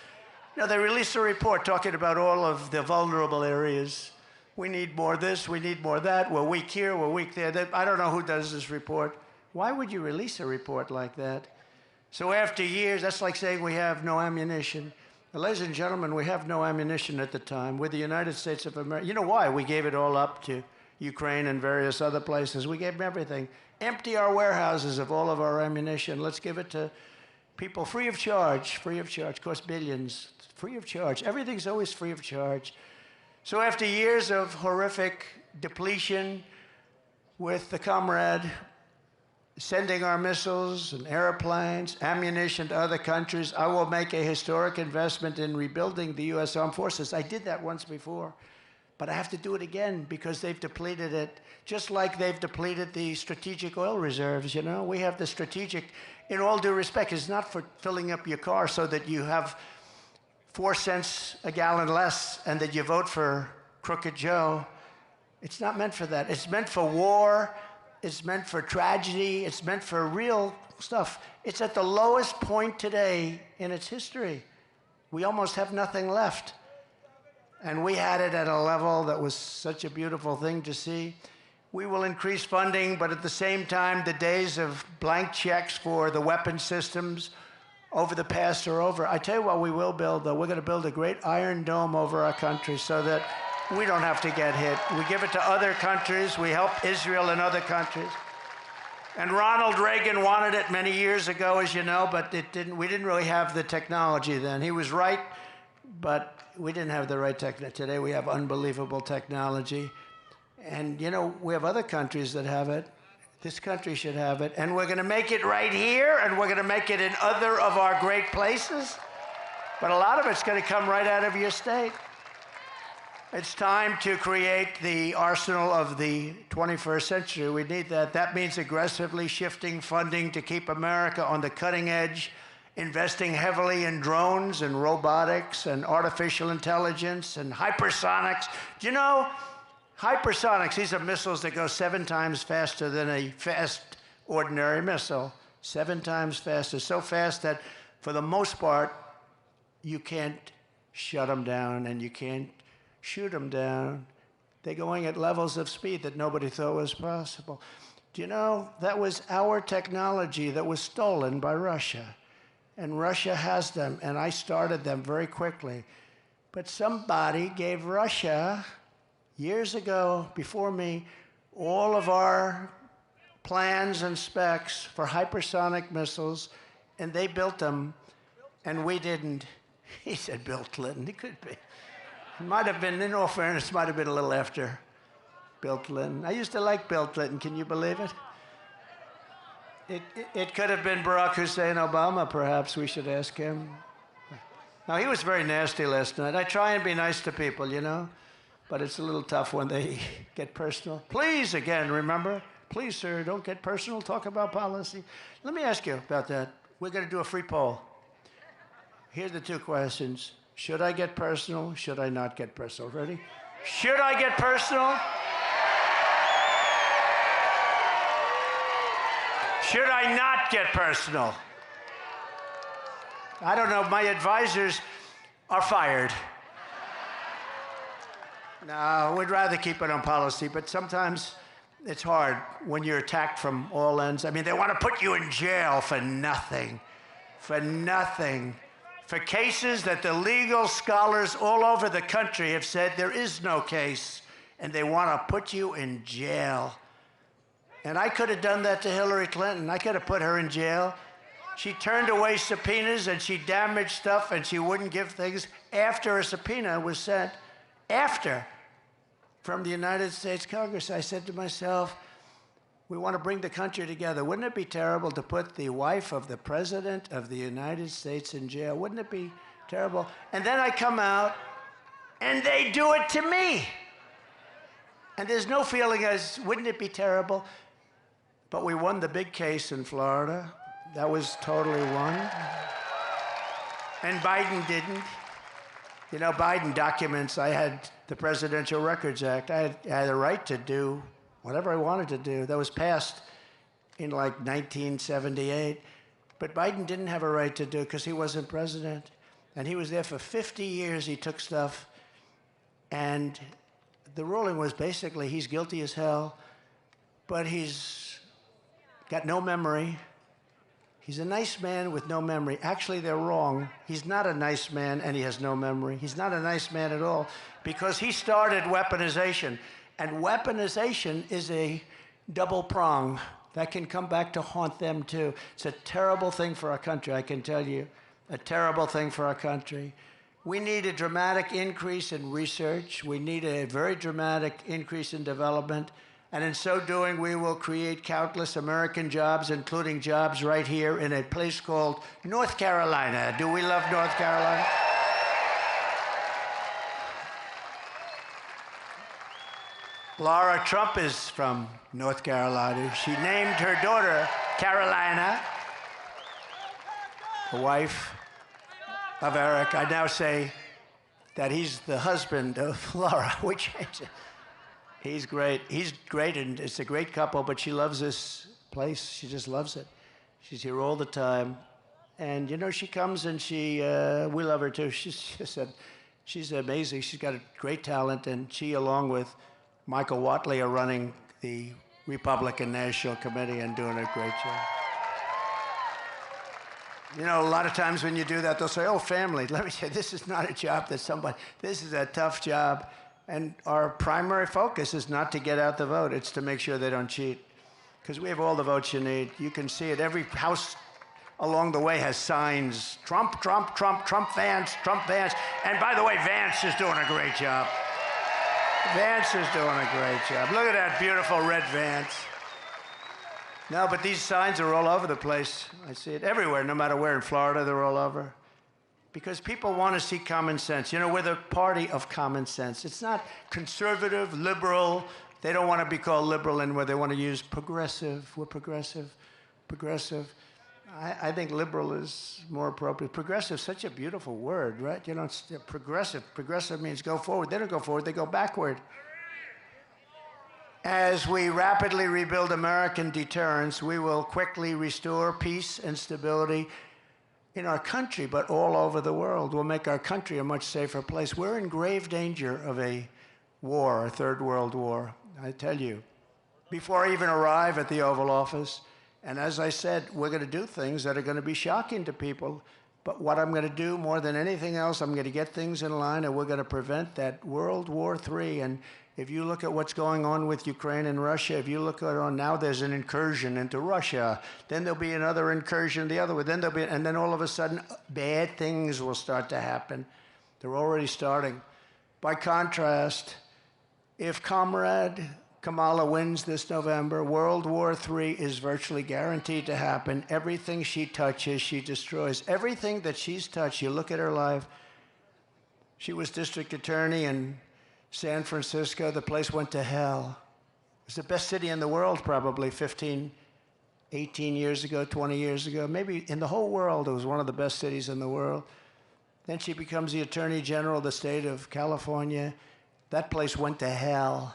No, they released a report talking about all of the vulnerable areas. We need more this, we need more that. We're weak here, we're weak there. I don't know who does this report. Why would you release a report like that? So after years, that's like saying we have no ammunition. Well, ladies and gentlemen, we have no ammunition at the time. We're the United States of America. You know why? We gave it all up to Ukraine and various other places. We gave them everything. Empty our warehouses of all of our ammunition. Let's give it to people free of charge. Free of charge. Cost billions. Free of charge. Everything's always free of charge. So after years of horrific depletion with the comrade sending our missiles and airplanes, ammunition to other countries, I will make a historic investment in rebuilding the U.S. Armed Forces. I did that once before, but I have to do it again because they've depleted it, just like they've depleted the strategic oil reserves, you know? We have the strategic, in all due respect, it's not for filling up your car so that you have 4 cents a gallon less and that you vote for Crooked Joe. It's not meant for that. It's meant for war. It's meant for tragedy. It's meant for real stuff. It's at the lowest point today in its history. We almost have nothing left. And we had it at a level that was such a beautiful thing to see. We will increase funding, but at the same time, the days of blank checks for the weapon systems over the past are over. I tell you what we will build, though. We're going to build a great iron dome over our country so that we don't have to get hit. We give it to other countries. We help Israel and other countries. And Ronald Reagan wanted it many years ago, as you know, but we didn't really have the technology then. He was right, but we didn't have the right technology. Today we have unbelievable technology. And, you know, we have other countries that have it. This country should have it. And we're going to make it right here, and we're going to make it in other of our great places. But a lot of it's going to come right out of your state. It's time to create the arsenal of the 21st century. We need that. That means aggressively shifting funding to keep America on the cutting edge, investing heavily in drones and robotics and artificial intelligence and hypersonics. Do you know, hypersonics, these are missiles that go 7 times faster than a fast ordinary missile. 7 times faster. So fast that for the most part, you can't shut them down and you can't shoot them down. They're going at levels of speed that nobody thought was possible. Do you know, that was our technology that was stolen by Russia. And Russia has them, and I started them very quickly. But somebody gave Russia, years ago, before me, all of our plans and specs for hypersonic missiles, and they built them, and we didn't. He said Bill Clinton. It could be. It might have been, in all fairness, might have been a little after Bill Clinton. I used to like Bill Clinton. Can you believe it? It could have been Barack Hussein Obama, perhaps. We should ask him. Now, he was very nasty last night. I try and be nice to people, you know, but it's a little tough when they get personal. Please, again, remember, please, sir, don't get personal. Talk about policy. Let me ask you about that. We're going to do a free poll. Here's the 2 questions. Should I get personal? Should I not get personal? Ready? Should I get personal? Should I not get personal? I don't know. My advisors are fired. No, we'd rather keep it on policy, but sometimes it's hard when you're attacked from all ends. I mean, they want to put you in jail for nothing. For nothing. For cases that the legal scholars all over the country have said there is no case, and they want to put you in jail. And I could have done that to Hillary Clinton. I could have put her in jail. She turned away subpoenas, and she damaged stuff, and she wouldn't give things after a subpoena was sent, from the United States Congress. I said to myself, we want to bring the country together. Wouldn't it be terrible to put the wife of the President of the United States in jail? Wouldn't it be terrible? And then I come out, and they do it to me. And there's no feeling as, wouldn't it be terrible? But we won the big case in Florida. That was totally won. And Biden didn't. You know, Biden documents, I had the Presidential Records Act. I had a right to do whatever I wanted to do. That was passed in like 1978. But Biden didn't have a right to do it because he wasn't president. And he was there for 50 years. He took stuff. And the ruling was basically he's guilty as hell, but he's got no memory. He's a nice man with no memory. Actually, they're wrong. He's not a nice man and he has no memory. He's not a nice man at all because he started weaponization. And weaponization is a double prong that can come back to haunt them too. It's a terrible thing for our country, I can tell you. A terrible thing for our country. We need a dramatic increase in research. We need a very dramatic increase in development. And in so doing, we will create countless American jobs, including jobs right here in a place called North Carolina. Do we love North Carolina? Laura Trump is from North Carolina. She named her daughter Carolina, the wife of Eric. I now say that he's the husband of Laura. We changed it. He's great. He's great, and it's a great couple, but she loves this place. She just loves it. She's here all the time. And, you know, she comes and we love her too. She's amazing. She's got a great talent, and she, along with Michael Watley, are running the Republican National Committee and doing a great job. You know, a lot of times when you do that, they'll say, oh, family. Let me say, this is not a job that this is a tough job. And our primary focus is not to get out the vote. It's to make sure they don't cheat. Because we have all the votes you need. You can see it. Every house along the way has signs, Trump, Trump, Trump, Trump, Vance, Trump, Vance. And by the way, Vance is doing a great job. Vance is doing a great job. Look at that beautiful red Vance. No, but these signs are all over the place. I see it everywhere, no matter where. In Florida, they're all over. because people want to see common sense. You know, we're the party of common sense. It's not conservative, liberal. They don't want to be called liberal anymore. They want to use progressive. We're progressive, progressive. I think liberal is more appropriate. Progressive is such a beautiful word, right? You know, it's progressive. Progressive means go forward. They don't go forward, they go backward. As we rapidly rebuild American deterrence, we will quickly restore peace and stability in our country, but all over the world. We'll make our country a much safer place. We're in grave danger of a war, a third world war, I tell you. Before I even arrive at the Oval Office, and as I said, we're going to do things that are going to be shocking to people. But what I'm going to do more than anything else, I'm going to get things in line, and we're going to prevent that World War III. And if you look at what's going on with Ukraine and Russia, if you look at it now, there's an incursion into Russia. Then there'll be another incursion the other way. Then there'll be, and then all of a sudden, bad things will start to happen. They're already starting. By contrast, if Comrade Kamala wins this November, World War III is virtually guaranteed to happen. Everything she touches, she destroys. Everything that she's touched, you look at her life. She was district attorney in San Francisco. The place went to hell. It was the best city in the world probably 15, 18 years ago, 20 years ago. Maybe in the whole world, it was one of the best cities in the world. Then she becomes the Attorney General of the state of California. That place went to hell.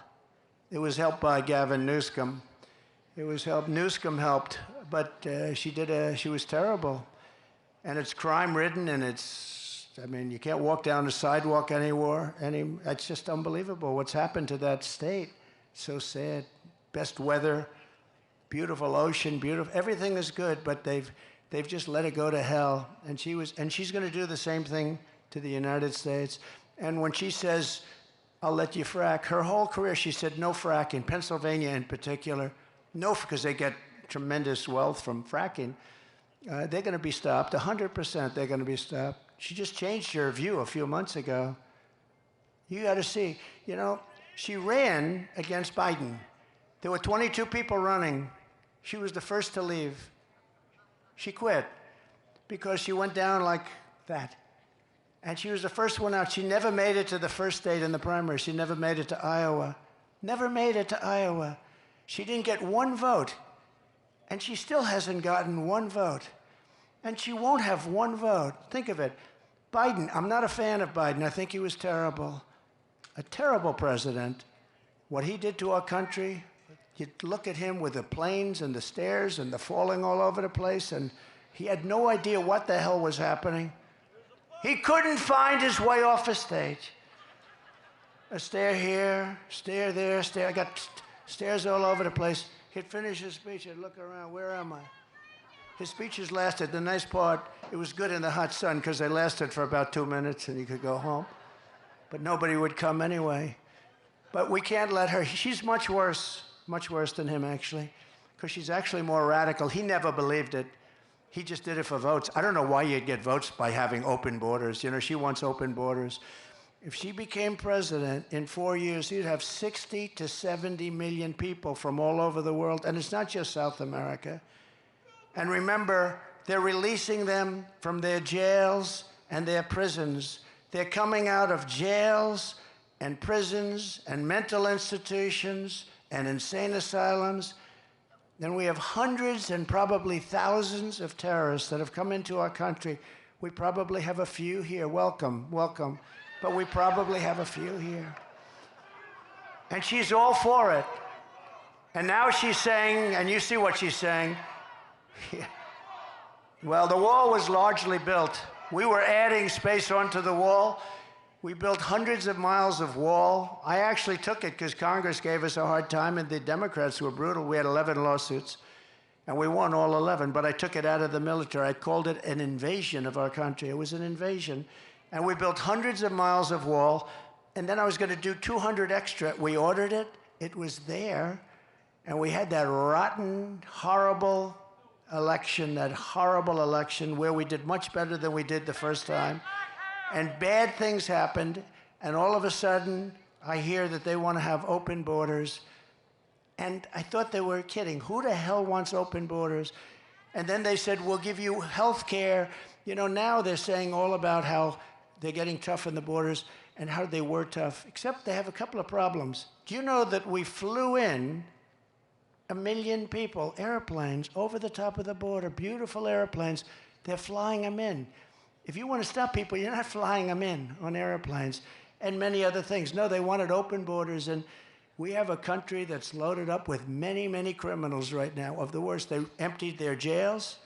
It was helped by Gavin Newsom. Newsom helped, but she was terrible. And it's crime-ridden, and I mean, you can't walk down the sidewalk anymore. It's just unbelievable what's happened to that state. So sad. Best weather, beautiful ocean, everything is good, but they've just let it go to hell. And she's going to do the same thing to the United States. And when she says, I'll let you frack. Her whole career, she said no frack, in Pennsylvania in particular. No, because they get tremendous wealth from fracking. They're going to be stopped, 100% they're going to be stopped. She just changed her view a few months ago. You got to see, you know, she ran against Biden. There were 22 people running. She was the first to leave. She quit because she went down like that. And she was the first one out. She never made it to the first state in the primary. She never made it to Iowa. Never made it to Iowa. She didn't get one vote. And she still hasn't gotten one vote. And she won't have one vote. Think of it. Biden, I'm not a fan of Biden. I think he was terrible. A terrible president. What he did to our country, you look at him with the planes and the stairs and the falling all over the place, and he had no idea what the hell was happening. He couldn't find his way off a stage. A stair here, stair there, stair. I got stairs all over the place. He'd finish his speech, I'd look around, where am I? His speeches lasted, the nice part, it was good in the hot sun because they lasted for about 2 minutes and you could go home. But nobody would come anyway. But we can't let her, she's much worse than him actually, because she's actually more radical. He never believed it. He just did it for votes. I don't know why you'd get votes by having open borders. You know, she wants open borders. If she became president in 4 years, you'd have 60 to 70 million people from all over the world. And it's not just South America. And remember, they're releasing them from their jails and their prisons. They're coming out of jails and prisons and mental institutions and insane asylums. Then we have hundreds and probably thousands of terrorists that have come into our country. We probably have a few here. Welcome, welcome. But we probably have a few here. And she's all for it. And now she's saying, and you see what she's saying, well, the wall was largely built. We were adding space onto the wall. We built hundreds of miles of wall. I actually took it because Congress gave us a hard time and the Democrats were brutal. We had 11 lawsuits and we won all 11, but I took it out of the military. I called it an invasion of our country. It was an invasion. And we built hundreds of miles of wall, and then I was going to do 200 extra. We ordered it. It was there. And we had that rotten, horrible election where we did much better than we did the first time. And bad things happened, and all of a sudden, I hear that they want to have open borders. And I thought they were kidding. Who the hell wants open borders? And then they said, we'll give you health care You know, now they're saying all about how they're getting tough in the borders and how they were tough, except they have a couple of problems. Do you know that we flew in 1 million people, airplanes, over the top of the border, beautiful airplanes. They're flying them in. If you want to stop people, you're not flying them in on airplanes and many other things. No, they wanted open borders, and we have a country that's loaded up with many, many criminals right now, of the worst. They emptied their jails.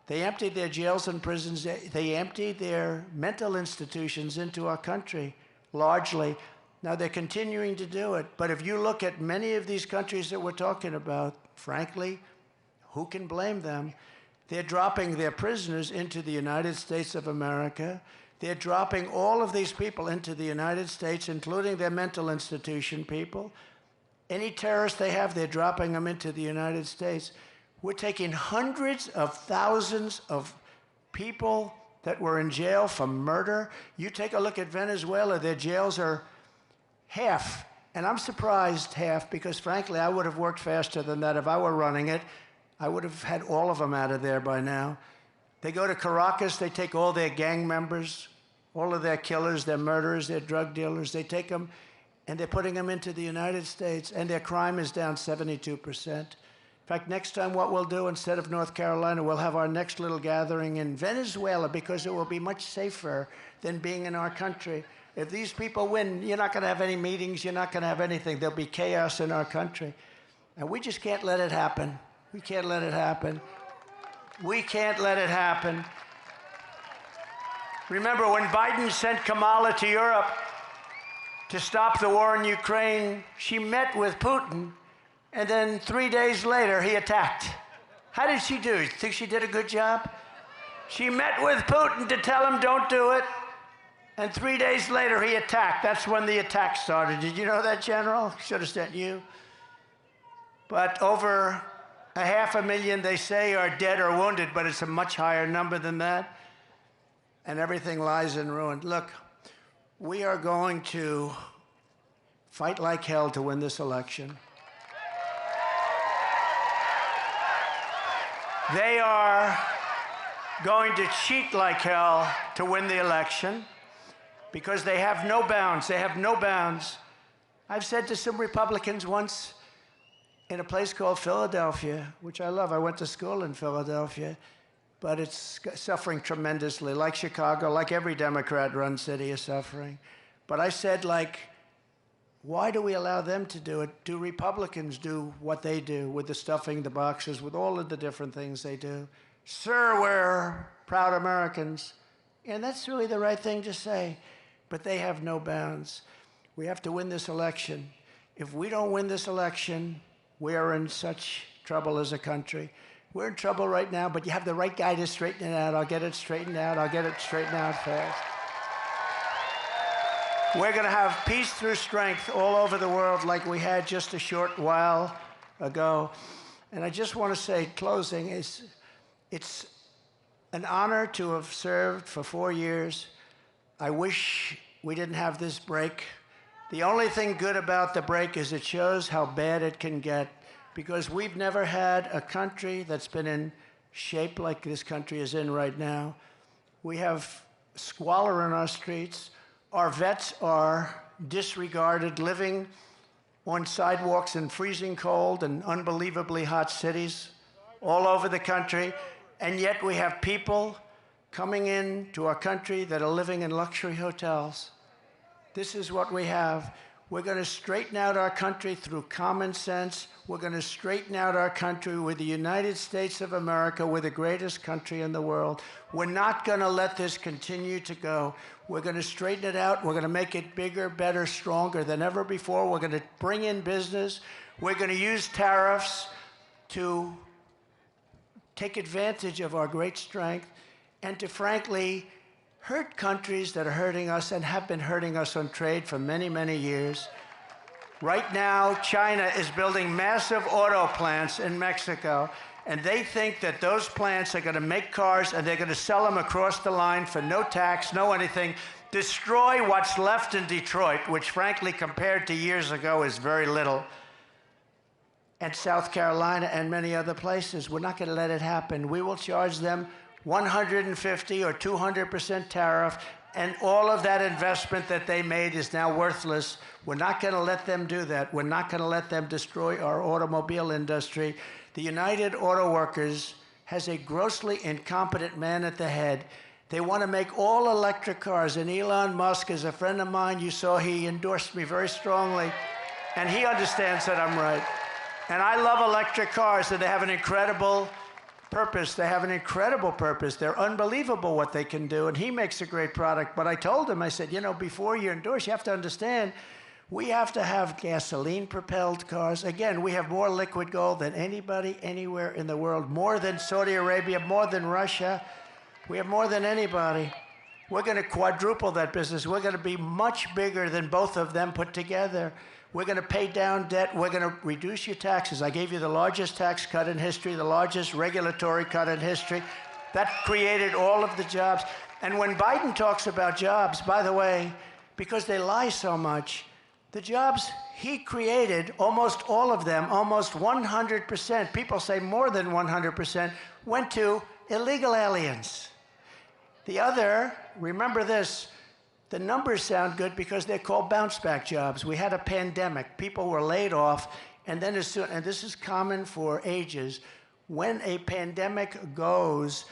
They emptied their jails and prisons. They emptied their mental institutions into our country, largely. Now, they're continuing to do it. But if you look at many of these countries that we're talking about, frankly, who can blame them? They're dropping their prisoners into the United States of America. They're dropping all of these people into the United States, including their mental institution people. Any terrorists they have, they're dropping them into the United States. We're taking hundreds of thousands of people that were in jail for murder. You take a look at Venezuela, their jails are half. And I'm surprised half, because frankly, I would have worked faster than that if I were running it. I would have had all of them out of there by now. They go to Caracas, they take all their gang members, all of their killers, their murderers, their drug dealers, they take them and they're putting them into the United States, and their crime is down 72%. In fact, next time what we'll do, instead of North Carolina, we'll have our next little gathering in Venezuela, because it will be much safer than being in our country. If these people win, you're not going to have any meetings, you're not going to have anything. There'll be chaos in our country. And we just can't let it happen. We can't let it happen. We can't let it happen. Remember, when Biden sent Kamala to Europe to stop the war in Ukraine, she met with Putin, and then 3 days later, he attacked. How did she do? You think she did a good job? She met with Putin to tell him, don't do it, and 3 days later, he attacked. That's when the attack started. Did you know that, General? Should have sent you. But over 500,000, they say, are dead or wounded, but it's a much higher number than that, and everything lies in ruin. Look, we are going to fight like hell to win this election. They are going to cheat like hell to win the election, because they have no bounds. They have no bounds. I've said to some Republicans once in a place called Philadelphia, which I love. I went to school in Philadelphia, but it's suffering tremendously, like Chicago, like every Democrat-run city is suffering. But I said, like, why do we allow them to do it? Do Republicans do what they do with the stuffing the boxes, with all of the different things they do? Sir, we're proud Americans. And that's really the right thing to say. But they have no bounds. We have to win this election. If we don't win this election, we are in such trouble as a country. We're in trouble right now, but you have the right guy to straighten it out. I'll get it straightened out. I'll get it straightened out fast. We're going to have peace through strength all over the world like we had just a short while ago. And I just want to say, closing, it's an honor to have served for 4 years. I wish we didn't have this break. The only thing good about the break is it shows how bad it can get, because we've never had a country that's been in shape like this country is in right now. We have squalor in our streets. Our vets are disregarded, living on sidewalks in freezing cold and unbelievably hot cities all over the country. And yet we have people coming in to our country that are living in luxury hotels. This is what we have. We're going to straighten out our country through common sense. We're going to straighten out our country with the United States of America. We're the greatest country in the world. We're not going to let this continue to go. We're going to straighten it out. We're going to make it bigger, better, stronger than ever before. We're going to bring in business. We're going to use tariffs to take advantage of our great strength and to, frankly, hurt countries that are hurting us and have been hurting us on trade for many, many years. Right now, China is building massive auto plants in Mexico, and they think that those plants are going to make cars and they're going to sell them across the line for no tax, no anything, destroy what's left in Detroit, which frankly, compared to years ago, is very little, and South Carolina and many other places. We're not going to let it happen. We will charge them 150 or 200% tariff, and all of that investment that they made is now worthless. We're not going to let them do that. We're not going to let them destroy our automobile industry. The United Auto Workers has a grossly incompetent man at the head. They want to make all electric cars, and Elon Musk is a friend of mine. You saw he endorsed me very strongly, and he understands that I'm right. And I love electric cars, and they have an incredible purpose. They have an incredible purpose. They're unbelievable what they can do, and he makes a great product. But I told him, I said, you know, before you endorse, you have to understand, we have to have gasoline-propelled cars. Again, we have more liquid gold than anybody anywhere in the world, more than Saudi Arabia, more than Russia. We have more than anybody. We're going to quadruple that business. We're going to be much bigger than both of them put together. We're going to pay down debt. We're going to reduce your taxes. I gave you the largest tax cut in history, the largest regulatory cut in history. That created all of the jobs. And when Biden talks about jobs, by the way, because they lie so much, the jobs he created, almost all of them, almost 100%, people say more than 100%, went to illegal aliens. The other, remember this, the numbers sound good because they're called bounce-back jobs. We had a pandemic. People were laid off, and then as soon, and this is common for ages, when a pandemic goes,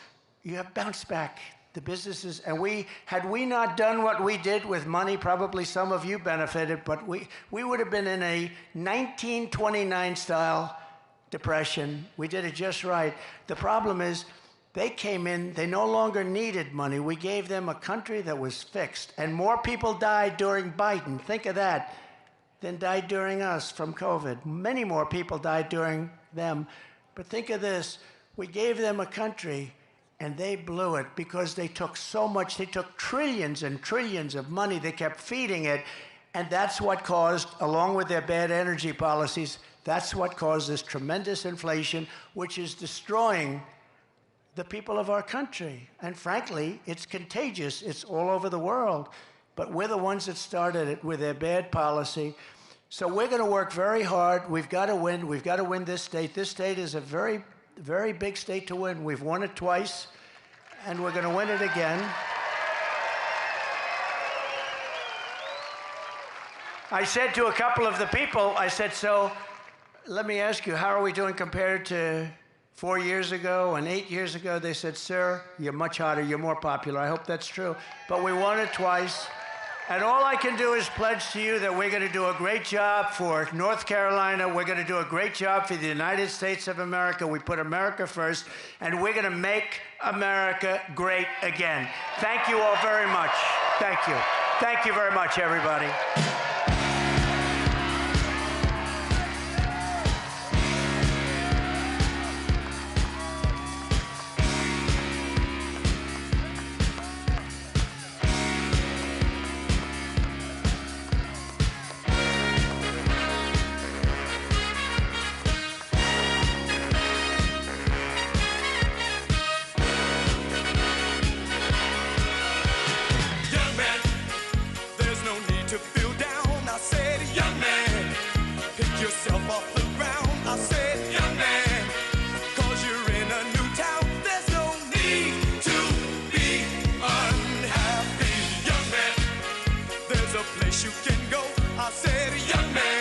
you have bounce-back. The businesses, and had we not done what we did with money, probably some of you benefited, but we would have been in a 1929-style depression. We did it just right. The problem is, they came in, they no longer needed money. We gave them a country that was fixed. And more people died during Biden, think of that, than died during us from COVID. Many more people died during them. But think of this, we gave them a country and they blew it because they took so much, they took trillions and trillions of money, they kept feeding it. And that's what caused, along with their bad energy policies, that's what caused this tremendous inflation, which is destroying the people of our country. And frankly, it's contagious. It's all over the world. But we're the ones that started it with their bad policy. So we're going to work very hard. We've got to win. We've got to win this state. This state is a very, very big state to win. We've won it twice, and we're going to win it again. I said to a couple of the people, I said, so let me ask you, how are we doing compared to 4 years ago and 8 years ago? They said, sir, you're much hotter, you're more popular. I hope that's true. But we won it twice. And all I can do is pledge to you that we're going to do a great job for North Carolina. We're going to do a great job for the United States of America. We put America first, and we're going to make America great again. Thank you all very much. Thank you. Thank you very much, everybody. You can go, I said, young man.